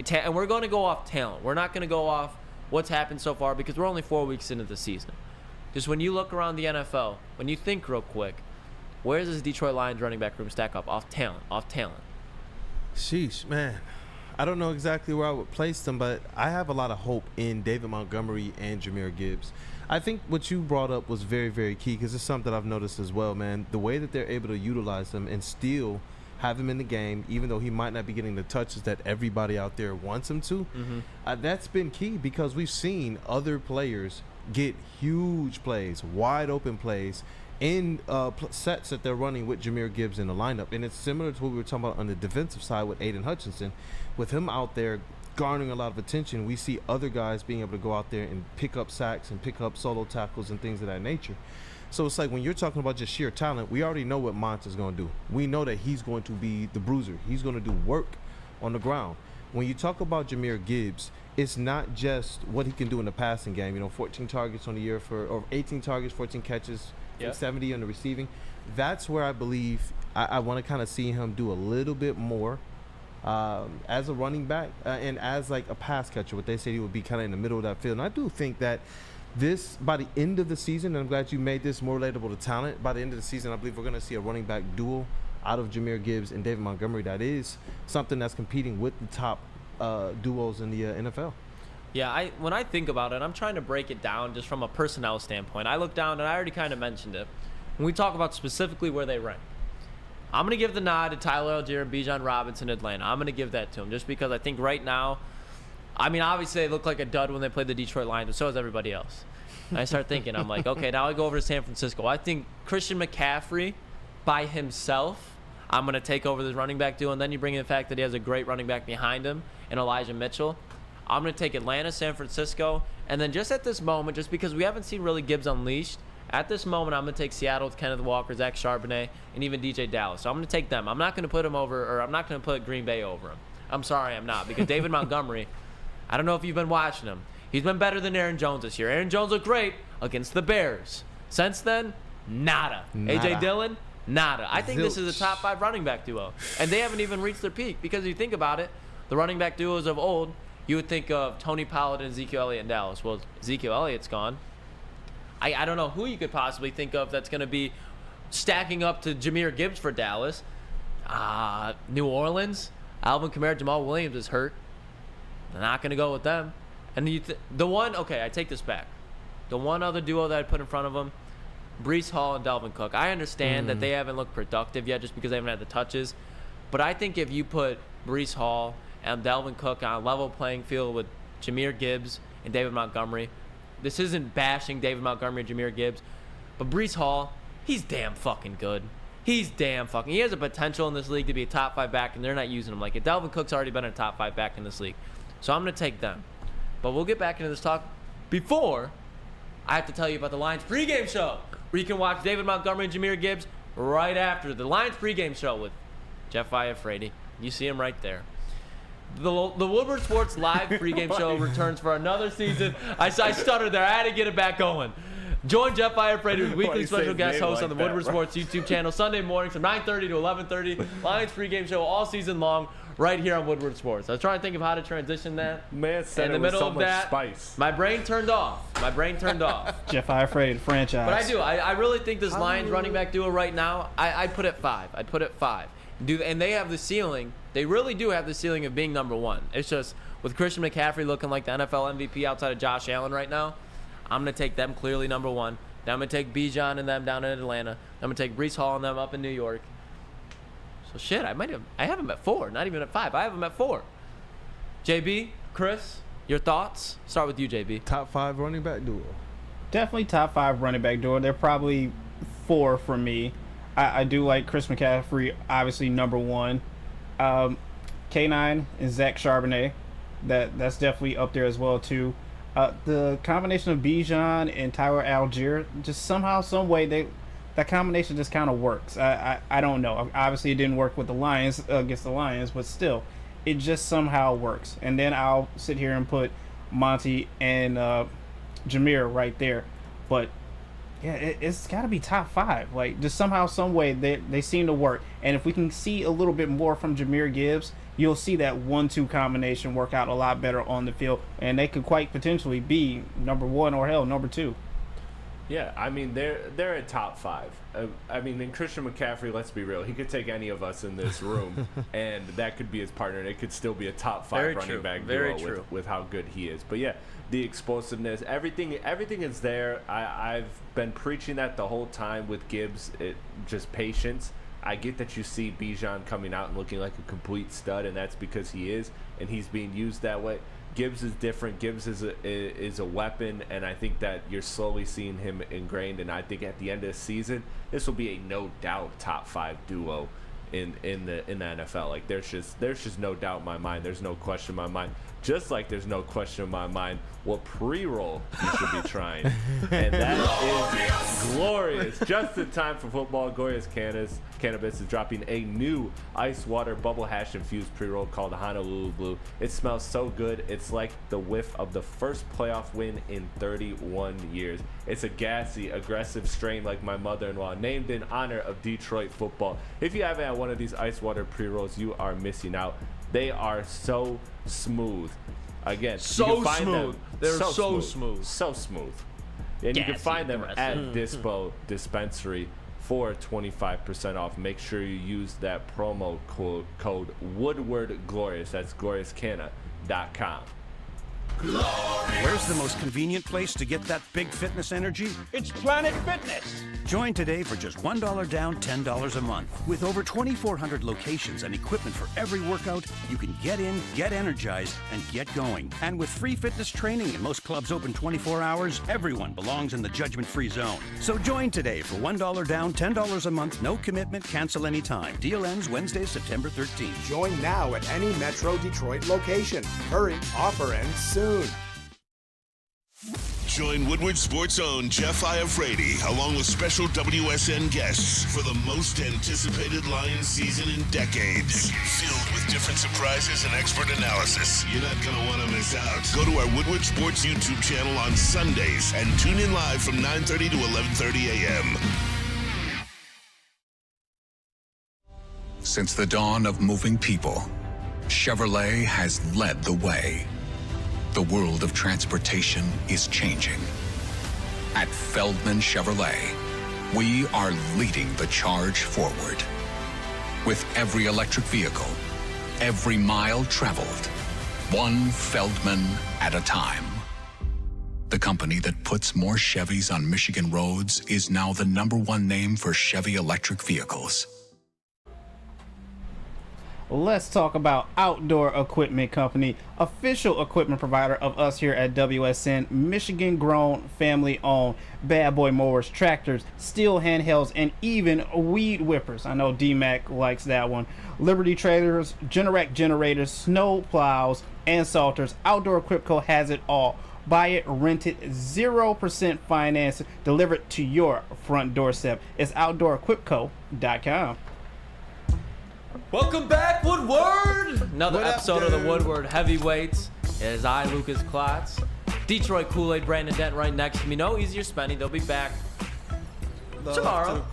and we're going to go off talent. We're not going to go off what's happened so far because we're only 4 weeks into the season. Just when you look around the NFL, when you think real quick, where does this Detroit Lions running back room stack up off talent? Sheesh, man. I don't know exactly where I would place them, but I have a lot of hope in David Montgomery and Jahmyr Gibbs. I think what you brought up was very, very key because it's something I've noticed as well, man. The way that they're able to utilize them and still have him in the game, even though he might not be getting the touches that everybody out there wants him to, that's been key because we've seen other players get huge plays, wide open plays in sets that they're running with Jahmyr Gibbs in the lineup. And it's similar to what we were talking about on the defensive side with Aiden Hutchinson. With him out there garnering a lot of attention, we see other guys being able to go out there and pick up sacks and pick up solo tackles and things of that nature. So it's like when you're talking about just sheer talent, we already know what Monta's going to do. We know that he's going to be the bruiser. He's going to do work on the ground. When you talk about Jahmyr Gibbs, it's not just what he can do in the passing game. 14 targets on the year or 18 targets, 14 catches, 70 on the receiving. That's where I believe I want to kind of see him do a little bit more as a running back and as like a pass catcher. What they said he would be kind of in the middle of that field. And I do think that this, by the end of the season, and I'm glad you made this more relatable to talent, by the end of the season, I believe we're going to see a running back duel out of Jahmyr Gibbs and David Montgomery. That is something that's competing with the top duos in the NFL. Yeah, when I think about it, I'm trying to break it down just from a personnel standpoint. I look down, and I already kind of mentioned it. When we talk about specifically where they rank, I'm going to give the nod to Tyler Algier and Bijan Robinson in Atlanta. I'm going to give that to him just because I think right now, obviously they look like a dud when they played the Detroit Lions, but so does everybody else. And I start thinking, I'm like, okay, now I go over to San Francisco. I think Christian McCaffrey by himself, I'm going to take over this running back duo, and then you bring in the fact that he has a great running back behind him in Elijah Mitchell. I'm going to take Atlanta, San Francisco, and then just at this moment, just because we haven't seen really Gibbs unleashed, at this moment, I'm going to take Seattle with Kenneth Walker, Zach Charbonnet, and even DJ Dallas. So I'm going to take them. I'm not going to put him over, or I'm not going to put Green Bay over him. I'm sorry, I'm not, because David Montgomery, I don't know if you've been watching him. He's been better than Aaron Jones this year. Aaron Jones looked great against the Bears. Since then, nada. A.J. Dillon, nada. I think this is a top 5 running back duo, and they haven't even reached their peak, because if you think about it, the running back duos of old, you would think of Tony Pollard and Ezekiel Elliott in Dallas. Well, Ezekiel Elliott's gone. I don't know who you could possibly think of that's going to be stacking up to Jahmyr Gibbs for Dallas. New Orleans, Alvin Kamara, Jamal Williams is hurt. They're not going to go with them. And I take this back. The one other duo that I put in front of them, Breece Hall and Dalvin Cook. I understand that they haven't looked productive yet just because they haven't had the touches. But I think if you put Breece Hall and Dalvin Cook on a level playing field with Jahmyr Gibbs and David Montgomery, this isn't bashing David Montgomery and Jahmyr Gibbs, but Breece Hall, he's damn fucking good. He has a potential in this league to be a top 5 back, and they're not using him like it. Dalvin Cook's already been a top 5 back in this league. So I'm going to take them. But we'll get back into this talk before I have to tell you about the Lions pregame show, where you can watch David Montgomery and Jahmyr Gibbs right after the Lions pregame show with Jeff Iafrate. You see him right there. The Woodward Sports Live pregame show returns for another season. I stuttered there. I had to get it back going. Join Jeff Iafrate, who's weekly special guest host on the Woodward Sports YouTube channel, Sunday mornings from 9:30 to 11:30. Lions pregame show all season long, right here on Woodward Sports. I was trying to think of how to transition that. Man said in the middle of that, spice. My brain turned off. Jeff Iafrate, franchise. But I do. I really think this Lions running back duo right now, I put it 5. I'd put it 5. And they have the ceiling. They really do have the ceiling of being number 1. It's just with Christian McCaffrey looking like the NFL MVP outside of Josh Allen right now, I'm going to take them clearly number 1. Then I'm going to take Bijan and them down in Atlanta. I'm going to take Breece Hall and them up in New York. So shit, I have them at 4, not even at 5. I have them at 4. JB, Chris, your thoughts? Start with you, JB. Top 5 running back duo. Definitely top 5 running back duo. They're probably 4 for me. I do like Chris McCaffrey, obviously number 1. K9 and Zach Charbonnet, that's definitely up there as well too. The combination of Bijan and Tyler Algier, just somehow, some way, that combination just kind of works. I don't know. Obviously, it didn't work with the Lions against the Lions, but still, it just somehow works. And then I'll sit here and put Monty and Jahmyr right there. But yeah, it's got to be top 5. Like, just somehow, some way, they seem to work. And if we can see a little bit more from Jahmyr Gibbs, you'll see that 1-2 combination work out a lot better on the field. And they could quite potentially be number 1 or hell, number 2. Yeah, I mean, they're a top 5. I mean, and Christian McCaffrey, let's be real, he could take any of us in this room, and that could be his partner, and it could still be a top 5 running back duo with how good he is. But yeah, the explosiveness, everything is there. I've been preaching that the whole time with Gibbs, just patience. I get that you see Bijan coming out and looking like a complete stud, and that's because he is, and he's being used that way. Gibbs is different. Gibbs is a weapon, and I think that you're slowly seeing him ingrained. And I think at the end of the season, this will be a no doubt top 5 duo in the NFL. Like there's just no doubt in my mind. There's no question in my mind. Just like there's no question in my mind what pre-roll you should be trying, and that is glorious. Just in time for football, Glorious Cannabis is dropping a new ice water bubble hash infused pre-roll called Honolulu Blue. It smells so good. It's like the whiff of the first playoff win in 31 years. It's a gassy, aggressive strain like my mother-in-law, named in honor of Detroit football. If you haven't had one of these ice water pre-rolls, you are missing out. They are so smooth. Again, so you can find smooth. them They're so smooth. So smooth. And you can find them at Dispo Dispensary for 25% off. Make sure you use that promo code Woodward Glorious. That's gloriouscanna.com. Where's the most convenient place to get that big fitness energy? It's Planet Fitness. Join today for just $1 down, $10 a month. With over 2,400 locations and equipment for every workout, you can get in, get energized, and get going. And with free fitness training and most clubs open 24 hours, everyone belongs in the judgment-free zone. So join today for $1 down, $10 a month, no commitment, cancel anytime. Deal ends Wednesday, September 13th. Join now at any Metro Detroit location. Hurry, offer ends soon. Join Woodward Sports' own Jeff Iafrate along with special WSN guests for the most anticipated Lions season in decades. Filled with different surprises and expert analysis. You're not going to want to miss out. Go to our Woodward Sports YouTube channel on Sundays and tune in live from 9:30 to 11:30 a.m. Since the dawn of moving people, Chevrolet has led the way. The world of transportation is changing. At Feldman Chevrolet, we are leading the charge forward. With every electric vehicle, every mile traveled, one Feldman at a time. The company that puts more Chevys on Michigan roads is now the #1 name for Chevy electric vehicles. Let's talk about Outdoor Equipment Company, official equipment provider of us here at WSN, Michigan-grown, family-owned, bad boy mowers, tractors, steel handhelds, and even weed whippers. I know D-Mac likes that one. Liberty trailers, Generac generators, snow plows, and salters. Outdoor Equipco has it all. Buy it, rent it, 0% finance, delivered to your front doorstep. It's OutdoorEquipco.com. Welcome back, Woodward! Another episode of the Woodward Heavyweights. It is I, Lukas Klotz. Detroit Kool Aid, Brandon Dent right next to me. No easier spending. They'll be back tomorrow.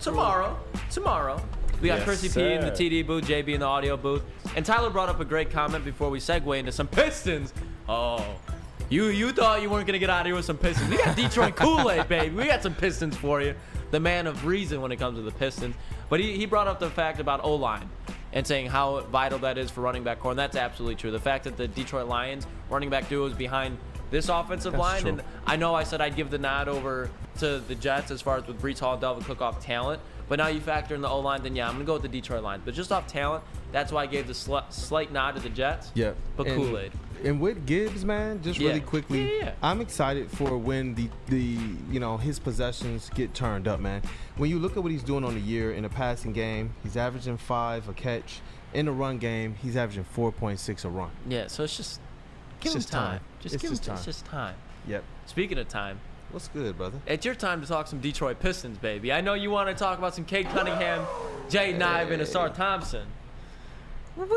We got Percy P in the TD booth, JB in the audio booth. And Tyler brought up a great comment before we segue into some Pistons. Oh, you thought you weren't going to get out of here with some Pistons. We got Detroit Kool Aid, baby. We got some Pistons for you. The man of reason when it comes to the Pistons. But he brought up the fact about O-line and saying how vital that is for running back core, and that's absolutely true. The fact that the Detroit Lions running back duo is behind this offensive line, and I know I said I'd give the nod over to the Jets as far as with Breece Hall and Delvin Cook off talent, but now you factor in the O-line, then yeah, I'm going to go with the Detroit Lions. But just off talent, that's why I gave the slight nod to the Jets. Yeah. But Kool-Aid. And with Gibbs, man, just really quickly, I'm excited for when his possessions get turned up, man. When you look at what he's doing on the year in the passing game, he's averaging 5 a catch. In the run game, he's averaging 4.6 a run. Yeah, so it's just give him time. Just give him time. It's just time. Yep. Speaking of time, what's good, brother? It's your time to talk some Detroit Pistons, baby. I know you want to talk about some Cade Cunningham, Jaden Ive, and Asar Thompson. What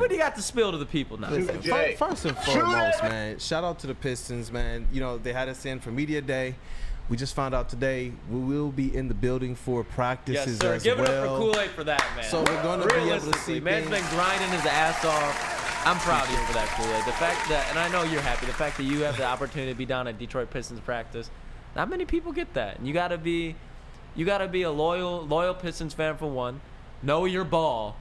do you got to spill to the people now? Listen, first and foremost, man, shout out to the Pistons, man. You know, they had us in for Media Day. We just found out today we will be in the building for practices as well. Yes, sir. Give it up for Kool Aid for that, man. So we're going to be able to see man's been grinding his ass off. I'm proud of you for that, Kool Aid. The fact that, and I know you're happy, the fact that you have the opportunity to be down at Detroit Pistons practice, Not many people get that. And you gotta be a loyal Pistons fan for one. Know your ball.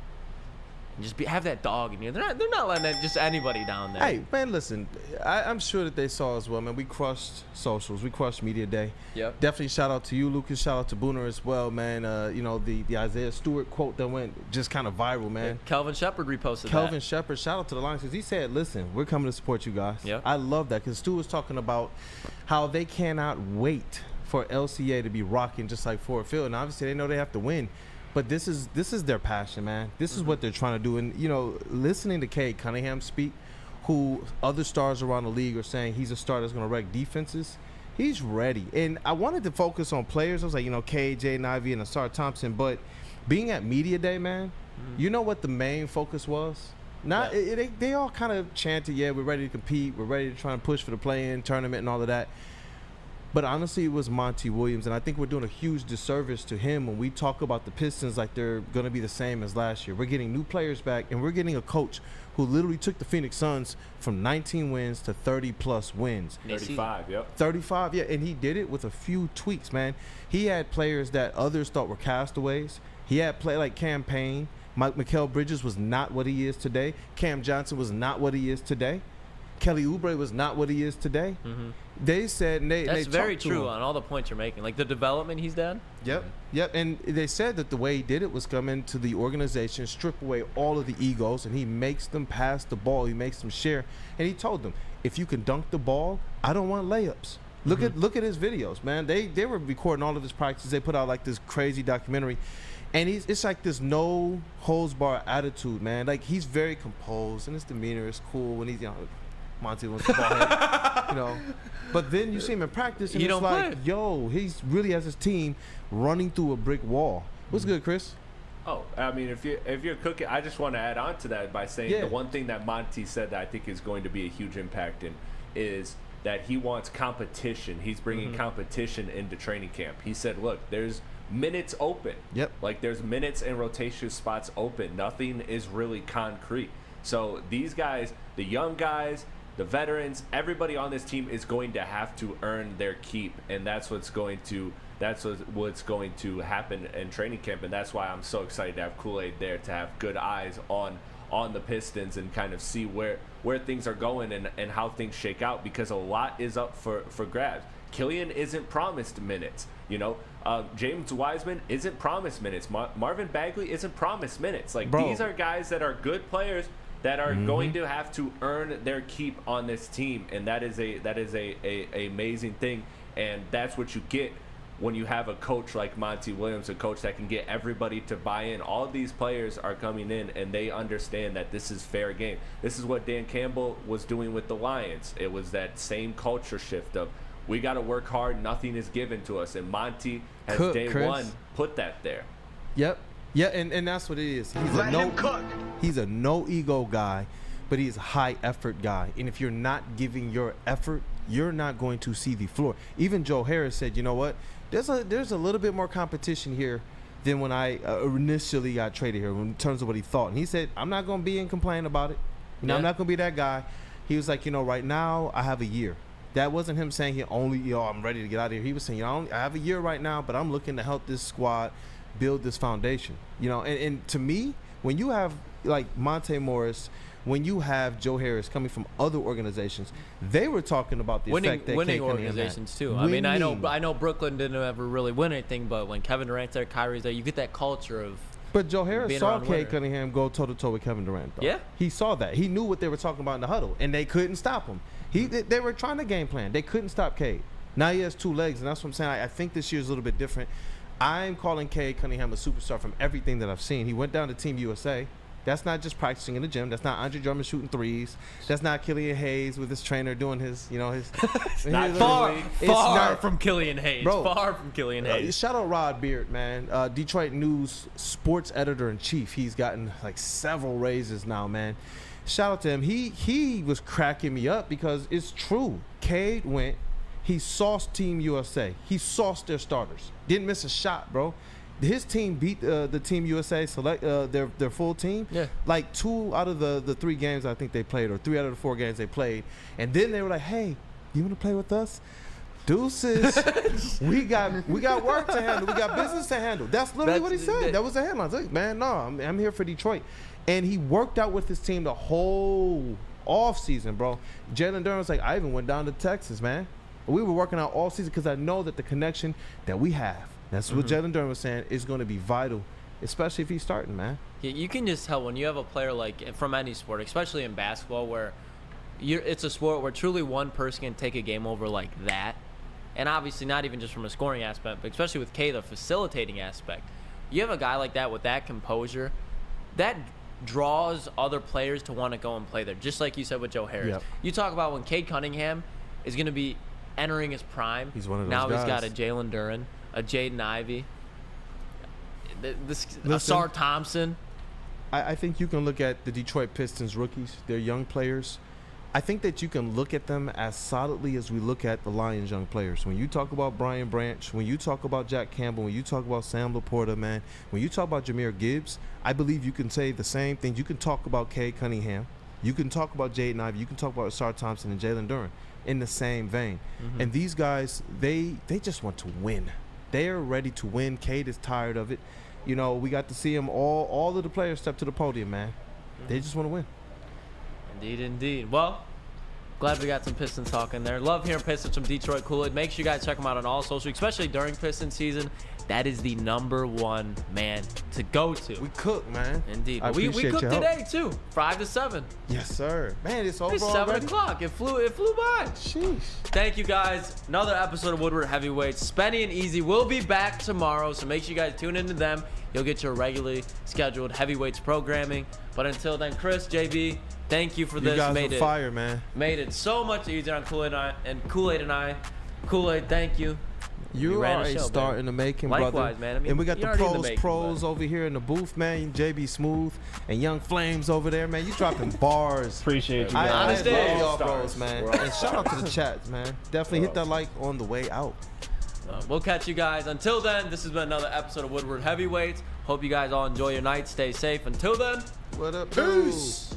And just have that dog in you. They're not letting just anybody down there. Hey, man, listen. I'm sure that they saw as well, man. We crushed socials. We crushed Media Day. Yep. Definitely shout out to you, Lucas. Shout out to Booner as well, man. The Isaiah Stewart quote that went just kind of viral, man. Yeah, Kelvin Shepard reposted Kelvin Shepard, shout out to the Lions, because he said, listen, we're coming to support you guys. Yep. I love that, because Stu was talking about how they cannot wait for LCA to be rocking just like Ford Field. And obviously they know they have to win. But this is their passion, man. This is what they're trying to do. And, listening to Cade Cunningham speak, who other stars around the league are saying he's a star that's going to wreck defenses, he's ready. And I wanted to focus on players. I was like, Cade, Jaden Ivey, and Asar Thompson. But being at Media Day, man, you know what the main focus was? They all kind of chanted, yeah, we're ready to compete. We're ready to try and push for the play-in tournament and all of that. But honestly, it was Monty Williams, and I think we're doing a huge disservice to him when we talk about the Pistons like they're going to be the same as last year. We're getting new players back, and we're getting a coach who literally took the Phoenix Suns from 19 wins to 30-plus wins. 35, yep. 35, yeah, and he did it with a few tweaks, man. He had players that others thought were castaways. He had play like Cam Payne. Mikal Bridges was not what he is today. Cam Johnson was not what he is today. Kelly Oubre was not what he is today. Mm-hmm. They said that's very true on all the points you're making, like the development he's done. Yep. And they said that the way he did it was come into the organization, strip away all of the egos, and he makes them pass the ball. He makes them share, and he told them, if you can dunk the ball, I don't want layups. Look at his videos, man. They were recording all of his practices. They put out like this crazy documentary, and it's like this no holds bar attitude, man. Like he's very composed, and his demeanor is cool when he's Monty wants the ball, But then you see him in practice, and it's like, he's really has his team running through a brick wall. What's good, Chris? Oh, I mean, if you're cooking, I just want to add on to that by saying the one thing that Monty said that I think is going to be a huge impact in is that he wants competition. He's bringing competition into training camp. He said, look, there's minutes open. Yep. Like there's minutes and rotation spots open. Nothing is really concrete. So these guys, the young guys, the veterans, everybody on this team is going to have to earn their keep, and that's what's going to happen in training camp, and that's why I'm so excited to have Kool Aid there, to have good eyes on the Pistons and kind of see where things are going and how things shake out, because a lot is up for grabs. Killian isn't promised minutes, James Wiseman isn't promised minutes. Marvin Bagley isn't promised minutes. These are guys that are good players that are going to have to earn their keep on this team, and that is a amazing thing, and that's what you get when you have a coach like Monty Williams, a coach that can get everybody to buy in. All these players are coming in, and they understand that this is fair game. This is what Dan Campbell was doing with the Lions. It was that same culture shift of we got to work hard, nothing is given to us, and Monty has one put that there. Yep. Yeah, and that's what it is. He's a no ego guy, but he's a high effort guy. And if you're not giving your effort, you're not going to see the floor. Even Joe Harris said, you know what? There's a little bit more competition here than when I initially got traded here in terms of what he thought. And he said, I'm not going to be and complain about it. I'm not going to be that guy. He was like, right now I have a year. That wasn't him saying I'm ready to get out of here. He was saying, I have a year right now, but I'm looking to help this squad build this foundation, and to me, when you have like Monte Morris, when you have Joe Harris coming from other organizations, they were talking about the effect that winning organizations too. I mean, I know Brooklyn didn't ever really win anything, but when Kevin Durant's there, Kyrie's there, you get that culture of. But Joe Harris saw Cade Cunningham go toe to toe with Kevin Durant, though. Yeah, he saw that. He knew what they were talking about in the huddle, and they couldn't stop him. They were trying to game plan. They couldn't stop Cade. Now he has two legs, and that's what I'm saying. I think this year's a little bit different. I'm calling Cade Cunningham a superstar from everything that I've seen. He went down to Team USA. That's not just practicing in the gym. That's not Andre Drummond shooting threes. That's not Killian Hayes with his trainer doing his. Far from Killian Hayes. Bro, far from Killian Hayes. Shout out Rod Beard, man. Detroit News sports editor in chief. He's gotten like several raises now, man. Shout out to him. He was cracking me up because it's true. Cade went. He sauced Team USA. He sauced their starters. Didn't miss a shot, bro. His team beat the Team USA select their full team. Yeah. Like 2 out of the 3 games I think they played, or 3 out of the 4 games they played. And then they were like, hey, you want to play with us? Deuces. we got work to handle. We got business to handle. That's literally what he said. That was the headline. Like, man, no, I'm here for Detroit. And he worked out with his team the whole off season, bro. Jalen Duren's like, I even went down to Texas, man. We were working out all season because I know that the connection that we have, that's what Jalen Duren was saying, is going to be vital, especially if he's starting, man. Yeah, you can just tell when you have a player like from any sport, especially in basketball, where it's a sport where truly one person can take a game over like that. And obviously not even just from a scoring aspect, but especially with K, the facilitating aspect. You have a guy like that with that composure, that draws other players to want to go and play there, just like you said with Joe Harris. Yep. You talk about when Cade Cunningham is going to be entering his prime. He's one of those now guys. He's got a Jalen Duren, a Jaden Ivey, Asar Thompson. I think you can look at the Detroit Pistons rookies, their young players. I think that you can look at them as solidly as we look at the Lions young players. When you talk about Brian Branch, when you talk about Jack Campbell, when you talk about Sam Laporta, man, when you talk about Jahmyr Gibbs, I believe you can say the same thing. You can talk about Cade Cunningham. You can talk about Jaden Ivey. You can talk about Asar Thompson and Jalen Duren in the same vein. And these guys, they just want to win. They are ready to win. Cade is tired of it. You know, we got to see him, all of the players step to the podium, man. They just want to win. Indeed, indeed. Well, glad we got some Pistons talk in there. Love hearing Pistons from Detroit Kool Aid. Make sure you guys check them out on all social, especially during Pistons season. That is the #1 man to go to. We cook, man. Indeed. I We appreciate cooked your help. today, too. 5 to 7. Yes, sir. Man, it's over It's 7 already. o'clock. It flew by. Sheesh. Thank you, guys. Another episode of Woodward Heavyweights. Spenny and Easy will be back tomorrow, so make sure you guys tune into them. You'll get your regularly scheduled heavyweights programming. But until then, Chris, JB, thank you for this. You guys are fire, man. Made it so much easier on Kool-Aid and I. Kool-Aid, thank you. You ran are the a show, star baby. in the making, Likewise, brother. man. I mean, and we got you're the already in the making, pros over here in the booth, man. JB Smooth and Young Flames over there, man. You dropping bars. Appreciate you, I guys. love y'all bros, man. And shout out to the chats, man. Definitely hit that like on the way out. We'll catch you guys. Until then, this has been another episode of Woodward Heavyweights. Hope you guys all enjoy your night. Stay safe. Until then, what up, peace.